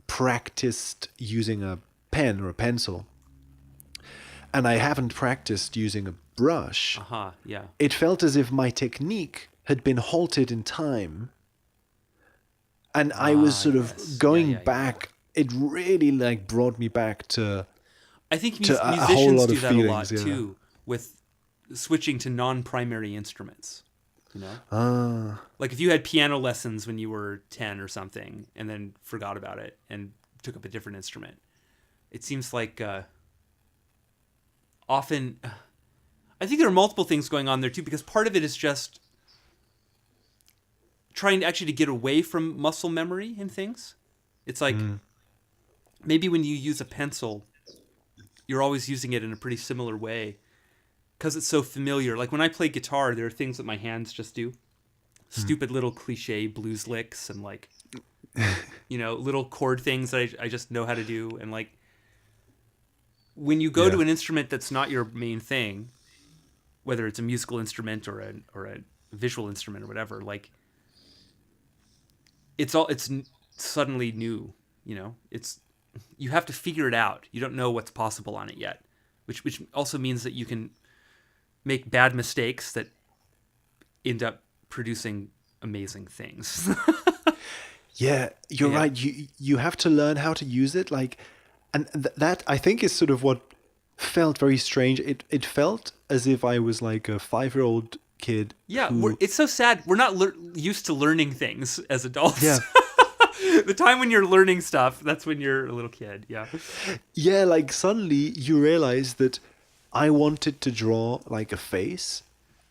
practiced using a pen or a pencil and I haven't practiced using a brush, Yeah. it felt as if my technique had been halted in time. And I was sort of yes. going Yeah. back. It really like brought me back to I think to a whole musicians lot do of that a lot feelings, yeah. too, with switching to non-primary instruments. You know, like if you had piano lessons when you were 10 or something, and then forgot about it and took up a different instrument, it seems like often. I think there are multiple things going on there too, because part of it is just trying actually to get away from muscle memory in things. It's like maybe when you use a pencil, you're always using it in a pretty similar way because it's so familiar. Like when I play guitar, there are things that my hands just do. Stupid little cliche blues licks and like, little chord things that I just know how to do. And like when you go to an instrument that's not your main thing, whether it's a musical instrument or a visual instrument or whatever, like it's suddenly new. You have to figure it out. You don't know what's possible on it yet, which also means that you can make bad mistakes that end up producing amazing things. Yeah, you're right. You have to learn how to use it. Like, and that I think is sort of what felt very strange. It felt as if I was like a 5-year-old kid. Yeah, who, it's so sad. We're not used to learning things as adults. Yeah. The time when you're learning stuff, that's when you're a little kid. Yeah. Yeah, like suddenly you realize that I wanted to draw like a face,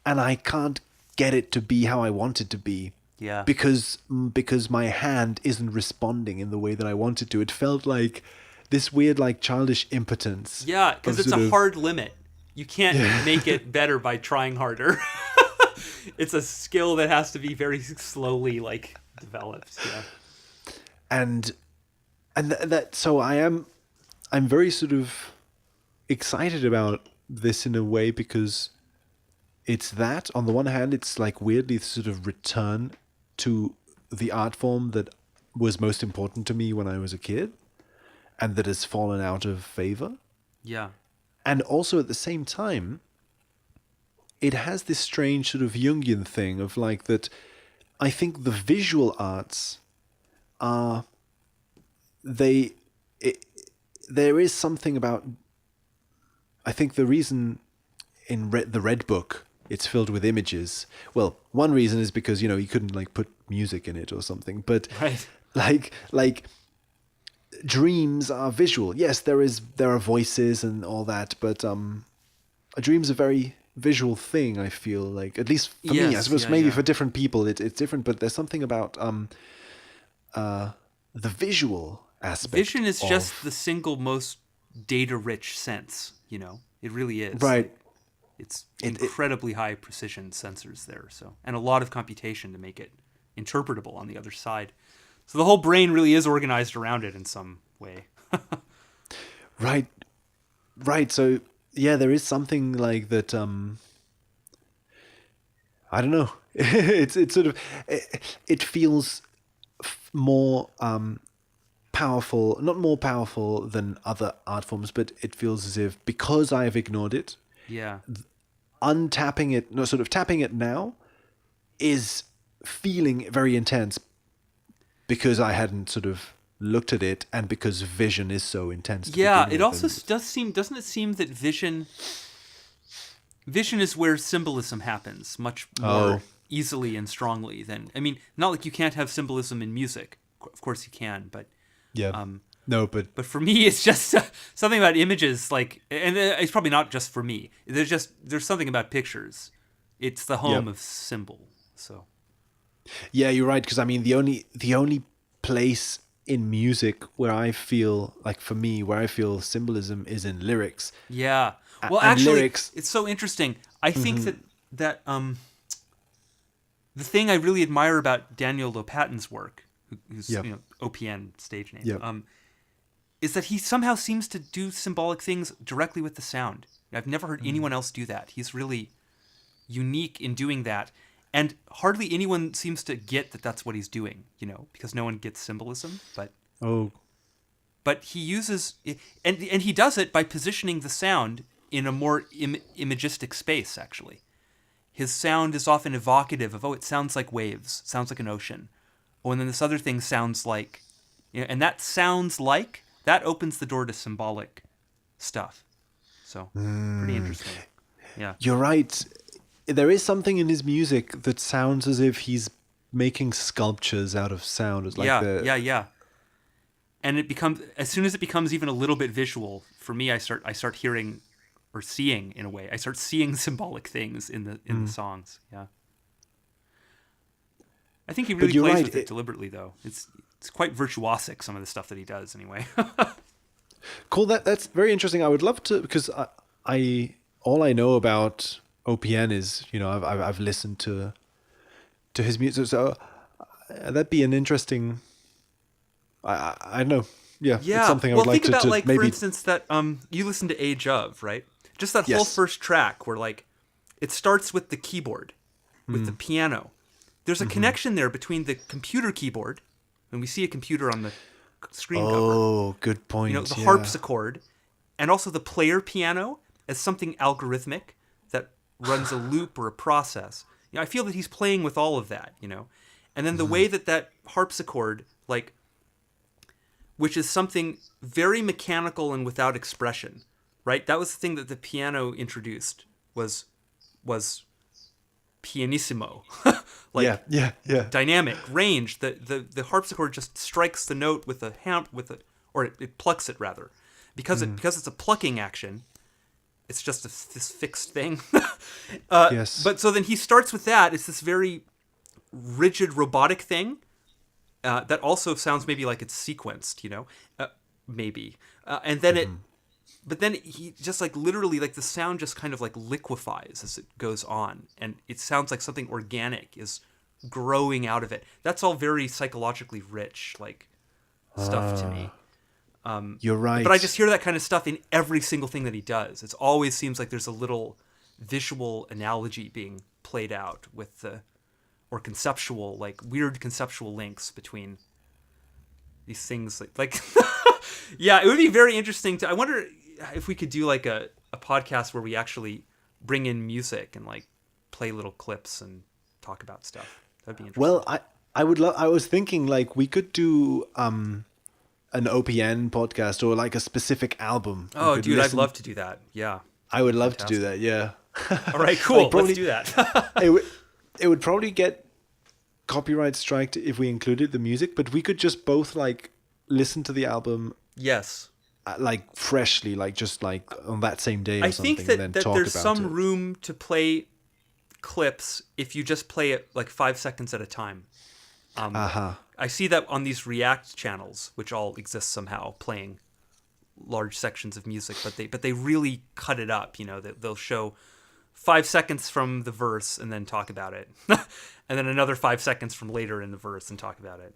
and I can't get it to be how I want it to be. Yeah. Because my hand isn't responding in the way that I wanted to. It felt like this weird like childish impotence. Yeah, because of it's sort a of- hard limit. You can't make it better by trying harder. It's a skill that has to be very slowly like developed. Yeah. and that so I'm very sort of excited about this in a way, because it's that on the one hand it's like weirdly sort of return to the art form that was most important to me when I was a kid and that has fallen out of favor. Yeah. And also at the same time, it has this strange sort of Jungian thing of like that. I think the visual arts are there is something about. I think the reason in the Red Book it's filled with images. Well, one reason is because you couldn't like put music in it or something, but Right. like dreams are visual. Yes, there are voices and all that, but a dream's a very visual thing. I feel like, at least for me. I Yes, suppose yeah, maybe yeah. for different people it's different, but there's something about the visual aspect. Vision is just of- the single most data-rich sense. It really is. Right. It's incredibly high precision sensors there, so, and a lot of computation to make it interpretable on the other side. So the whole brain really is organized around it in some way. Right. Right. So yeah, there is something like that. I don't know. It's sort of it feels more powerful, not more powerful than other art forms, but it feels as if because I have ignored it, Yeah. untapping it, no, sort of tapping it now, is feeling very intense because I hadn't sort of looked at it, and because vision is so intense. To Yeah, begin it with, also and- does seem, doesn't it seem that vision is where symbolism happens much more Oh. easily and strongly than, I mean, not like you can't have symbolism in music. Of course you can, but yeah, no, but for me it's just something about images, like, and it's probably not just for me. There's something about pictures. It's the home Yep. of symbol. So yeah, you're right. Because I mean, the only place in music where I feel like, for me, where I feel symbolism is in lyrics. yeah. Well, And actually, lyrics. it's so interesting. I think that the thing I really admire about Daniel Lopatin's work, who's Yep. OPN stage name, Yep. is that he somehow seems to do symbolic things directly with the sound. I've never heard anyone else do that. He's really unique in doing that, and hardly anyone seems to get that that's what he's doing. Because no one gets symbolism, Oh, but he uses, and he does it by positioning the sound in a more imagistic space. Actually, his sound is often evocative of, it sounds like waves, sounds like an ocean. Oh, and then this other thing sounds like, and that sounds like, that opens the door to symbolic stuff. So pretty interesting. Yeah. you're right. There is something in his music that sounds as if he's making sculptures out of sound. It's like yeah. And it becomes, as soon as it becomes even a little bit visual, for me, I start hearing, or seeing, in a way. I start seeing symbolic things in the songs. Yeah. I think he really you're plays right, with it deliberately, though. It's quite virtuosic, some of the stuff that he does, anyway. Cool. That's very interesting. I would love to, because I all I know about OPN is, I've listened to his music. So that'd be an interesting. I don't know. Yeah, Yeah. it's something I Well, would like think about, to like, maybe. for instance, that you listen to Age of, right? Just that whole Yes. first track where, like, it starts with the keyboard, with the piano. There's a connection there between the computer keyboard, and we see a computer on the screen cover. Oh, good point. The yeah. harpsichord, and also the player piano as something algorithmic that runs a loop or a process. I feel that he's playing with all of that, And then the way that harpsichord, like, which is something very mechanical and without expression, right? That was the thing that the piano introduced, was pianissimo. Like, yeah. dynamic range. The harpsichord just strikes the note with a or it plucks it rather, because it's a plucking action. It's just this fixed thing. Yes. But so then he starts with that. It's this very rigid robotic thing that also sounds maybe like it's sequenced, maybe. And then but then he just, like, literally, like, the sound just kind of, like, liquefies as it goes on, and it sounds like something organic is growing out of it. That's all very psychologically rich, like, stuff to me. You're right. But I just hear that kind of stuff in every single thing that he does. It always seems like there's a little visual analogy being played out with or conceptual, like, weird conceptual links between these things. Like yeah, it would be very interesting I wonder if we could do, like, a podcast where we actually bring in music and, like, play little clips and talk about stuff. That'd be interesting. Well, I would love. I was thinking, like, we could do an OPN podcast, or like a specific album. We Oh, could dude, I'd listen- love to do that. Yeah. I would love to do that. Yeah. All right, cool. probably- Let's do that. it would probably get copyright striked if we included the music, but we could just both, like, listen to the album Yes. like freshly, like just like on that same day or I something, think and then that talk there's about some it. room to play clips if you just play it, like, 5 seconds at a time. I see that on these React channels, which all exist somehow, playing large sections of music, but they really cut it up. They'll show 5 seconds from the verse and then talk about it, and then another 5 seconds from later in the verse and talk about it.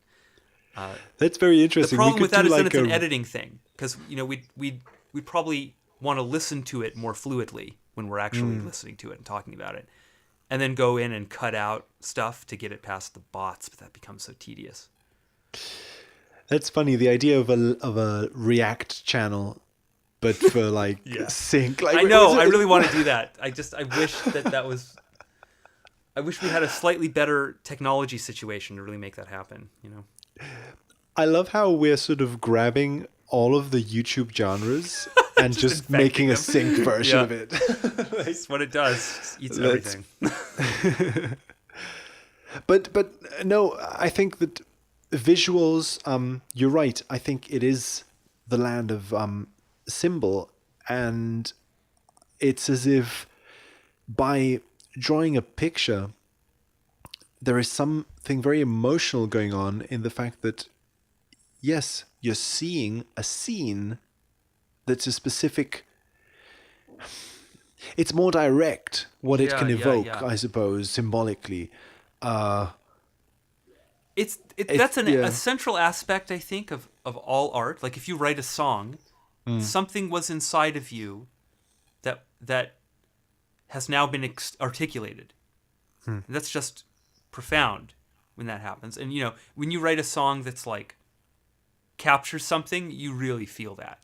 That's very The interesting. problem with that is that it's an editing thing, because we'd probably want to listen to it more fluidly when we're actually listening to it and talking about it, and then go in and cut out stuff to get it past the bots, but that becomes so tedious. That's funny. The idea of a React channel, but for like sync. Like, I know. I really want to do that. I wish that was. I wish we had a slightly better technology situation to really make that happen. I love how we're sort of grabbing all of the YouTube genres and just making a sync version of it. That's what it does. It eats everything. But no, I think that visuals, you're right. I think it is the land of symbol, and it's as if by drawing a picture, there is something very emotional going on in the fact that, yes, you're seeing a scene that's a specific... It's more direct what it can evoke, I suppose, symbolically. That's a central aspect, I think, of all art. Like if you write a song, something was inside of you that has now been articulated. That's just profound when that happens. And when you write a song that's like captures something, you really feel that.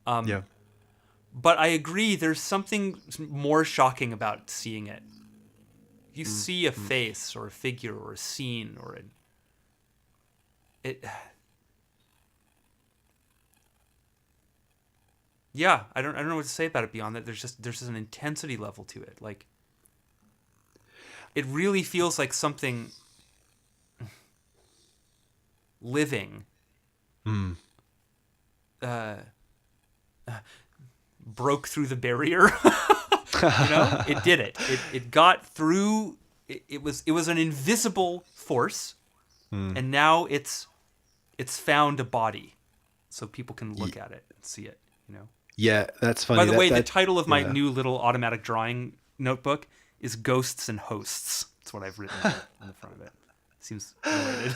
But I agree, there's something more shocking about seeing it. You see a face or a figure or a scene or I don't know what to say about it beyond that. There's just an intensity level to it. Like it really feels like something living broke through the barrier. It did it. It got through. It was an invisible force, and now it's found a body, so people can look at it and see it. Yeah, that's funny. By the way, the title of my new little automatic drawing notebook is Ghosts and Hosts. That's what I've written on the front of it. Seems related.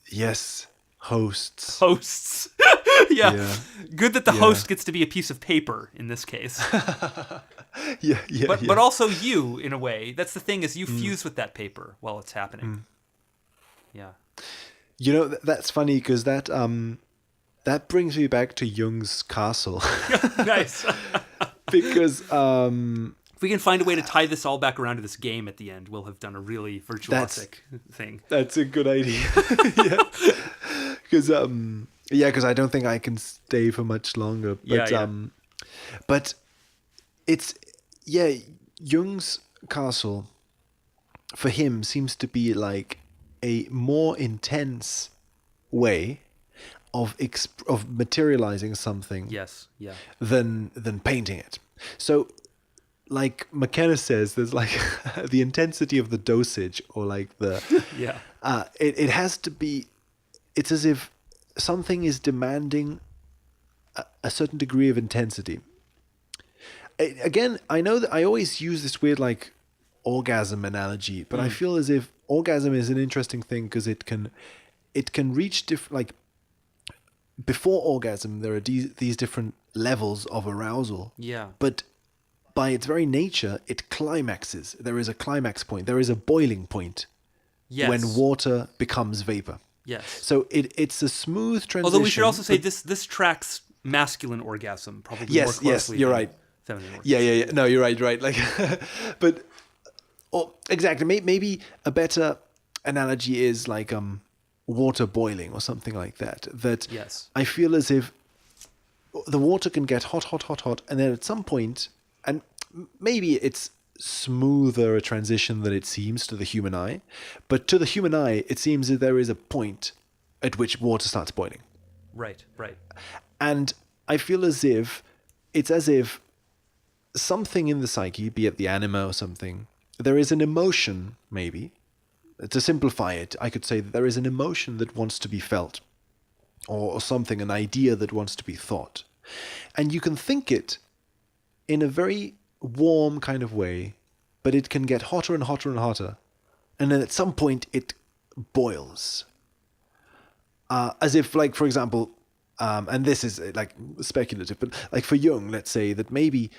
Yes, hosts. Hosts. Yeah. Good that the host gets to be a piece of paper in this case. But also you, in a way. That's the thing, is you fuse with that paper while it's happening. Yeah. That's funny because that brings me back to Jung's castle. Nice. Because if we can find a way to tie this all back around to this game at the end, we'll have done a really virtuosic thing. That's a good idea. Because I don't think I can stay for much longer. But but it's Jung's castle for him seems to be like a more intense way of materializing something. Yes, yeah. Than painting it. So, like McKenna says, there's like the intensity of the dosage, or like the it has to be. It's as if something is demanding a certain degree of intensity. Again, I know that I always use this weird like orgasm analogy, but I feel as if orgasm is an interesting thing because it can reach different, like before orgasm there are these different levels of arousal. Yeah. But by its very nature, it climaxes. There is a climax point. There is a boiling point. Yes. When water becomes vapor. Yes. So it's a smooth transition. Although we should also say this tracks masculine orgasm probably more closely. Yes, you're right. Feminine orgasm. Yeah. No, you're right. Like, but exactly. Maybe a better analogy is like water boiling or something like that. That yes. I feel as if the water can get hot, and then at some point, and maybe it's smoother a transition than it seems to the human eye, but to the human eye, it seems that there is a point at which water starts boiling. Right. And I feel as if it's as if something in the psyche, be it the anima or something, there is an emotion, maybe. To simplify it, I could say that there is an emotion that wants to be felt. or something, an idea that wants to be thought. And you can think it in a very warm kind of way, but it can get hotter and hotter and hotter. And then at some point it boils. As if, like, for example, and this is like speculative, but like for Jung, let's say that maybe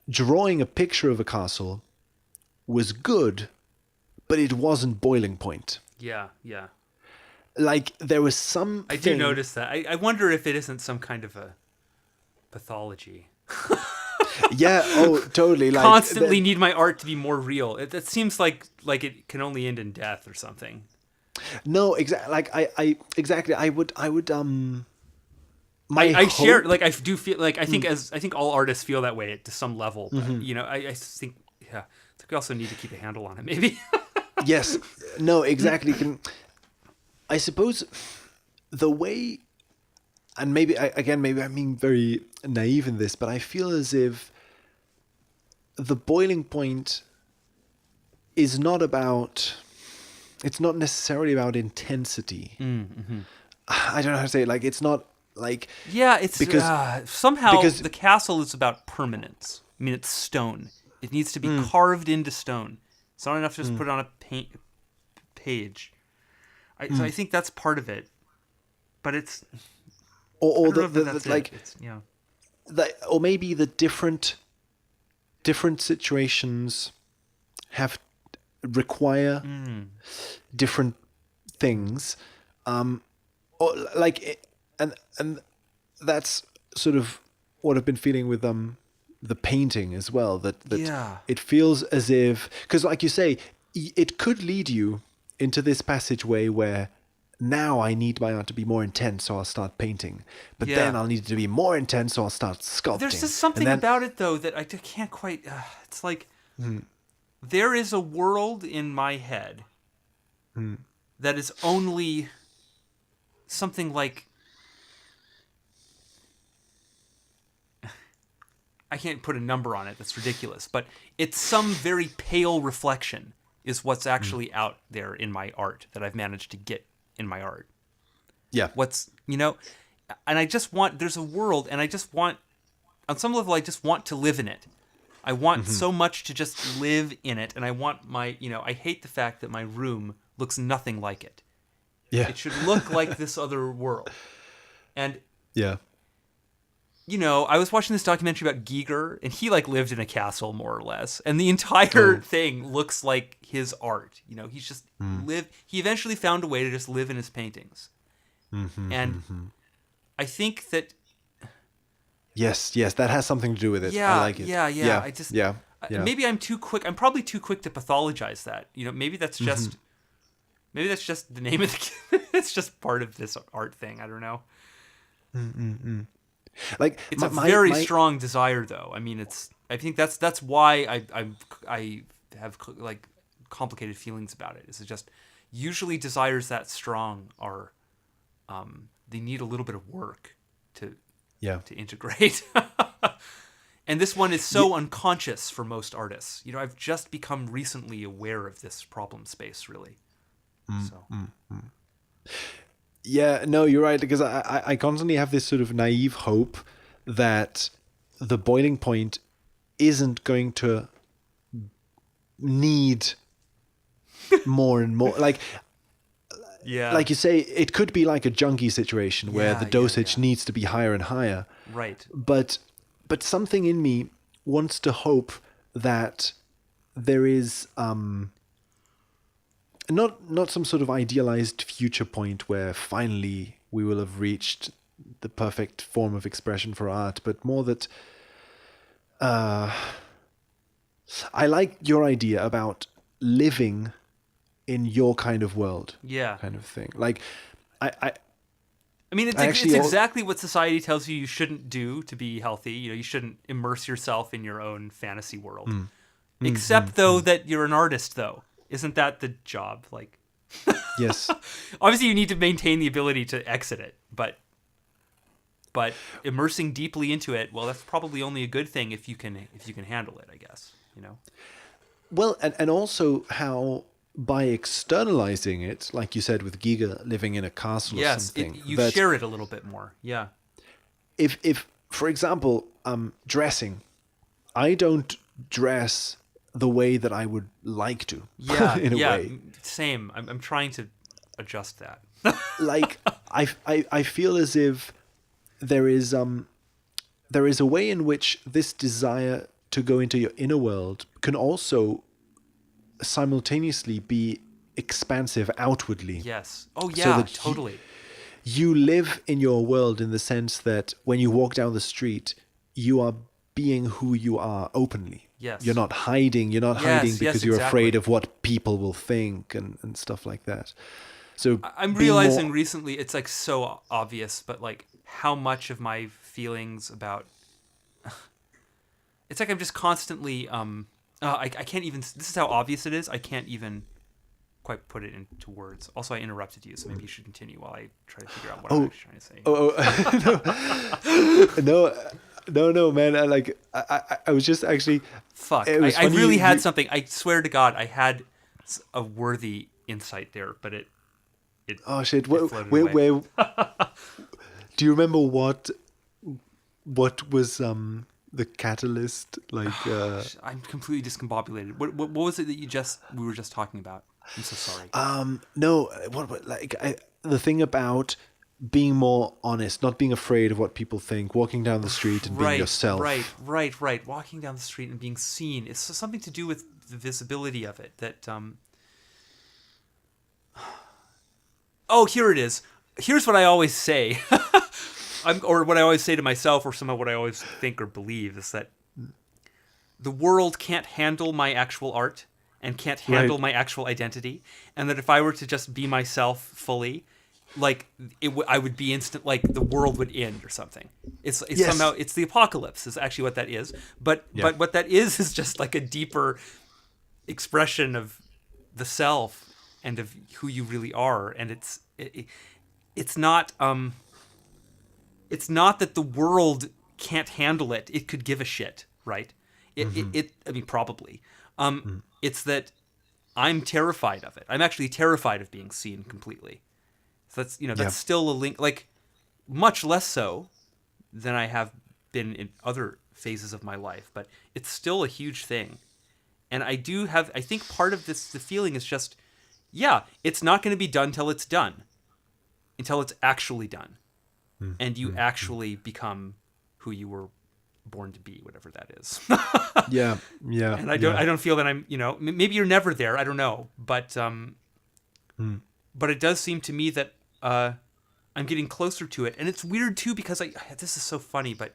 drawing a picture of a castle was good, but it wasn't boiling point. Yeah, yeah. Like there was some. I do notice that. I wonder if it isn't some kind of a pathology. Yeah. Oh, totally. Like Constantly need my art to be more real. It seems like it can only end in death or something. No, exactly. Like I exactly. I would. I share, like, I do feel like I think all artists feel that way to some level. But, you know, I think, yeah, I think we also need to keep a handle on it, maybe. Yes. No, exactly. I suppose the way, and maybe I'm being very naive in this, but I feel as if the boiling point is not about. It's not necessarily about intensity. Mm-hmm. I don't know how to say it. Like, it's not like. Yeah, it's because somehow the castle is about permanence. I mean, it's stone. It needs to be carved into stone. It's not enough to just put it on a page. So I think that's part of it. But it's. Or or maybe the different situations require different things, or like, and that's sort of what I've been feeling with the painting as well. That yeah. It feels as if, because like you say, it could lead you into this passageway where now I need my art to be more intense, so I'll start painting. But then I'll need it to be more intense, so I'll start sculpting. There's just something about it, though, that I can't quite. It's like. There is a world in my head that is only something like. I can't put a number on it, that's ridiculous, but it's some very pale reflection is what's actually out there in my art that I've managed to get in my art. Yeah. And I just want, there's a world, and I just want, on some level, I just want to live in it. I want so much to just live in it, and I want I hate the fact that my room looks nothing like it. Yeah. It should look like this other world. And, yeah. I was watching this documentary about Giger, and he, lived in a castle, more or less, and the entire thing looks like his art. He's just he eventually found a way to just live in his paintings. And I think that... Yes, that has something to do with it. Yeah, I like it. Yeah. Maybe I'm too quick. I'm probably too quick to pathologize that. Maybe that's just the name of the. It's just part of this art thing. I don't know. Like it's a very strong desire, though. I mean, I think that's why I have complicated feelings about it. It's just usually desires that strong are, they need a little bit of work to integrate. And this one is so unconscious for most artists. I've just become recently aware of this problem space, really. Yeah, no, you're right, because I constantly have this sort of naive hope that the boiling point isn't going to need more and more. Like you say, it could be like a junkie situation where the dosage needs to be higher and higher. Right. But something in me wants to hope that there is not some sort of idealized future point where finally we will have reached the perfect form of expression for art, but more that I like your idea about living in your kind of world. Yeah. Kind of thing. Like I mean, it's exactly what society tells you shouldn't do to be healthy. You shouldn't immerse yourself in your own fantasy world. Except, though, that you're an artist, though. Isn't that the job? Yes. Obviously, you need to maintain the ability to exit it, but immersing deeply into it, well, that's probably only a good thing if you can handle it, I guess. Well, and also how by externalizing it, like you said with Giga living in a castle or Yes, something, you that share it a little bit more. Yeah. if for example, dressing, I don't dress the way that I would like to, Yeah, in a yeah, way. same. I'm trying to adjust that. Like I feel as if there is a way in which this desire to go into your inner world can also simultaneously be expansive outwardly. Yes. Oh So yeah, that totally. you live in your world in the sense that when you walk down the street, you are being who you are openly. Yes. You're not hiding. You're not hiding Yes, because yes, you're afraid exactly. of what people will think and stuff like that. So I'm being realizing more, recently it's like so obvious, but like how much of my feelings about it's like I'm just constantly I can't even this is how obvious it is. I can't even quite put it into words. Also, I interrupted you, so maybe you should continue while I try to figure out what I'm oh, actually trying to say. no, man. I was just actually. Fuck. It was I funny. really had something. I swear to God, I had a worthy insight there, but it Oh shit! it Where, floated where, away. where, do you remember what was the catalyst like? I'm completely discombobulated. What was it that we were just talking about? I'm so sorry. No, the thing about being more honest, not being afraid of what people think, walking down the street and being Right, yourself. right. Walking down the street and being seen. It's something to do with the visibility of it. That Oh, here it is. Here's what I always say. Or what I always say to myself, or somehow what I always think or believe is that the world can't handle my actual art and can't handle Right. my actual identity, and that if I were to just be myself fully, like I would be instant, like the world would end or something. It's Yes. somehow it's the apocalypse is actually what that is. But Yeah. what that is just like a deeper expression of the self and of who you really are, and it's not it's not that the world can't handle it. It could give a shit, right? I mean, probably. It's that I'm terrified of it. I'm actually terrified of being seen completely. So that's Yeah. that's still a link, like much less so than I have been in other phases of my life, but it's still a huge thing. And I think part of this, the feeling is just, yeah, it's not going to be done till it's done, until it's actually done. And you actually become who you were born to be, whatever that is. Yeah, yeah. And I yeah. don't feel that I'm, maybe you're never there. I don't know, but it does seem to me that I'm getting closer to it, and it's weird too because this is so funny. But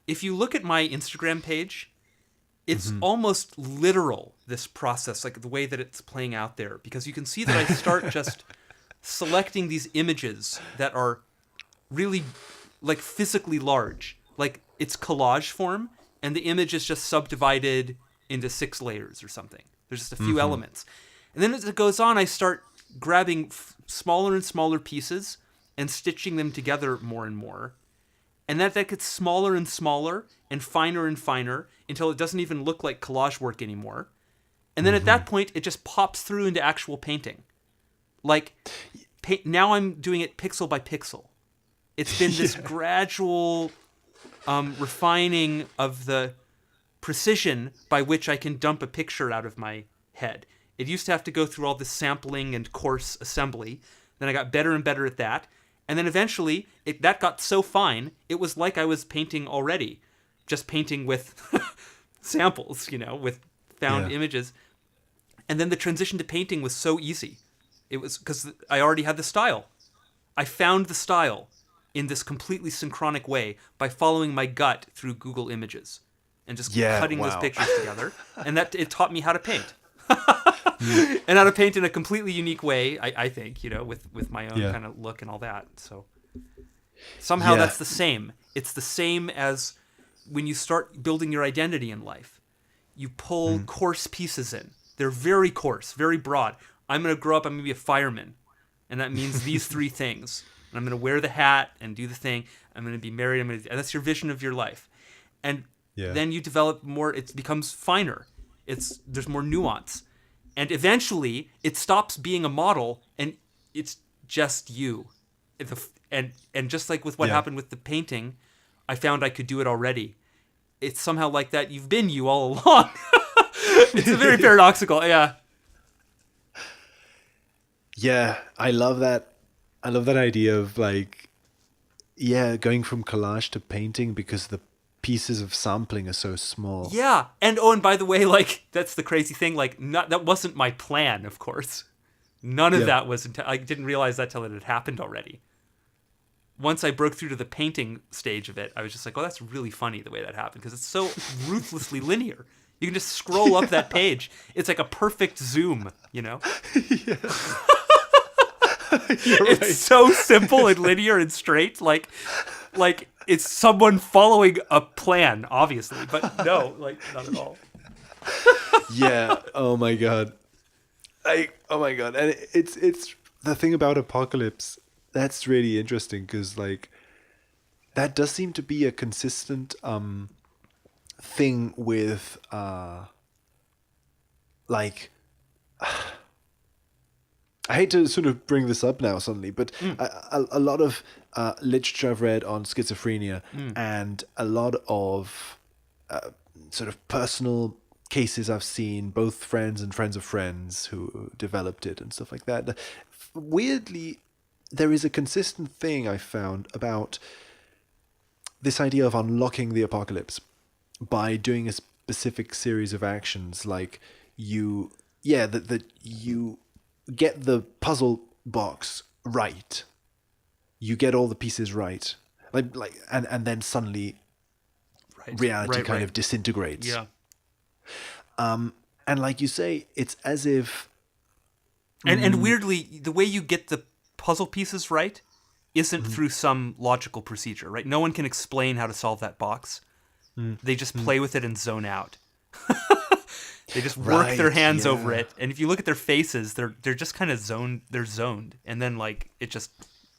if you look at my Instagram page, it's almost literal, this process, like the way that it's playing out there, because you can see that I start just selecting these images that are really like physically large, like it's collage form, and the image is just subdivided into 6 layers or something. There's just a few elements, and then as it goes on, I start grabbing smaller and smaller pieces and stitching them together more and more, and that gets smaller and smaller and finer until it doesn't even look like collage work anymore. And then at that point, it just pops through into actual painting. Like, now I'm doing it pixel by pixel. It's been this gradual refining of the precision by which I can dump a picture out of my head. It used to have to go through all this sampling and coarse assembly. Then I got better and better at that. And then eventually, that got so fine, it was like I was painting already. Just painting with samples, with found images. And then the transition to painting was so easy. It was because I already had the style. I found the style in this completely synchronic way by following my gut through Google Images and just cutting those wow. pictures together. And that it taught me how to paint. And how to paint in a completely unique way, I think, with my own kind of look and all that. So somehow that's the same. It's the same as when you start building your identity in life. You pull coarse pieces in. They're very coarse, very broad. I'm going to grow up, I'm going to be a fireman. And that means these 3 things. And I'm going to wear the hat and do the thing. I'm going to be married. And that's your vision of your life. And then you develop more. It becomes finer. There's more nuance. And eventually, it stops being a model, and it's just you. And just like with what happened with the painting, I found I could do it already. It's somehow like that. You've been you all along. It's a very paradoxical. Yeah. Yeah, I love that. I love that idea of like, yeah, going from collage to painting because the pieces of sampling are so small. Yeah. And by the way, like, that's the crazy thing. Like, that wasn't my plan, of course. None of that was. I didn't realize that till it had happened already. Once I broke through to the painting stage of it, I was just like, oh, that's really funny the way that happened because it's so ruthlessly linear. You can just scroll up that page. It's like a perfect zoom, you know? It's so simple and linear and straight. Like it's someone following a plan, obviously. But no, like, not at all. Yeah. Oh my god. Oh my god. And it's the thing about Apocalypse. That's really interesting because like that does seem to be a consistent thing with like I hate to sort of bring this up now suddenly, but a lot of literature I've read on schizophrenia and a lot of sort of personal cases I've seen, both friends and friends of friends who developed it and stuff like that. Weirdly, there is a consistent thing I found about this idea of unlocking the apocalypse by doing a specific series of actions, like that you get the puzzle box right, you get all the pieces right, and then suddenly reality kind of disintegrates. Yeah. And like you say, it's as if and weirdly, the way you get the puzzle pieces right isn't through some logical procedure, right? No one can explain how to solve that box. They just play with it and zone out. They just work their hands over it, and if you look at their faces, they're just kind of zoned. They're zoned, and then like it just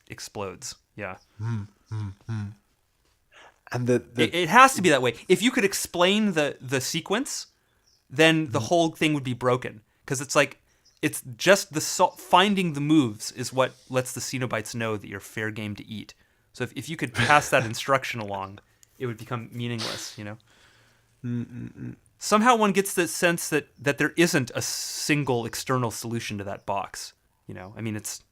explodes. Yeah. And it has to be that way. If you could explain the sequence, then the whole thing would be broken because it's like it's just finding the moves is what lets the Cenobites know that you're fair game to eat. So if you could pass that instruction along, it would become meaningless, you know? Somehow one gets the sense that there isn't a single external solution to that box, you know? I mean, it's...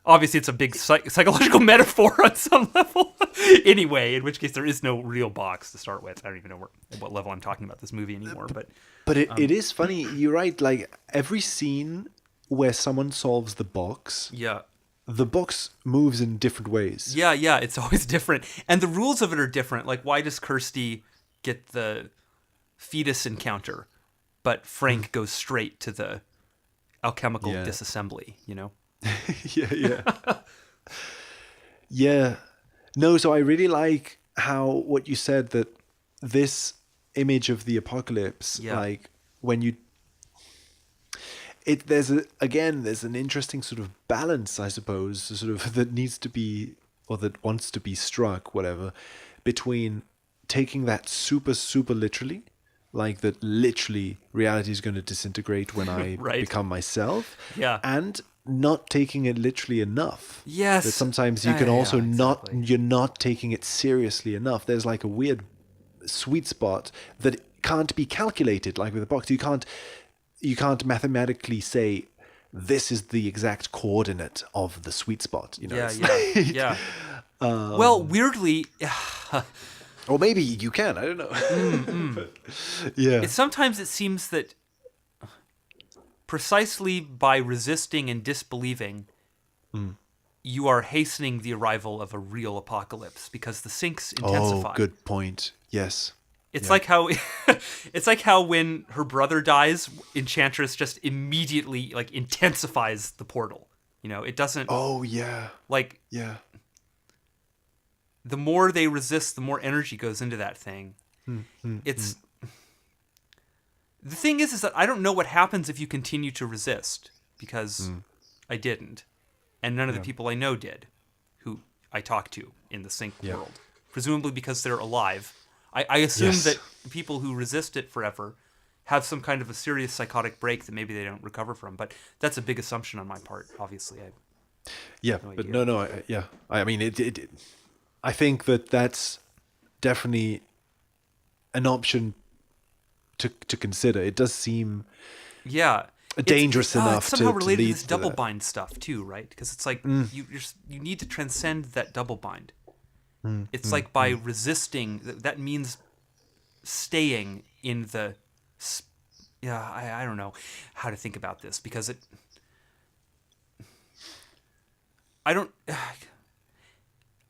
Obviously, it's a big psychological metaphor on some level. Anyway, in which case there is no real box to start with. I don't even know what level I'm talking about this movie anymore. But it is funny. You're right. Like every scene where someone solves the box, the box moves in different ways. Yeah, it's always different, and the rules of it are different. Like, why does Kirsty get the fetus encounter, but Frank goes straight to the alchemical disassembly? You know. Yeah. No, so I really like how what you said, that this image of the apocalypse, like when you there's an interesting sort of balance, I suppose, sort of that needs to be, or that wants to be struck, whatever, between taking that super, super literally, like that literally reality is going to disintegrate when I become myself, and not taking it literally enough. Yes. That sometimes you can also you're not taking it seriously enough. There's like a weird sweet spot that can't be calculated, like with a box. You can't mathematically say this is the exact coordinate of the sweet spot, you know. Well, weirdly, or maybe you can, I don't know. But, sometimes it seems that precisely by resisting and disbelieving, you are hastening the arrival of a real apocalypse because the sinks intensify. Oh, good point. Yes. It's like how when her brother dies, Enchantress just immediately like intensifies the portal. You know, it doesn't. Oh yeah. Like the more they resist, the more energy goes into that thing. It's. The thing is that I don't know what happens if you continue to resist, because I didn't, and none of the people I know did, who I talk to in the sync world. Presumably because they're alive. I assume that people who resist it forever have some kind of a serious psychotic break that maybe they don't recover from. But that's a big assumption on my part, obviously. Yeah, no but idea. no, yeah. I mean, I think that's definitely an option to consider. It does seem Yeah. dangerous enough it's somehow to related to lead this to double that. bind stuff too, right? Because it's like you need to transcend that double bind. It's like by resisting, that means staying in the I don't know how to think about this, because I don't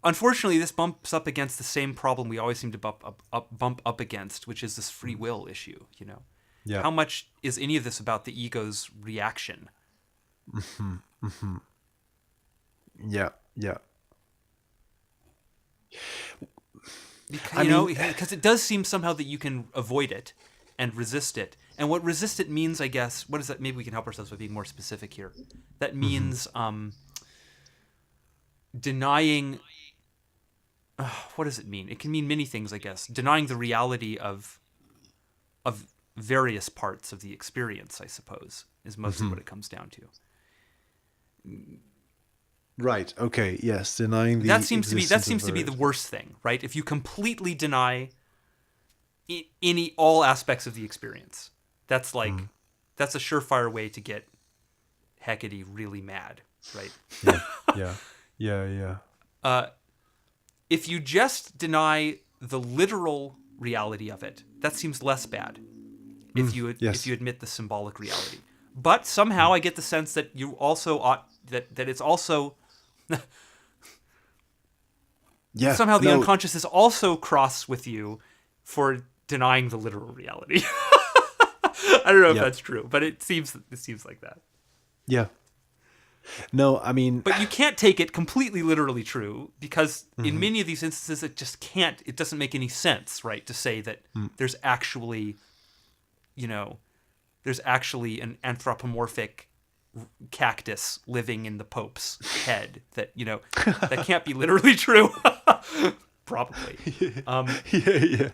unfortunately this bumps up against the same problem we always seem to bump up against, which is this free will issue, you know. Yeah. How much is any of this about the ego's reaction? Yeah, yeah. Because it does seem somehow that you can avoid it and resist it. And what resist it means, I guess, what is that? Maybe we can help ourselves by being more specific here. That means denying. What does it mean? It can mean many things, I guess. Denying the reality of various parts of the experience, I suppose, is mostly what it comes down to. Right. Okay. Yes. Denying the That seems existence to be of the various- worst thing, right? If you completely deny all aspects of the experience, that's like that's a surefire way to get Hecate really mad, right? Yeah. If you just deny the literal reality of it, that seems less bad. If you admit the symbolic reality, but somehow I get the sense that you also ought that it's also Yeah. somehow the no, unconscious is also cross with you for denying the literal reality. I don't know if Yeah. that's true, but it seems like that. Yeah. No, I mean, But you can't take it completely literally true, because in many of these instances it just can't. It doesn't make any sense, right? To say that there's actually, there's actually an anthropomorphic cactus living in the Pope's head. That that can't be literally true. Probably. yeah.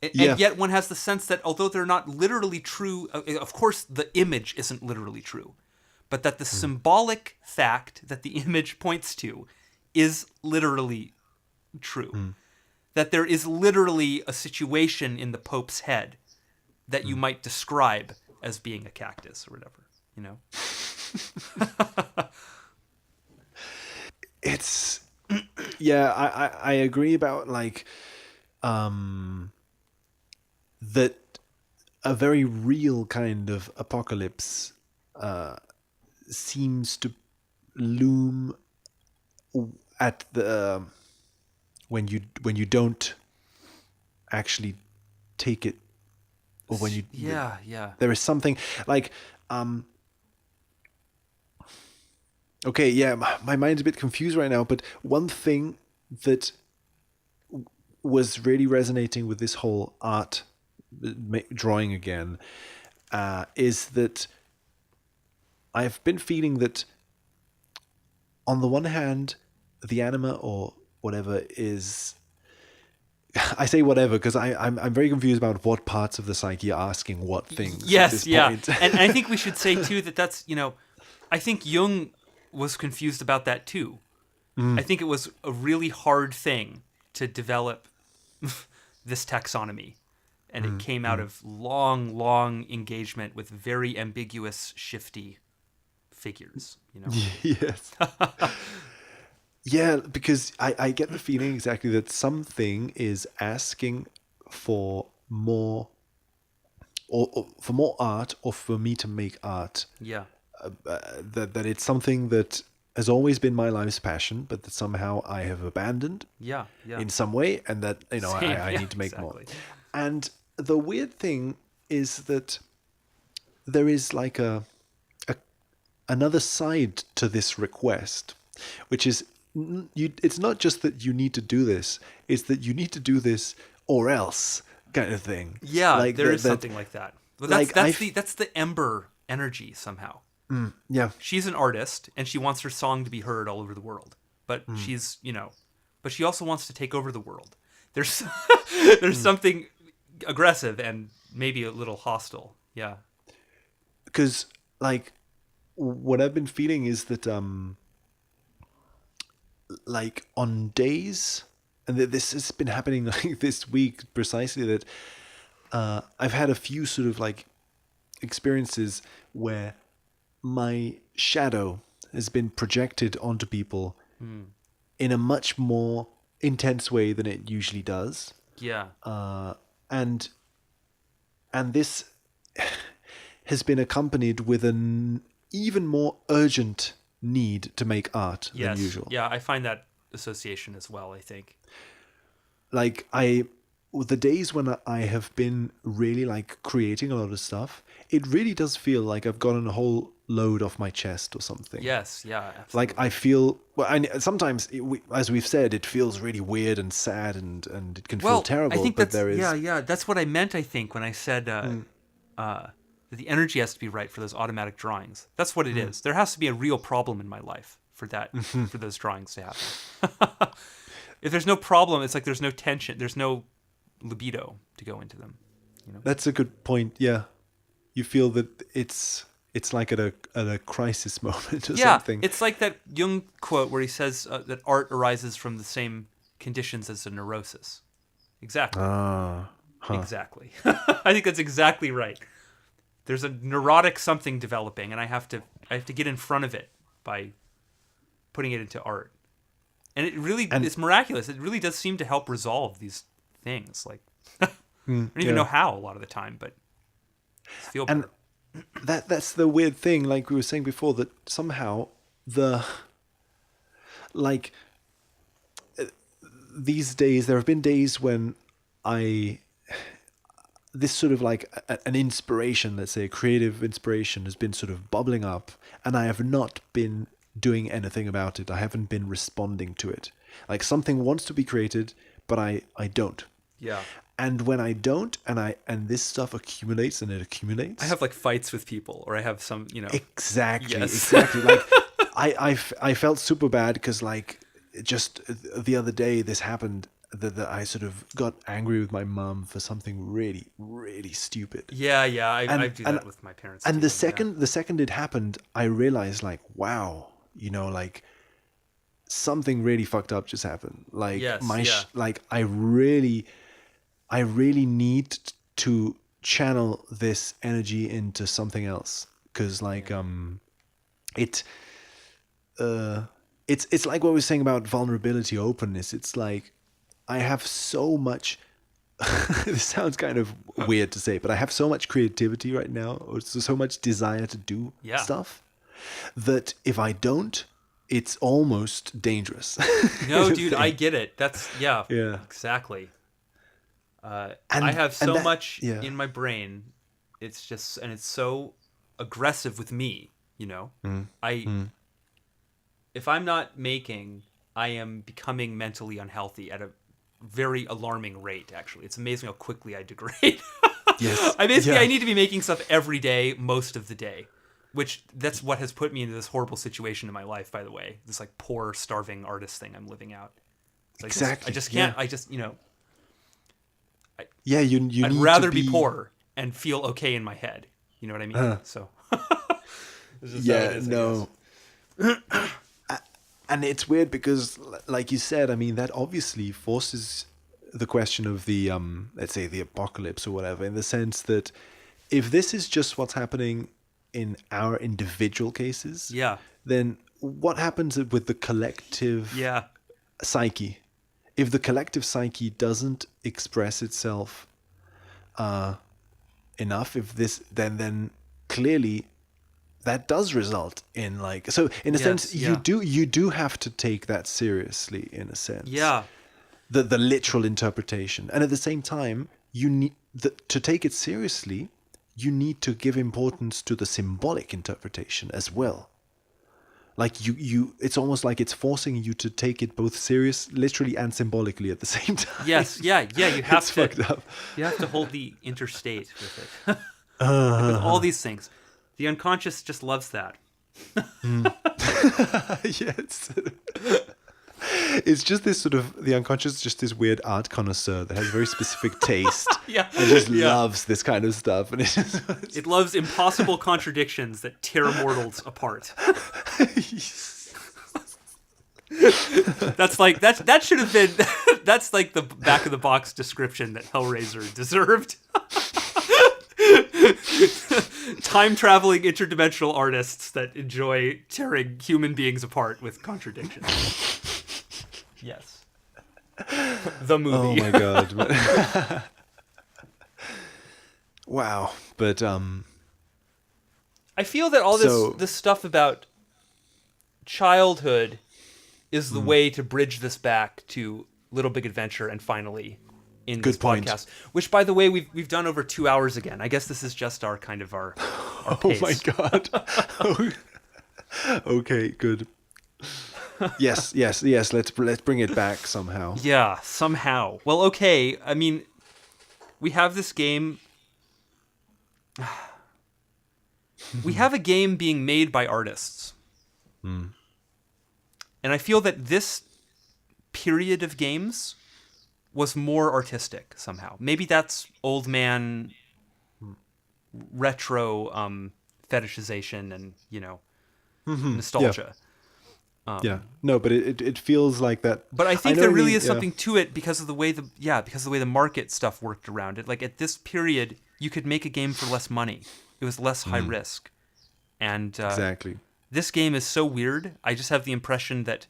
And Yeah. yet one has the sense that although they're not literally true, of course the image isn't literally true, but that the symbolic fact that the image points to is literally true. That there is literally a situation in the Pope's head that you might describe as being a cactus or whatever, It's yeah, I agree about like that a very real kind of apocalypse seems to loom at the when you don't actually take it, or when you Yeah. there is something like okay, yeah, my mind's a bit confused right now, but one thing that was really resonating with this whole art drawing again is that I've been feeling that on the one hand, the anima or whatever is I say whatever because I'm very confused about what parts of the psyche are asking what things at Yes, this yeah. point. And I think we should say too that that's, I think Jung was confused about that too. I think it was a really hard thing to develop this taxonomy. And it came out of long engagement with very ambiguous, shifty figures, Yes. Yeah, because I get the feeling exactly that something is asking for more, or for more art, or for me to make art. Yeah. That it's something that has always been my life's passion, but that somehow I have abandoned Yeah. in some way, and that I Same, need to make more. exactly. And the weird thing is that there is like another side to this request, which is it's not just that you need to do this; it's that you need to do this or else kind of thing. Yeah, like there is something like that. But that's the Ember energy somehow. Yeah, She's an artist and she wants her song to be heard all over the world. But she's, but she also wants to take over the world. There's there's something aggressive and maybe a little hostile. Yeah. Because like what I've been feeling is that like on days, and this has been happening like this week precisely, that I've had a few sort of like experiences where my shadow has been projected onto people in a much more intense way than it usually does. Yeah. And this has been accompanied with an even more urgent need to make art Yes. than usual. Yeah, I find that association as well, I think. Like the days when I have been really like creating a lot of stuff, it really does feel like I've gotten a whole load off my chest or something. Yes, yeah, absolutely. Like I feel, well, sometimes, as we've said, it feels really weird and sad, and it can feel terrible. I think but that's, there is, yeah, that's what I meant, I think, when I said that the energy has to be right for those automatic drawings. That's what it is. There has to be a real problem in my life for that, for those drawings to happen. If there's no problem, it's like there's no tension, there's no libido to go into them. You know? That's a good point. Yeah, you feel that it's like at a crisis moment or something. It's like that Jung quote where he says that art arises from the same conditions as a neurosis. Exactly. Exactly. I think that's exactly right. There's a neurotic something developing, and I have to get in front of it by putting it into art. And it really it's miraculous. It really does seem to help resolve these things. Like I don't even know how a lot of the time, but I feel better. And that's the weird thing, like we were saying before, that somehow these days, there have been days when this sort of like an inspiration, let's say a creative inspiration, has been sort of bubbling up, and I have not been doing anything about it. I haven't been responding to it. Like something wants to be created, but I don't. Yeah. And when I don't, and this stuff accumulates and it accumulates. I have like fights with people, or I have some, Exactly. Yes. Like I felt super bad because like just the other day this happened, that I sort of got angry with my mum for something really, really stupid. Yeah. I do that with my parents. And too, the second it happened, I realized like, wow, like something really fucked up just happened. Like like I really need to channel this energy into something else, because like it's like what we were saying about vulnerability, openness. It's like I have so much this sounds kind of weird to say, but I have so much creativity right now, or so much desire to do stuff, that if I don't, it's almost dangerous. No, dude, I get it. That's exactly. I have so much in my brain. It's just, and it's so aggressive with me, if I'm not making, I am becoming mentally unhealthy at a very alarming rate, actually. It's amazing how quickly I degrade. Yes. I need to be making stuff every day, most of the day, which that's what has put me into this horrible situation in my life, by the way. This like poor, starving artist thing I'm living out. Exactly. I just can't, I'd need rather to be poor and feel okay in my head. You know what I mean? So. This is how it is, no. And it's weird because, like you said, I mean, that obviously forces the question of the, let's say, the apocalypse or whatever, in the sense that if this is just what's happening in our individual cases, then what happens with the collective psyche? If the collective psyche doesn't express itself enough, then clearly that does result in like, so in a sense you do have to take that seriously, in a sense. The literal interpretation, and at the same time you need to take it seriously, you need to give importance to the symbolic interpretation as well. Like you it's almost like it's forcing you to take it both serious, literally and symbolically at the same time. You have it's fucked up. You have to hold the interstate with it. With all these things. The unconscious just loves that. Yes. it's just this sort of the unconscious is just this weird art connoisseur that has very specific taste. Yeah. And just Yeah. loves this kind of stuff. And it's just, It loves impossible contradictions that tear mortals apart. That's like that should have been that's like the back of the box description that Hellraiser deserved. Time traveling interdimensional artists that enjoy tearing human beings apart with contradictions. Yes. The oh movie. my god. Wow. But I feel that all this So- this stuff about childhood is the way to bridge this back to Little Big Adventure and finally in this Good point. podcast. Which, by the way, we've done over 2 hours again. I guess this is just our kind of our oh pace. my god. Okay, good. Yes. Let's bring it back somehow. Yeah, somehow. Well, okay. I mean, we have this game. We have a game being made by artists. And I feel that this period of games was more artistic somehow. Maybe that's old man retro fetishization and, nostalgia. Yeah. No, but it feels like that. But I think know there what you really mean, is yeah. something to it because of the way the market stuff worked around it. Like at this period, you could make a game for less money. It was less high risk. And Exactly. this game is so weird. I just have the impression that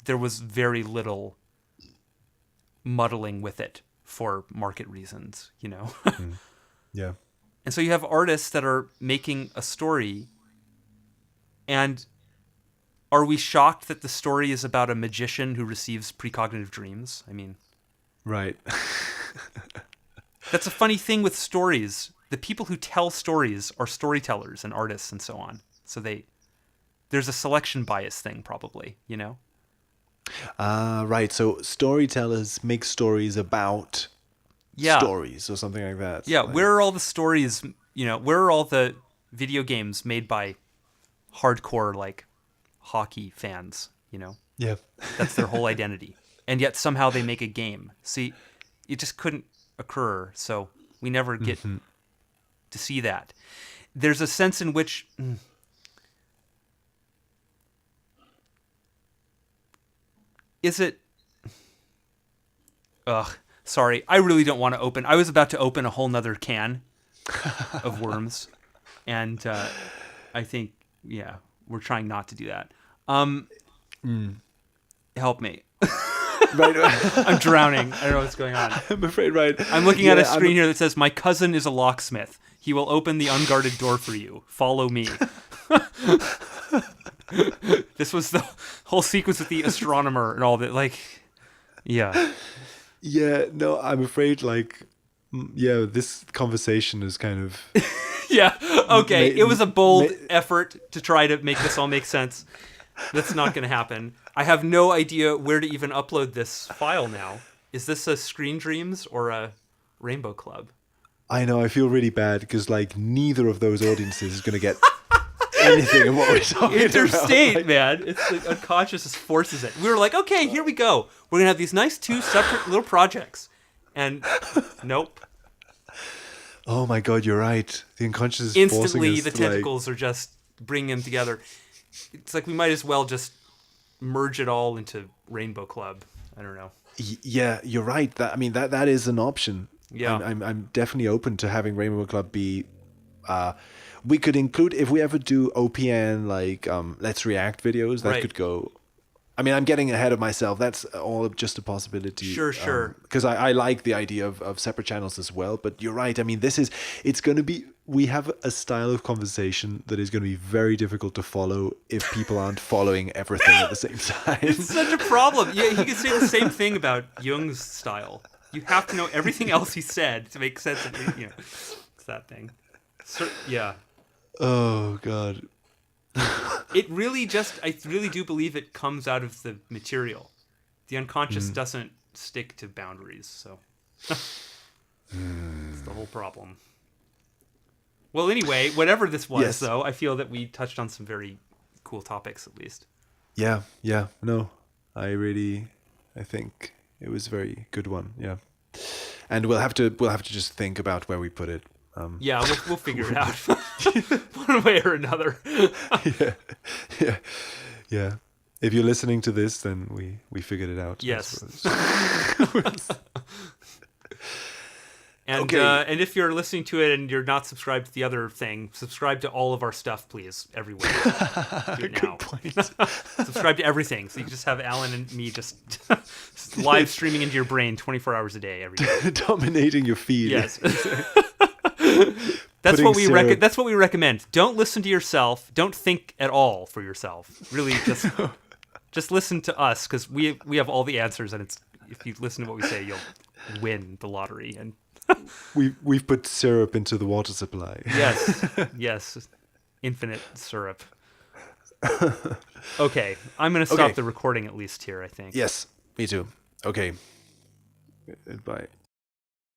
there was very little muddling with it for market reasons, Yeah. And so you have artists that are making a story, and are we shocked that the story is about a magician who receives precognitive dreams? I mean, Right. that's a funny thing with stories. The people who tell stories are storytellers and artists and so on. So there's a selection bias thing probably, Right. So storytellers make stories about Yeah. stories or something like that. Yeah, Like- where are all the stories, where are all the video games made by hardcore, like, hockey fans, Yeah. That's their whole identity. And yet somehow they make a game. See, it just couldn't occur, so we never get to see that. There's a sense in which... Is it... Ugh, sorry. I really don't want to open... I was about to open a whole nother can of worms. And I think, we're trying not to do that. Help me. Right. I'm drowning. I don't know what's going on. I'm afraid, right. I'm looking at a Yeah, screen here that says, "My cousin is a locksmith. He will open the unguarded door for you. Follow me." This was the whole sequence with the astronomer and all that. Like, yeah. Yeah, no, I'm afraid, this conversation is kind of... Yeah. Okay. Ma- It was a bold ma- effort to try to make this all make sense. That's not going to happen. I have no idea where to even upload this file now. Is this a Screen Dreams or a Rainbow Club? I know, I feel really bad because, neither of those audiences is going to get anything of what we're talking Interstate, about. man. It's the unconscious just forces it. We were like, okay, here we go. We're gonna have these nice 2 separate little projects, and nope. Oh my god, you're right. The unconscious is Instantly, forcing us the to, tentacles are just bringing them together. It's like we might as well just merge it all into Rainbow Club. I don't know. Yeah, you're right. That is an option. Yeah. I'm definitely open to having Rainbow Club be. We could include, if we ever do OPN Let's React videos, that Right. could go. I'm getting ahead of myself. That's all just a possibility. Sure. Because I like the idea of separate channels as well. But you're right. It's going to be. We have a style of conversation that is going to be very difficult to follow if people aren't following everything at the same time. It's such a problem. Yeah, he could say the same thing about Jung's style. You have to know everything else he said to make sense of it. It's that thing. Yeah. Oh god. It really I really do believe it comes out of the material. The unconscious doesn't stick to boundaries, so it's the whole problem. Well, anyway, whatever this was, Yes. though, I feel that we touched on some very cool topics, at least. Yeah. No, I really I think it was a very good one. Yeah, and we'll have to just think about where we put it. Yeah, we'll figure it out one way or another. Yeah. If you're listening to this, then we figured it out. Yes. Okay. And if you're listening to it and you're not subscribed to the other thing, subscribe to all of our stuff, please, everywhere. Do it now. Good point. Subscribe to everything, so you can just have Alan and me just live streaming into your brain 24 hours a day, every day. Dominating your feed. Yes. That's what we That's what we recommend. Don't listen to yourself. Don't think at all for yourself. Really, just listen to us, because we have all the answers, and if you listen to what we say, you'll win the lottery. And We've put syrup into the water supply. yes, infinite syrup. Okay, I'm gonna stop the recording at least here, I think. Yes, me too. Okay. Goodbye.